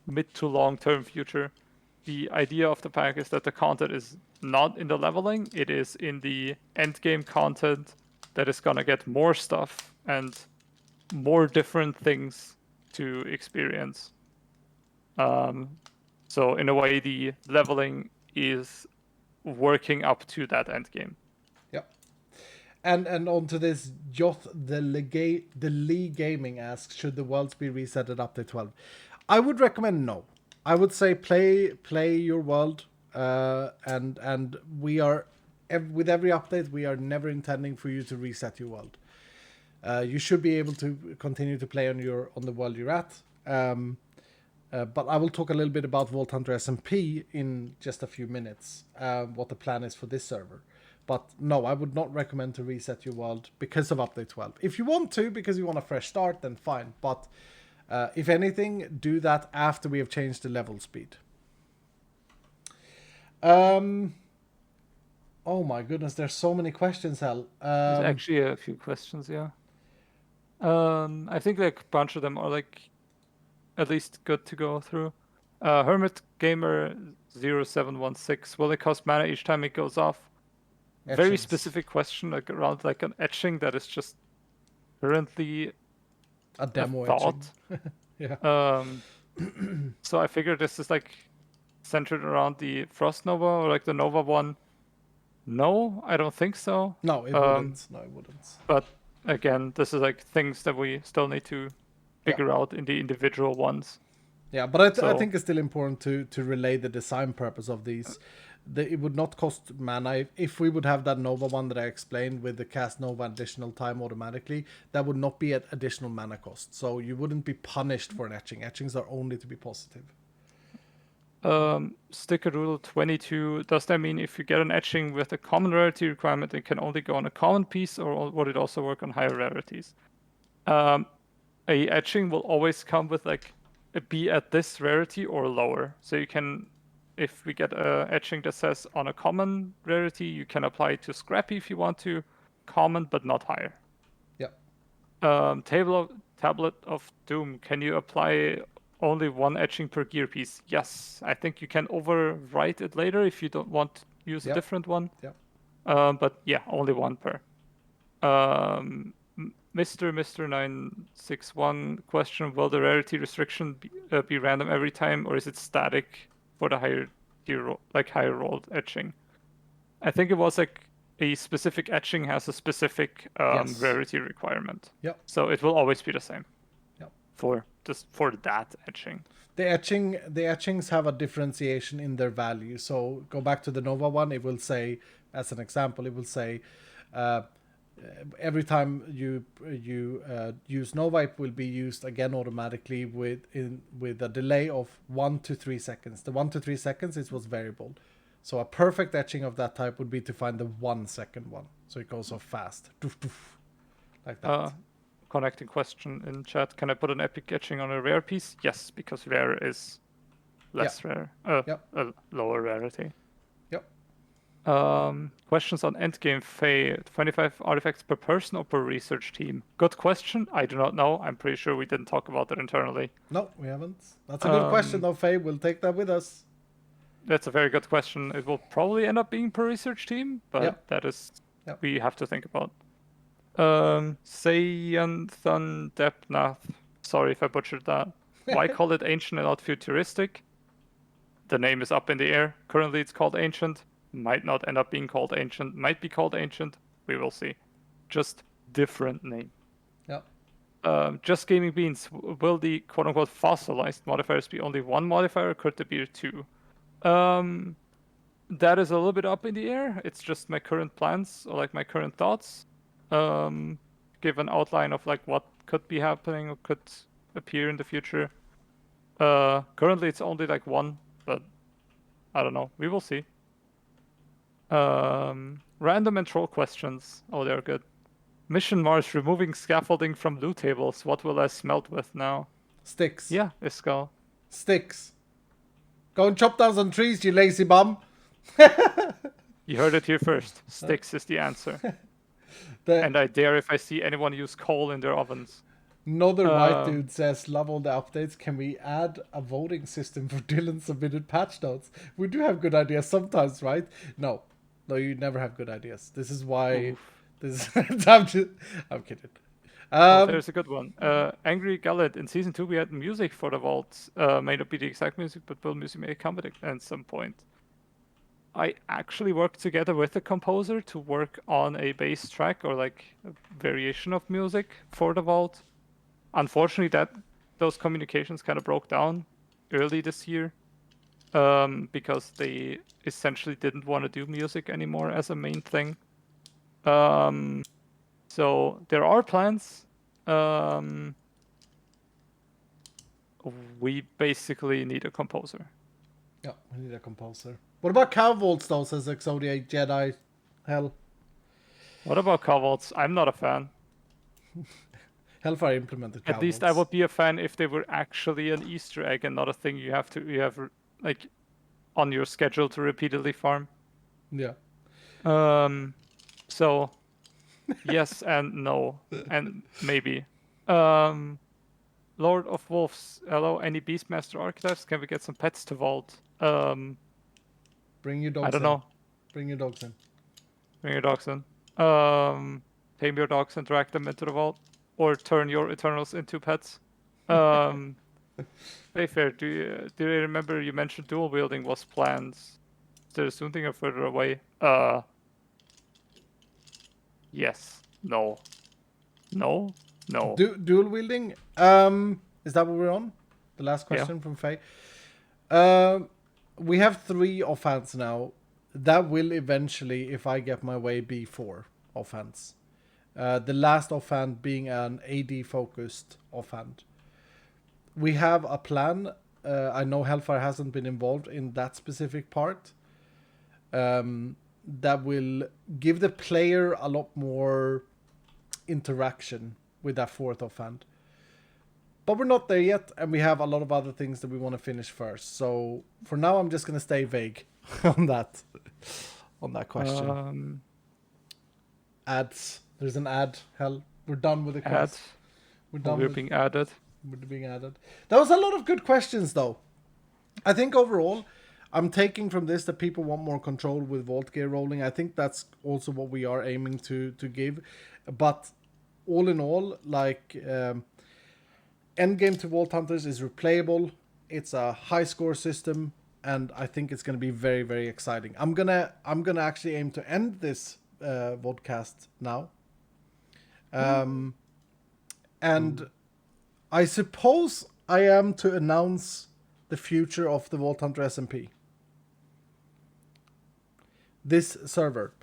mid to long term future, the idea of the pack is that the content is not in the leveling, it is in the end game content that is gonna get more stuff and more different things to experience. So in a way, the leveling is working up to that end game. Yep. And onto this, Joth the Lee Gaming asks, should the worlds be reset at update 12? I would recommend no. I would say play your world, and we are with every update we are never intending for you to reset your world. You should be able to continue to play on the world you're at. But I will talk a little bit about Vault Hunter SMP in just a few minutes, what the plan is for this server. But no, I would not recommend to reset your world because of update 12. If you want to, because you want a fresh start, then fine. But if anything, do that after we have changed the level speed. Oh my goodness, there's so many questions, Hell. There's actually a few questions, yeah. I think a bunch of them are at least good to go through. Hermit Gamer 0716, will it cost mana each time it goes off? Etchings. Very specific question, around an etching that is just currently a demo thought. Yeah. So I figured this is centered around the Frost Nova or the Nova one. No, I don't think so. No, it wouldn't. No, it wouldn't. But again, this is things that we still need to figure out in the individual ones. Yeah, but I think it's still important to relay the design purpose of these. It would not cost mana. If we would have that Nova one that I explained with the cast Nova additional time automatically, that would not be at additional mana cost. So you wouldn't be punished for an etching. Etchings are only to be positive. Sticker Rule 22, does that mean if you get an etching with a common rarity requirement, it can only go on a common piece, or would it also work on higher rarities? A etching will always come with be at this rarity or lower. So you can, if we get a etching that says on a common rarity, you can apply it to Scrappy if you want to, common but not higher. Yep. Tablet of Doom, can you apply only one etching per gear piece? Yes, I think you can overwrite it later if you don't want to use a different one. Yep. But yeah, only one per. Mr. 961 question: will the rarity restriction be random every time, or is it static for the higher tier, higher rolled etching? I think it was a specific etching has a specific rarity requirement. Yep. So it will always be the same. Yep. For that etching. The etchings have a differentiation in their value. So go back to the Nova one. It will say, as an example, it will say. Every time you use Nova, it will be used again automatically with a delay of 1 to 3 seconds. The 1 to 3 seconds is what's variable. So a perfect etching of that type would be to find the 1 second one. So it goes off fast. Doof, doof, like that. Connecting question in chat. Can I put an epic etching on a rare piece? Yes, because rare is less rare. A lower rarity. Questions on endgame Fae. 25 artifacts per person or per research team? Good question. I do not know. I'm pretty sure we didn't talk about that internally. No, we haven't. That's a good question though, Faye. We'll take that with us. That's a very good question. It will probably end up being per research team, but that is we have to think about. Sayanthan Depnath. Sorry if I butchered that. Why call it ancient and not futuristic? The name is up in the air. Currently it's called Ancient. Might not end up being called Ancient. Might be called Ancient. We will see. Just different name. Yeah. Just Gaming Beans. Will the quote-unquote fossilized modifiers be only one modifier, or could there be two? That is a little bit up in the air. It's just my current plans, or like my current thoughts. Give an outline of like what could be happening or could appear in the future. Currently it's only like one, but I don't know. We will see. Random and troll questions. Oh, they're good. Mission Mars, removing scaffolding from loot tables. What will I smelt with now? Sticks. Yeah, Iskall. Sticks. Go and chop down some trees, you lazy bum. You heard it here first. Sticks is the answer. The And I dare if I see anyone use coal in their ovens. another white dude says, love all the updates. Can we add a voting system for Dylan submitted patch notes? We do have good ideas sometimes, right? No, you never have good ideas. This is why. Oof. This I'm kidding. There's a good one. Angry Gullet. In season 2 we had music for the vault. May not be the exact music, but will music make a comeback at some point? I actually worked together with a composer to work on a bass track or like a variation of music for the vault. Unfortunately, those communications kind of broke down early this year because they essentially didn't want to do music anymore as a main thing. So there are plans. We basically need a composer. Yeah, we need a composer. What about cow vaults though, says Exodia Jedi Hell. What about cow vaults? I'm not a fan. Hellfire implemented cow At least vaults. I would be a fan if they were actually an Easter egg and not a thing you have like on your schedule to repeatedly farm. Yeah. So yes and no and maybe. Lord of Wolves, hello, any Beastmaster archetypes? Can we get some pets to vault? Bring your dogs I don't in. know. Bring your dogs in. Bring your dogs in. Tame your dogs and drag them into the vault. Or turn your Eternals into pets. Fair, do you remember you mentioned dual wielding was planned? Is there a soon thing or further away? Yes. No. No? No. Dual wielding? Is that what we're on? The last question from Faye. We have 3 offhands now. That will eventually, if I get my way, be 4 offhands. The last offhand being an AD focused offhand. We have a plan. I know Hellfire hasn't been involved in that specific part. That will give the player a lot more interaction with that 4th offhand. But we're not there yet, and we have a lot of other things that we want to finish first. So for now, I'm just going to stay vague on that question. Ads. There's an ad. Hell, we're done with the quest. We're being added. We're being added. That was a lot of good questions, though. I think overall, I'm taking from this that people want more control with Vault Gear rolling. I think that's also what we are aiming to give. But all in all, like endgame to Vault Hunters is replayable. It's a high score system, and I think it's going to be very, very exciting. I'm gonna actually aim to end this vodcast now. And I suppose I am to announce the future of the Vault Hunter SMP. This server.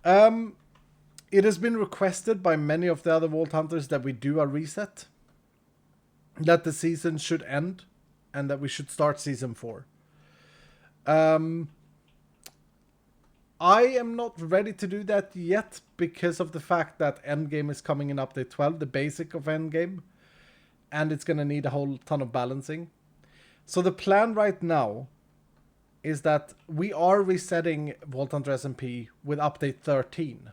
It has been requested by many of the other Vault Hunters that we do a reset. That the season should end. And that we should start season 4. I am not ready to do that yet because of the fact that Endgame is coming in update 12, the basic of Endgame. And it's going to need a whole ton of balancing. So the plan right now is that we are resetting Vault Hunter SMP with update 13.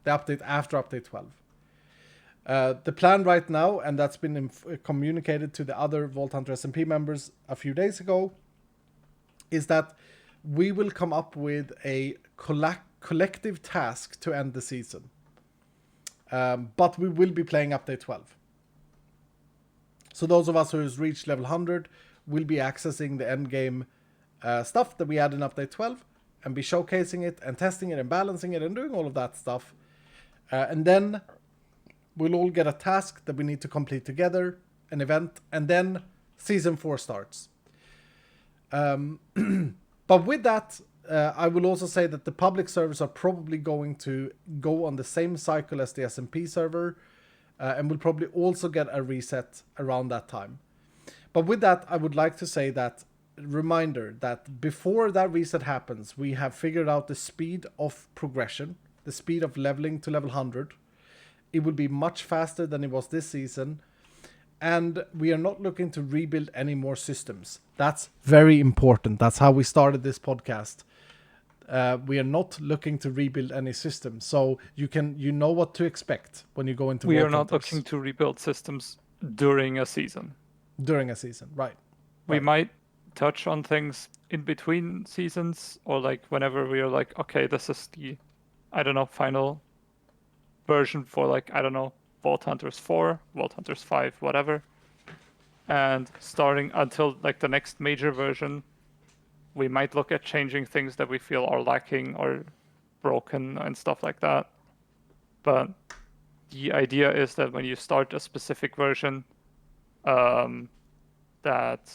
The update after update 12. The plan right now, and that's been communicated to the other Vault Hunter SMP members a few days ago, is that we will come up with a collective task to end the season. But we will be playing update 12. So those of us who has reached level 100 will be accessing the endgame stuff that we add in update 12 and be showcasing it and testing it and balancing it and doing all of that stuff. And then we'll all get a task that we need to complete together, an event, and then Season 4 starts. But with that, I will also say that the public servers are probably going to go on the same cycle as the SMP server, and we'll probably also get a reset around that time. But with that, I would like to say that, reminder that before that reset happens, we have figured out the speed of progression, the speed of leveling to level 100. It will be much faster than it was this season. And we are not looking to rebuild any more systems. That's very important. That's how we started this podcast. We are not looking to rebuild any system. So you know what to expect when you go into We Vault are not Hunters. looking to rebuild systems during a season. During a season, right. We might touch on things in between seasons, or like whenever we are like, okay, this is the, I don't know, final version for like, I don't know, Vault Hunters 4, Vault Hunters 5, whatever. And starting until like the next major version, we might look at changing things that we feel are lacking or broken and stuff like that. But the idea is that when you start a specific version, that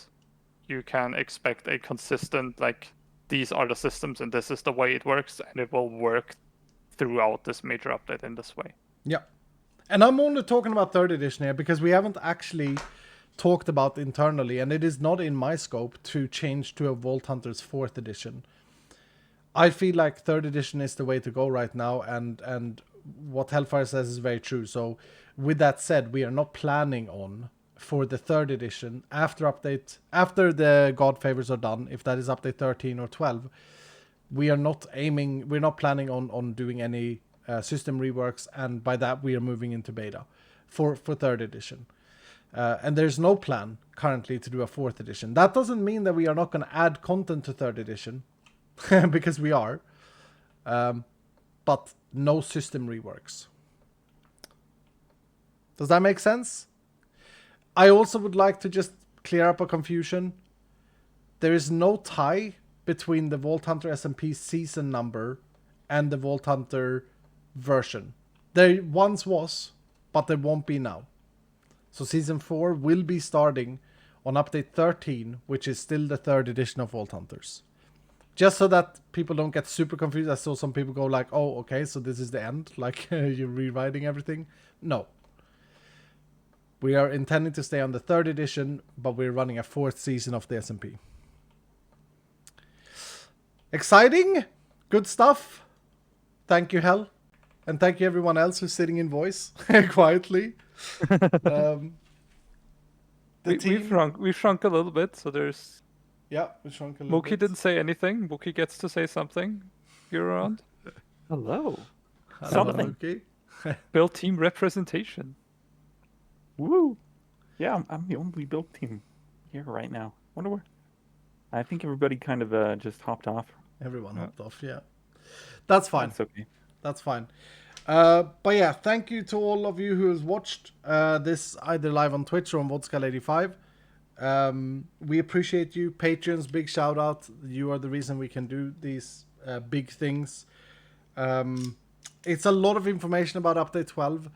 you can expect a consistent, like, these are the systems and this is the way it works, and it will work throughout this major update in this way. Yeah. And I'm only talking about 3rd edition here because we haven't actually talked about internally, and it is not in my scope to change to a Vault Hunters 4th edition. I feel like 3rd edition is the way to go right now, and what Hellfire says is very true. So with that said, we are not planning on, for the 3rd edition, after the God Favors are done, if that is update 13 or 12, we're not planning on doing any system reworks, and by that we are moving into beta for 3rd edition. And there's no plan currently to do a 4th edition. That doesn't mean that we are not going to add content to 3rd edition, because we are, but no system reworks. Does that make sense? I also would like to just clear up a confusion. There is no tie between the Vault Hunter SMP season number and the Vault Hunter version. There once was, but there won't be now. So Season 4 will be starting on update 13, which is still the 3rd edition of Vault Hunters. Just so that people don't get super confused. I saw some people go like, oh, okay, so this is the end? Like, you're rewriting everything? No. We are intending to stay on the 3rd edition, but we're running a 4th season of the SMP. Exciting! Good stuff! Thank you, Hell. And thank you everyone else who's sitting in voice quietly. We've shrunk a little bit, so there's... Yeah, we shrunk a little Mookie bit. didn't say anything. Mookie gets to say something. You're around. Hello. Hello, Something. Mookie. Build team representation. Woo. Yeah, I'm the only build team here right now. Wonder where. I think everybody kind of just hopped off. Everyone hopped off, yeah. That's fine. That's okay. That's fine. But yeah, thank you to all of you who has watched this either live on Twitch or on Iskall85. We appreciate you. Patreons, big shout out. You are the reason we can do these big things. It's a lot of information about update 12,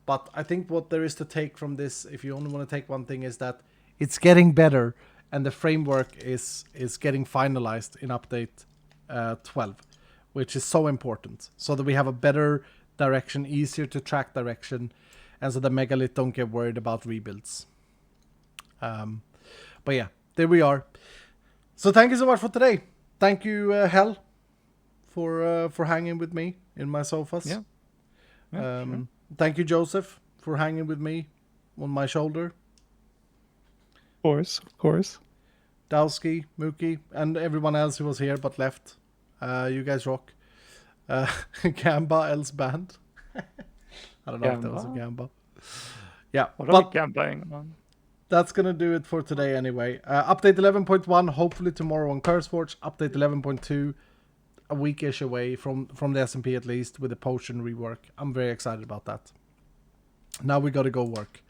but I think what there is to take from this, if you only want to take one thing, is that it's getting better and the framework is getting finalized in update 12, which is so important, so that we have a better direction, easier to track direction, and so the Megalith don't get worried about rebuilds. But yeah, there we are. So thank you so much for today. Thank you, Hell, for hanging with me in my sofas. Yeah. Sure. Thank you, Joseph, for hanging with me on my shoulder. Of course. Dowski, Mookie, and everyone else who was here but left. You guys rock. Gamba, L's band. I don't know if that was a Gamba. Yeah, What are we gambling on? that's going to do it for today anyway. Update 11.1, hopefully tomorrow on CurseForge. Update 11.2, a weekish away from the SMP at least, with the potion rework. I'm very excited about that. Now we got to go work.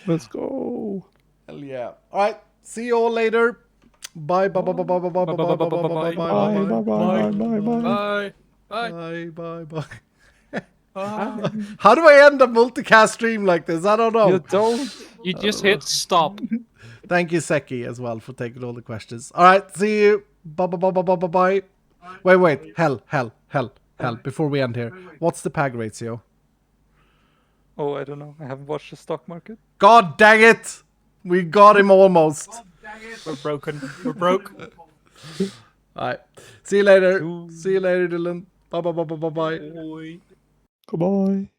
Let's go. Hell yeah. All right. See you all later. Bye. Bye. Bye. Bye. Bye. Bye. Bye. Bye. Bye. Bye. Bye. Bye. Bye. Bye. Bye. Bye. How do I end a multicast stream like this? I don't know. You don't. You just hit stop. Thank you, Seki, as well, for taking all the questions. All right, see you. Bye, bye, bye, bye, bye, bye, bye. Wait. Hell. Before we end here, what's the PAG ratio? Oh, I don't know. I haven't watched the stock market. God dang it! We got him almost. We're broken. We're broke. All right. See you later. See you later, Dylan. Bye, bye, bye, bye, bye, bye. Boy. Goodbye.